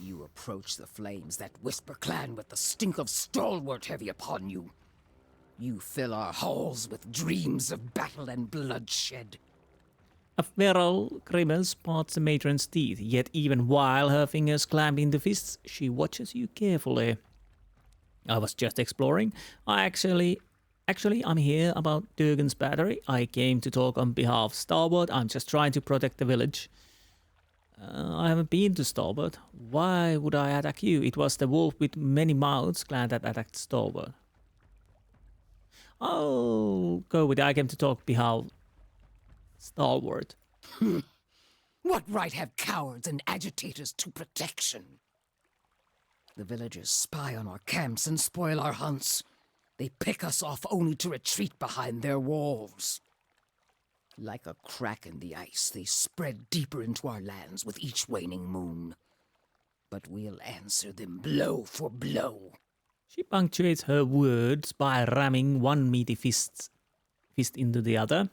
You approach the flames that whisper clan with the stink of Stalwart heavy upon you. You fill our halls with dreams of battle and bloodshed. A feral grimace parts the matron's teeth, yet even while her fingers clamp into fists, she watches you carefully. I was just exploring. Actually, I'm here about Durgan's battery. I came to talk on behalf of Stalwart. I'm just trying to protect the village. I haven't been to Stalwart. Why would I attack you? It was the wolf with many mouths clan that attacked Stalwart. I'll go with it. I came to talk behalf of Stalwart. What right have cowards and agitators to protection? The villagers spy on our camps and spoil our hunts. They pick us off only to retreat behind their walls. Like a crack in the ice, they spread deeper into our lands with each waning moon. But we'll answer them blow for blow. She punctuates her words by ramming one meaty fist into the other.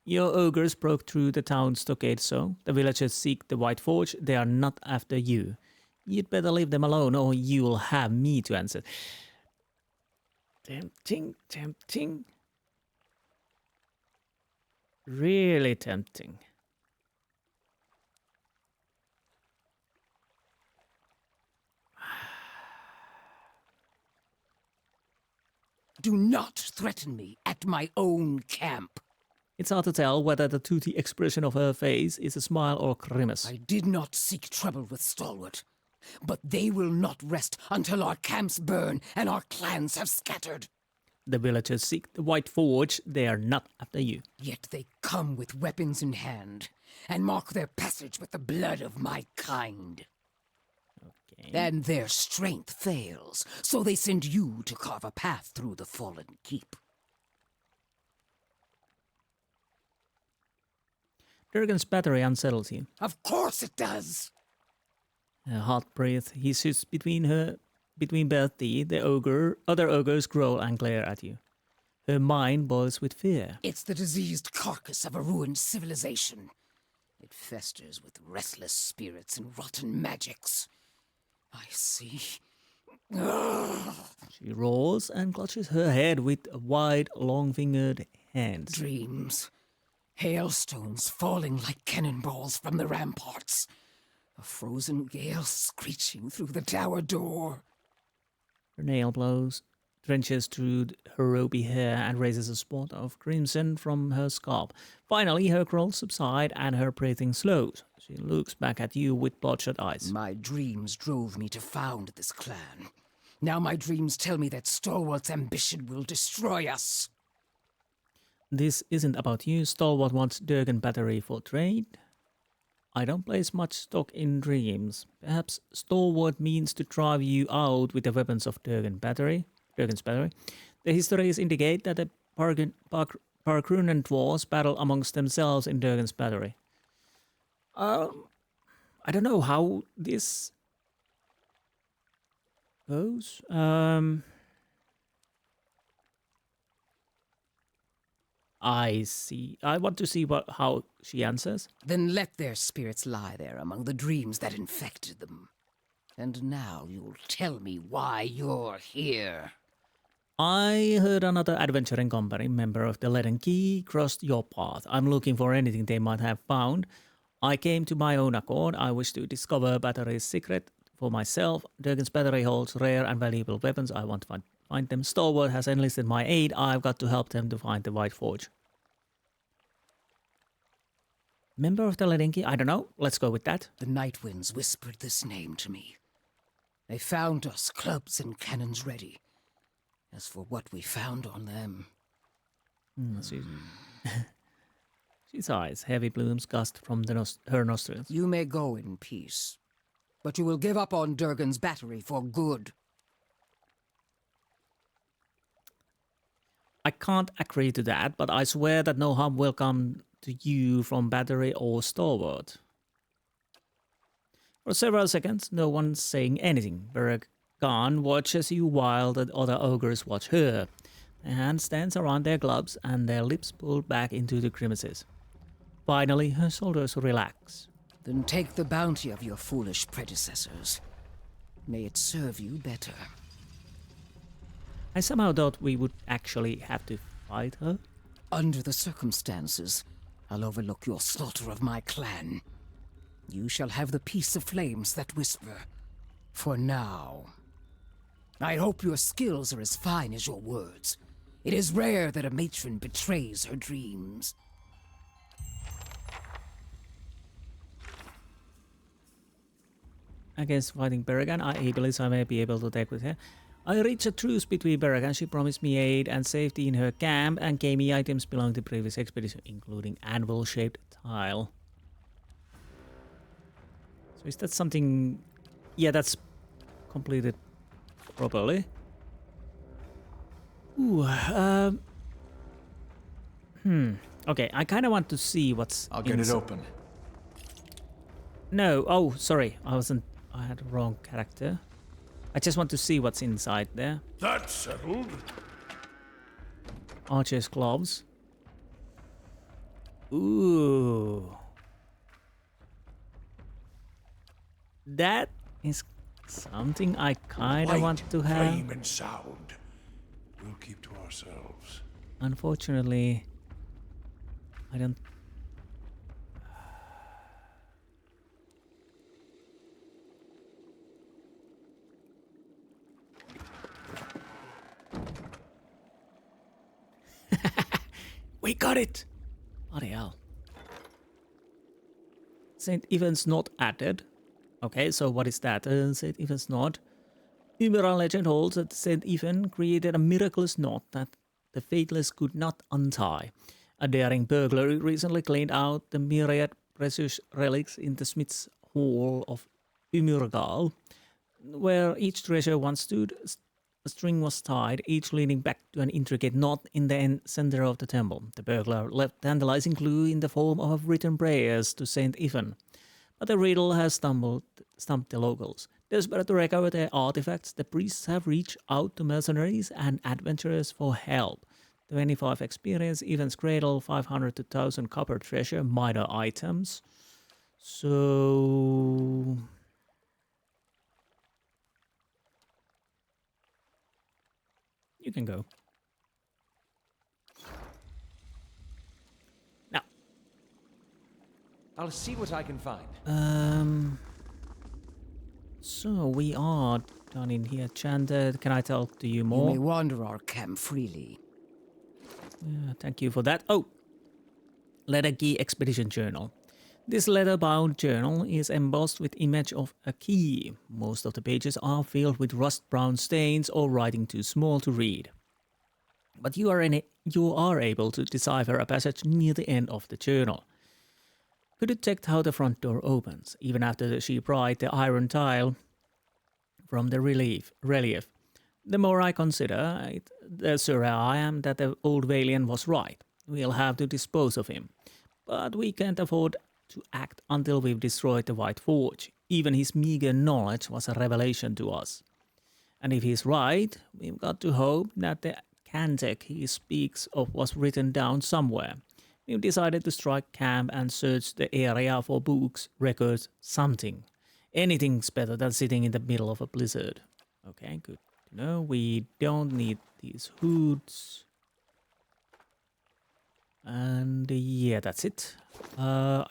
Your ogres broke through the town stockade, so the villagers seek the White Forge. They are not after you. You'd better leave them alone, or you'll have me to answer. Tempting, tempting. Really tempting. Do not threaten me at my own camp. It's hard to tell whether the toothy expression of her face is a smile or a grimace. I did not seek trouble with Stalwart, but they will not rest until our camps burn and our clans have scattered. The villagers seek the White Forge. They are not after you. Yet they come with weapons in hand and mark their passage with the blood of my kind. Okay. And their strength fails, so they send you to carve a path through the fallen keep. Durgan's battery unsettles you. Of course it does. Her hot breath hisses between both the other ogres growl and glare at you. Her mind boils with fear. It's the diseased carcass of a ruined civilization. It festers with restless spirits and rotten magics. I see. She roars and clutches her head with wide, long-fingered hands. Dreams. Hailstones falling like cannonballs from the ramparts. A frozen gale screeching through the tower door. Her nail blows, trenches through her ruby hair and raises a spot of crimson from her scalp. Finally, her curls subside and her breathing slows. She looks back at you with bloodshot eyes. My dreams drove me to found this clan. Now my dreams tell me that Stalwart's ambition will destroy us. This isn't about you. Stalwart wants Durgan Battery for trade. I don't place much stock in dreams. Perhaps Stalwart means to drive you out with the weapons of Durgan's Battery. The histories indicate that the Parkrunan dwarves battle amongst themselves in Durgan's Battery. I don't know how this goes. I see. I want to see how she answers. Then let their spirits lie there among the dreams that infected them. And now you'll tell me why you're here. I heard another adventuring company member of the Leaden Key crossed your path. I'm looking for anything they might have found. I came to my own accord. I wish to discover Battery's secret for myself. Durgan's Battery holds rare and valuable weapons. I want to find them. Stalwart has enlisted my aid. I've got to help them to find the White Forge. Member of the Leaden Key? I don't know. Let's go with that. The Night Winds whispered this name to me. They found us, clubs and cannons ready. As for what we found on them... She sighs. Heavy plumes gust from her nostrils. You may go in peace, but you will give up on Durgan's Battery for good. I can't agree to that, but I swear that no harm will come to you from Battery or Stalwart. For several seconds, no one's saying anything. Beregan watches you while the other ogres watch her. Their hands dance around their gloves and their lips pull back into the grimaces. Finally, her shoulders relax. Then take the bounty of your foolish predecessors. May it serve you better. I somehow thought we would actually have to fight her. Under the circumstances, I'll overlook your slaughter of my clan. You shall have the peace of flames that whisper. For now. I hope your skills are as fine as your words. It is rare that a matron betrays her dreams. Against fighting Beregan, I believe I may be able to take with her. I reached a truce between Beregan. She promised me aid and safety in her camp and gave me items belonging to previous expedition, including anvil-shaped tile. So is that something... Yeah, that's completed properly. Ooh, Okay, I kind of want to see what's I'll get it open. No, oh, sorry. I had the wrong character. I just want to see what's inside there. That's settled. Archer's gloves. Ooh. That is something I kind of want to have. Flame and sound. We'll keep to ourselves. Unfortunately, I don't... We got it! Bloody hell. St. Ivan's Knot added. Okay, so what is that? St. Ivan's Knot. Umeran legend holds that St. Ivan created a miraculous knot that the faithless could not untie. A daring burglar recently cleaned out the myriad precious relics in the Smith's Hall of Umurgal, where each treasure once stood. A string was tied, each leading back to an intricate knot in the center of the temple. The burglar left tantalizing clue in the form of written prayers to Saint Ivan. But the riddle has stumped the locals. Desperate to recover their artifacts, the priests have reached out to mercenaries and adventurers for help. 25 experience, Ivan's cradle, 500 to 1,000 copper treasure, minor items. So... you can go. Now, I'll see what I can find. So we are done in here. Chandler, can I talk to you more? You may wander our camp freely. Yeah, thank you for that. Oh, Letter Key Expedition Journal. This leather-bound journal is embossed with image of a key. Most of the pages are filled with rust-brown stains or writing too small to read. But you are able to decipher a passage near the end of the journal. Could detect how the front door opens, even after she pried the iron tile from the relief. The more I consider it, the surer I am that the old Valian was right. We'll have to dispose of him. But we can't afford to act until we've destroyed the White Forge. Even his meager knowledge was a revelation to us. And if he's right, we've got to hope that the Cantek he speaks of was written down somewhere. We've decided to strike camp and search the area for books, records, something. Anything's better than sitting in the middle of a blizzard. Okay, good to know. We don't need these hoods. And yeah, that's it. I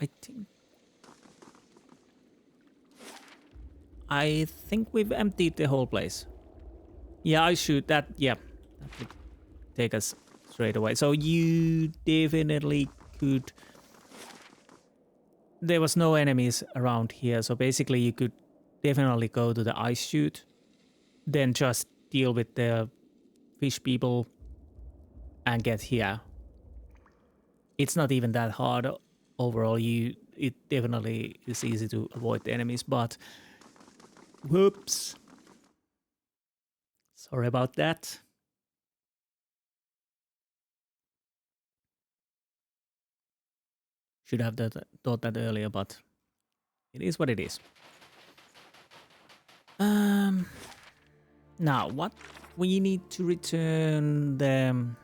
think we've emptied the whole place. Yeah, I should. That would take us straight away. So you definitely could. There was no enemies around here, so basically you could definitely go to the ice chute, then just deal with the fish people and get here. It's not even that hard overall. It definitely is easy to avoid the enemies, but whoops. Sorry about that. Should have thought that earlier, but it is what it is. Now, what we need to return them.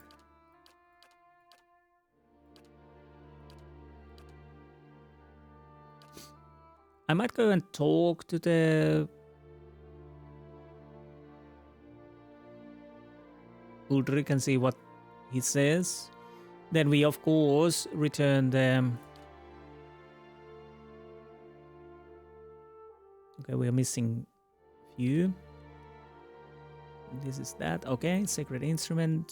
I might go and talk to the Uldric and see what he says. Then we, of course, return them. Okay, we are missing a few. This is that. Okay, sacred instrument.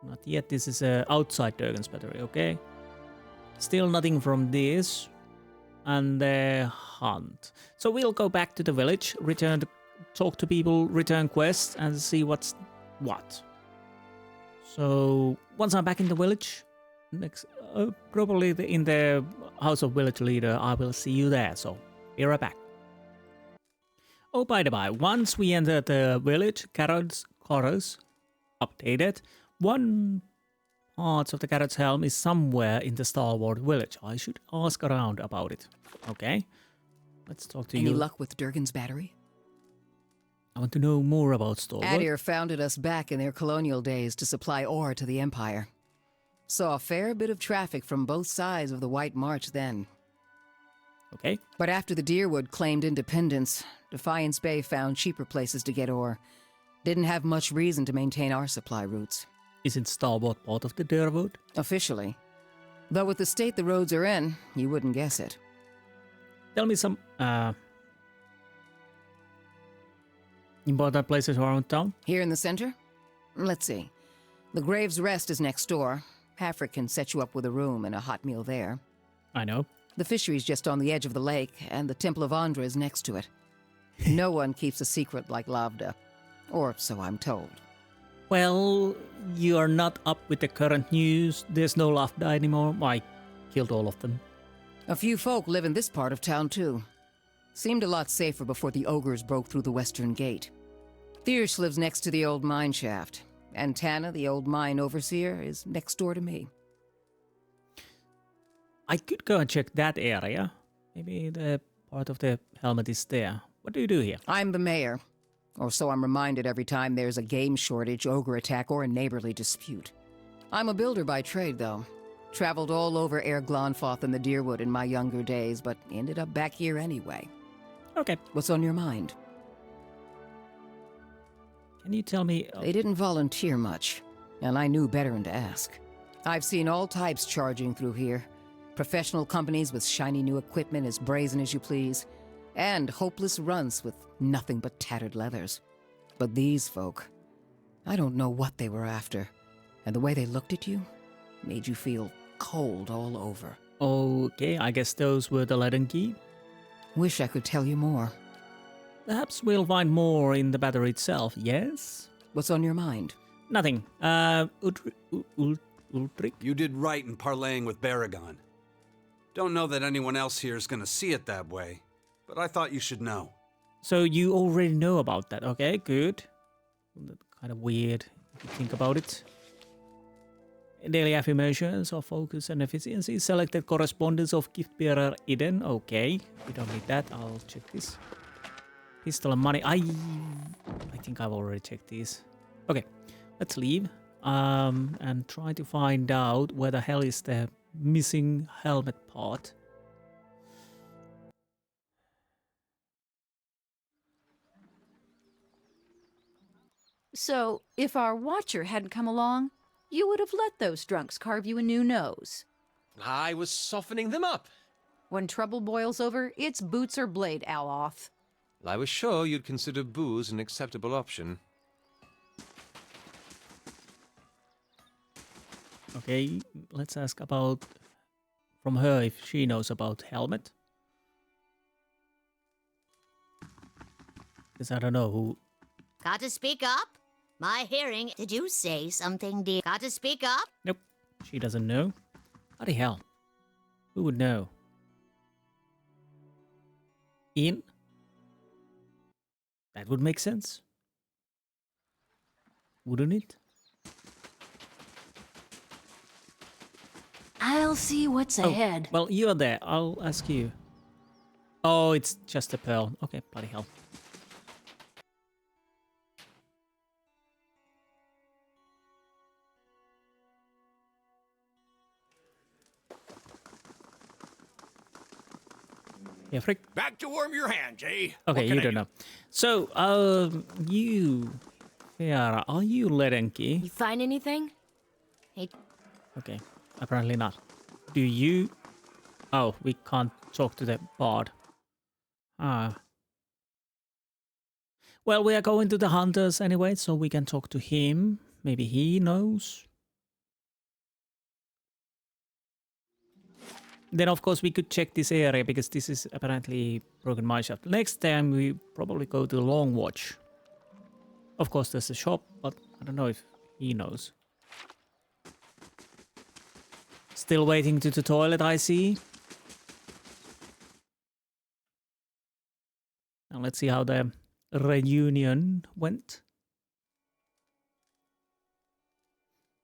Not yet. This is outside Durgan's battery. Okay. Still nothing from this. And the hunt. So we'll go back to the village, return to talk to people, return quests, and see what's what. So once I'm back in the village, next probably in the House of Village Leader, I will see you there. So be right back. Oh, by the by, once we enter the village, Carrod's updated. One part of the Carrod's helm is somewhere in the Stalwart Village. I should ask around about it. Okay, let's talk to you. Any luck with Durgan's battery? I want to know more about Stalwart. Adir founded us back in their colonial days to supply ore to the Empire. Saw a fair bit of traffic from both sides of the White March then. Okay. But after the Deerwood claimed independence, Defiance Bay found cheaper places to get ore. Didn't have much reason to maintain our supply routes. Isn't Stalwart part of the Deerwood? Officially. Though with the state the roads are in, you wouldn't guess it. Tell me some important places around town. Here in the center? Let's see. The Grave's Rest is next door. Hafric can set you up with a room and a hot meal there. I know. The fishery's just on the edge of the lake, and the Temple of Andra is next to it. No one keeps a secret like Lafda. Or so I'm told. Well, you are not up with the current news. There's no Lafda anymore. I killed all of them. A few folk live in this part of town, too. Seemed a lot safer before the ogres broke through the western gate. Thiersch lives next to the old mine shaft, and Tana, the old mine overseer, is next door to me. I could go and check that area. Maybe the part of the helmet is there. What do you do here? I'm the mayor. Or so I'm reminded every time there's a game shortage, ogre attack, or a neighborly dispute. I'm a builder by trade, though. Traveled all over Air Glonfoth and the Deerwood in my younger days, but ended up back here anyway. Okay. What's on your mind? Can you tell me... They didn't volunteer much, and I knew better than to ask. I've seen all types charging through here. Professional companies with shiny new equipment as brazen as you please, and hopeless runts with nothing but tattered leathers. But these folk, I don't know what they were after, and the way they looked at you made you feel cold all over. Okay, I guess those were the Leadenki. Wish I could tell you more. Perhaps we'll find more in the battery itself, yes? What's on your mind? Nothing. Ulrich? You did right in parlaying with Beregan. Don't know that anyone else here is gonna see it that way, but I thought you should know. So you already know about that. Okay, good. Kind of weird if you think about it. Daily affirmations of focus and efficiency. Selected correspondence of gift bearer Eden. Okay, we don't need that. I'll check this. Pistol and money. I think I've already checked these. Okay, let's leave. And try to find out where the hell is the missing helmet part. So, if our watcher hadn't come along, you would have let those drunks carve you a new nose. I was softening them up. When trouble boils over, it's boots or blade, Aloth. I was sure you'd consider booze an acceptable option. Okay, let's ask about from her if she knows about helmet. Because I don't know who. Got to speak up? My hearing. Did you say something, dear? Got to speak up? Nope, she doesn't know. Bloody hell. Who would know? Ian? That would make sense. Wouldn't it? I'll see what's ahead. Well, you're there. I'll ask you. Oh, it's just a pearl. Okay, bloody hell. Yeah, frick. Back to warm your hands, eh? Okay, you don't know. So, you, Fiara, are you Leadenki? You find anything? Hey. Okay, apparently not. Do you? Oh, we can't talk to the bard. Ah. Well, we are going to the hunters anyway, so we can talk to him. Maybe he knows. Then, of course, we could check this area, because this is apparently broken mineshaft. Next time, we probably go to Long Watch. Of course, there's a shop, but I don't know if he knows. Still waiting to the toilet, I see. Now, let's see how the reunion went.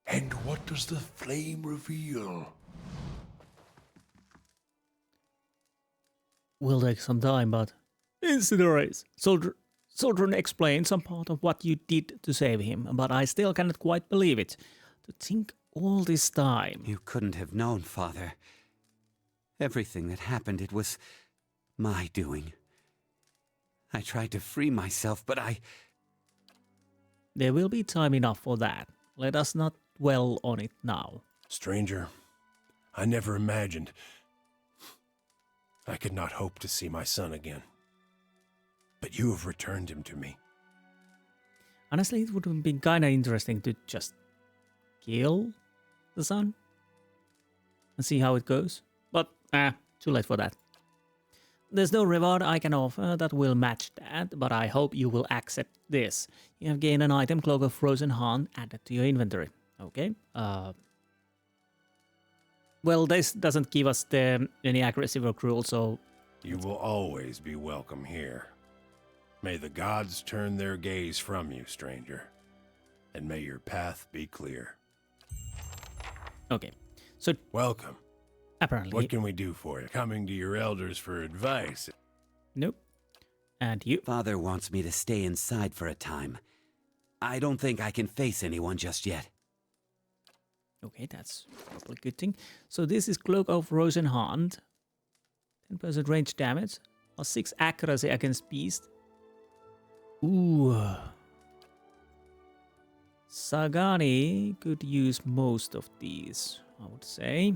And what does the flame reveal? Will take some time, but incinerate. Soldrin explained some part of what you did to save him, but I still cannot quite believe it. To think all this time. You couldn't have known, Father. Everything that happened, it was my doing. I tried to free myself, but There will be time enough for that. Let us not dwell on it now. Stranger, I never imagined I could not hope to see my son again. But you have returned him to me. Honestly, it would have been kind of interesting to just kill the son and see how it goes. But, too late for that. There's no reward I can offer that will match that, but I hope you will accept this. You have gained an item, Cloak of Frozen Hand, added to your inventory. Okay. Well, this doesn't give us any aggressive or cruel, so... You will always be welcome here. May the gods turn their gaze from you, stranger. And may your path be clear. Okay, so... Welcome. Apparently... What can we do for you? Coming to your elders for advice? Nope. And you? Father wants me to stay inside for a time. I don't think I can face anyone just yet. Okay, that's probably a good thing. So this is Cloak of Frozen Hand. 10% range damage. Or 6 accuracy against beast. Ooh. Sagani could use most of these, I would say.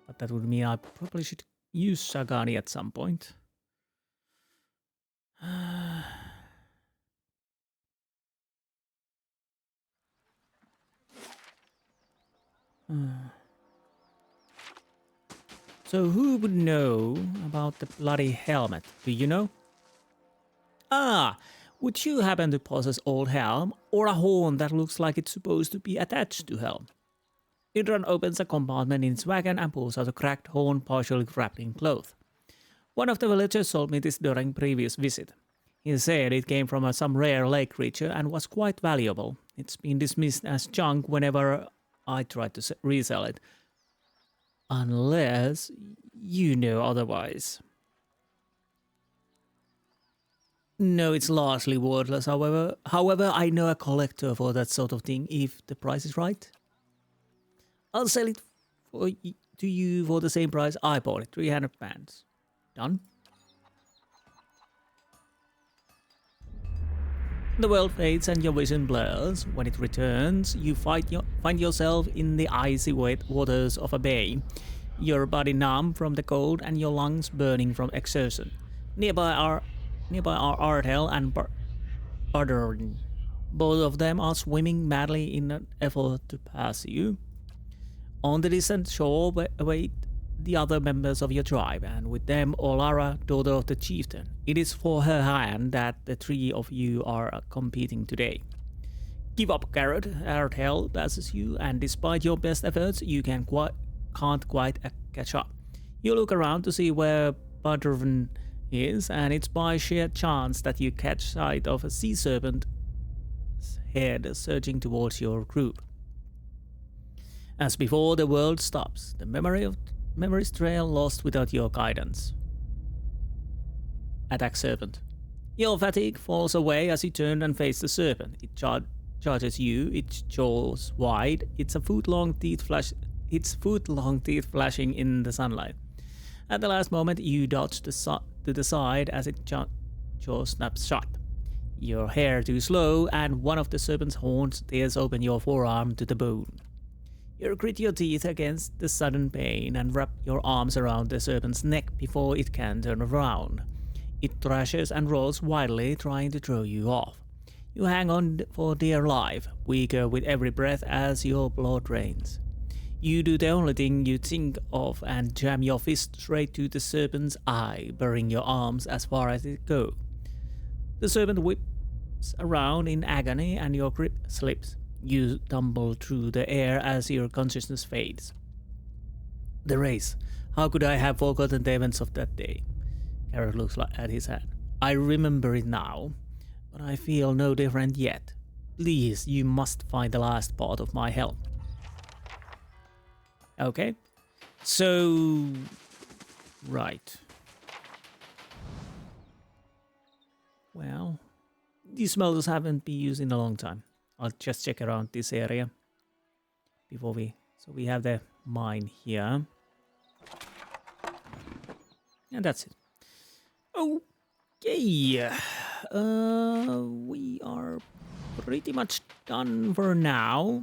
But that would mean I probably should use Sagani at some point. So who would know about the bloody helmet? Do you know? Ah, would you happen to possess old helm or a horn that looks like it's supposed to be attached to helm? Idran opens a compartment in its wagon and pulls out a cracked horn partially wrapped in cloth. One of the villagers told me this during previous visit. He said it came from some rare lake creature and was quite valuable. It's been dismissed as junk whenever I tried to resell it. Unless you know otherwise. No, it's largely worthless, however. However, I know a collector for that sort of thing if the price is right. I'll sell it to you for the same price I bought it, 300 pounds. Done? The world fades and your vision blurs. When it returns, you find yourself in the icy wet waters of a bay, your body numb from the cold and your lungs burning from exertion. Nearby are Artel and Baldur. Both of them are swimming madly in an effort to pass you. On the distant shore await the other members of your tribe, and with them Olara, daughter of the chieftain. It is for her hand that the three of you are competing today. Give up, Garrett. Artel passes you, and despite your best efforts, you can't quite catch up. You look around to see where Baldur is, and it's by sheer chance that you catch sight of a sea serpent's head surging towards your group. As before, the world stops. The memory's trail lost without your guidance. Attack serpent. Your fatigue falls away as you turn and face the serpent. It charges you, its jaws wide, its foot-long teeth flashing in the sunlight. At the last moment, you dodge to the side as its jaw snaps shut. Your hair too slow, and one of the serpent's horns tears open your forearm to the bone. You grit your teeth against the sudden pain and wrap your arms around the serpent's neck before it can turn around. It thrashes and rolls wildly, trying to throw you off. You hang on for dear life, weaker with every breath as your blood drains. You do the only thing you think of and jam your fist straight to the serpent's eye, burying your arms as far as it goes. The serpent whips around in agony and your grip slips. You tumble through the air as your consciousness fades. The race. How could I have forgotten the events of that day? Garrett looks at his hand. I remember it now, but I feel no different yet. Please, you must find the last part of my helm. Okay. So... right. Well, these smelters haven't been used in a long time. I'll just check around this area before we... So we have the mine here. And that's it. Okay. We are pretty much done for now.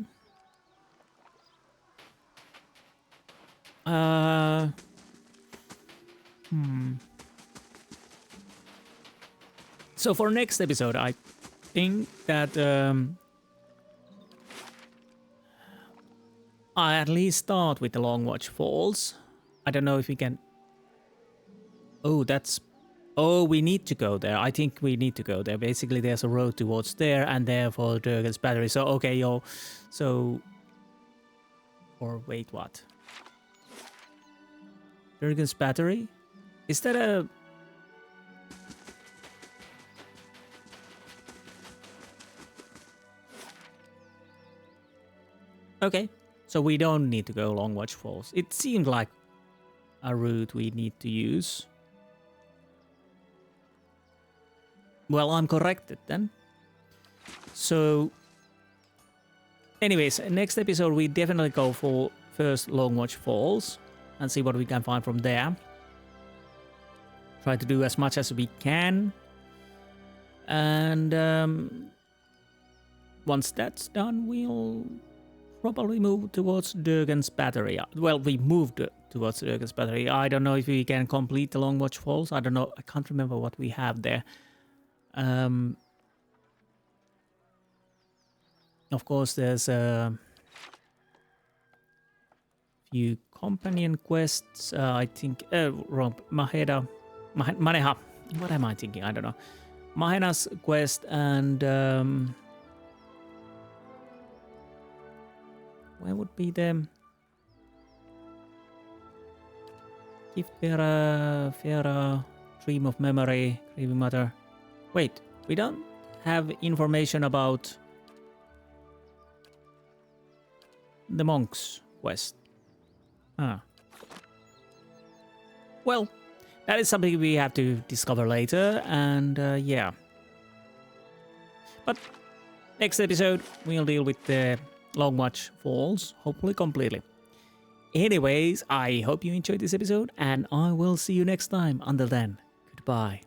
So for next episode, I think that I at least start with the Long Watch Falls. I don't know if we can... Oh, that's... Oh, we need to go there. I think we need to go there. Basically, there's a road towards there and therefore Durgan's Battery. So, okay, yo. So... Or wait, what? Durgan's Battery? Is that a... Okay. So we don't need to go Long Watch Falls. It seemed like a route we need to use. Well, I'm corrected then. So, anyways, next episode we definitely go for first Long Watch Falls and see what we can find from there. Try to do as much as we can. And once that's done, we'll probably move towards Durgan's Battery. Well, we moved towards Urgen's Battery. I don't know if we can complete the Long Watch Falls. I don't know. I can't remember what we have there. Of course, there's a few companion quests. I think wrong. Maneha. What am I thinking? I don't know. Mahena's quest and where would be the Gift Fera, Dream of Memory, Grieving Mother. Wait, we don't have information about the Monk's quest. Well, that is something we have to discover later, and yeah. But next episode, we'll deal with the Long Watch Falls, hopefully completely. Anyways, I hope you enjoyed this episode, and I will see you next time. Until then, goodbye.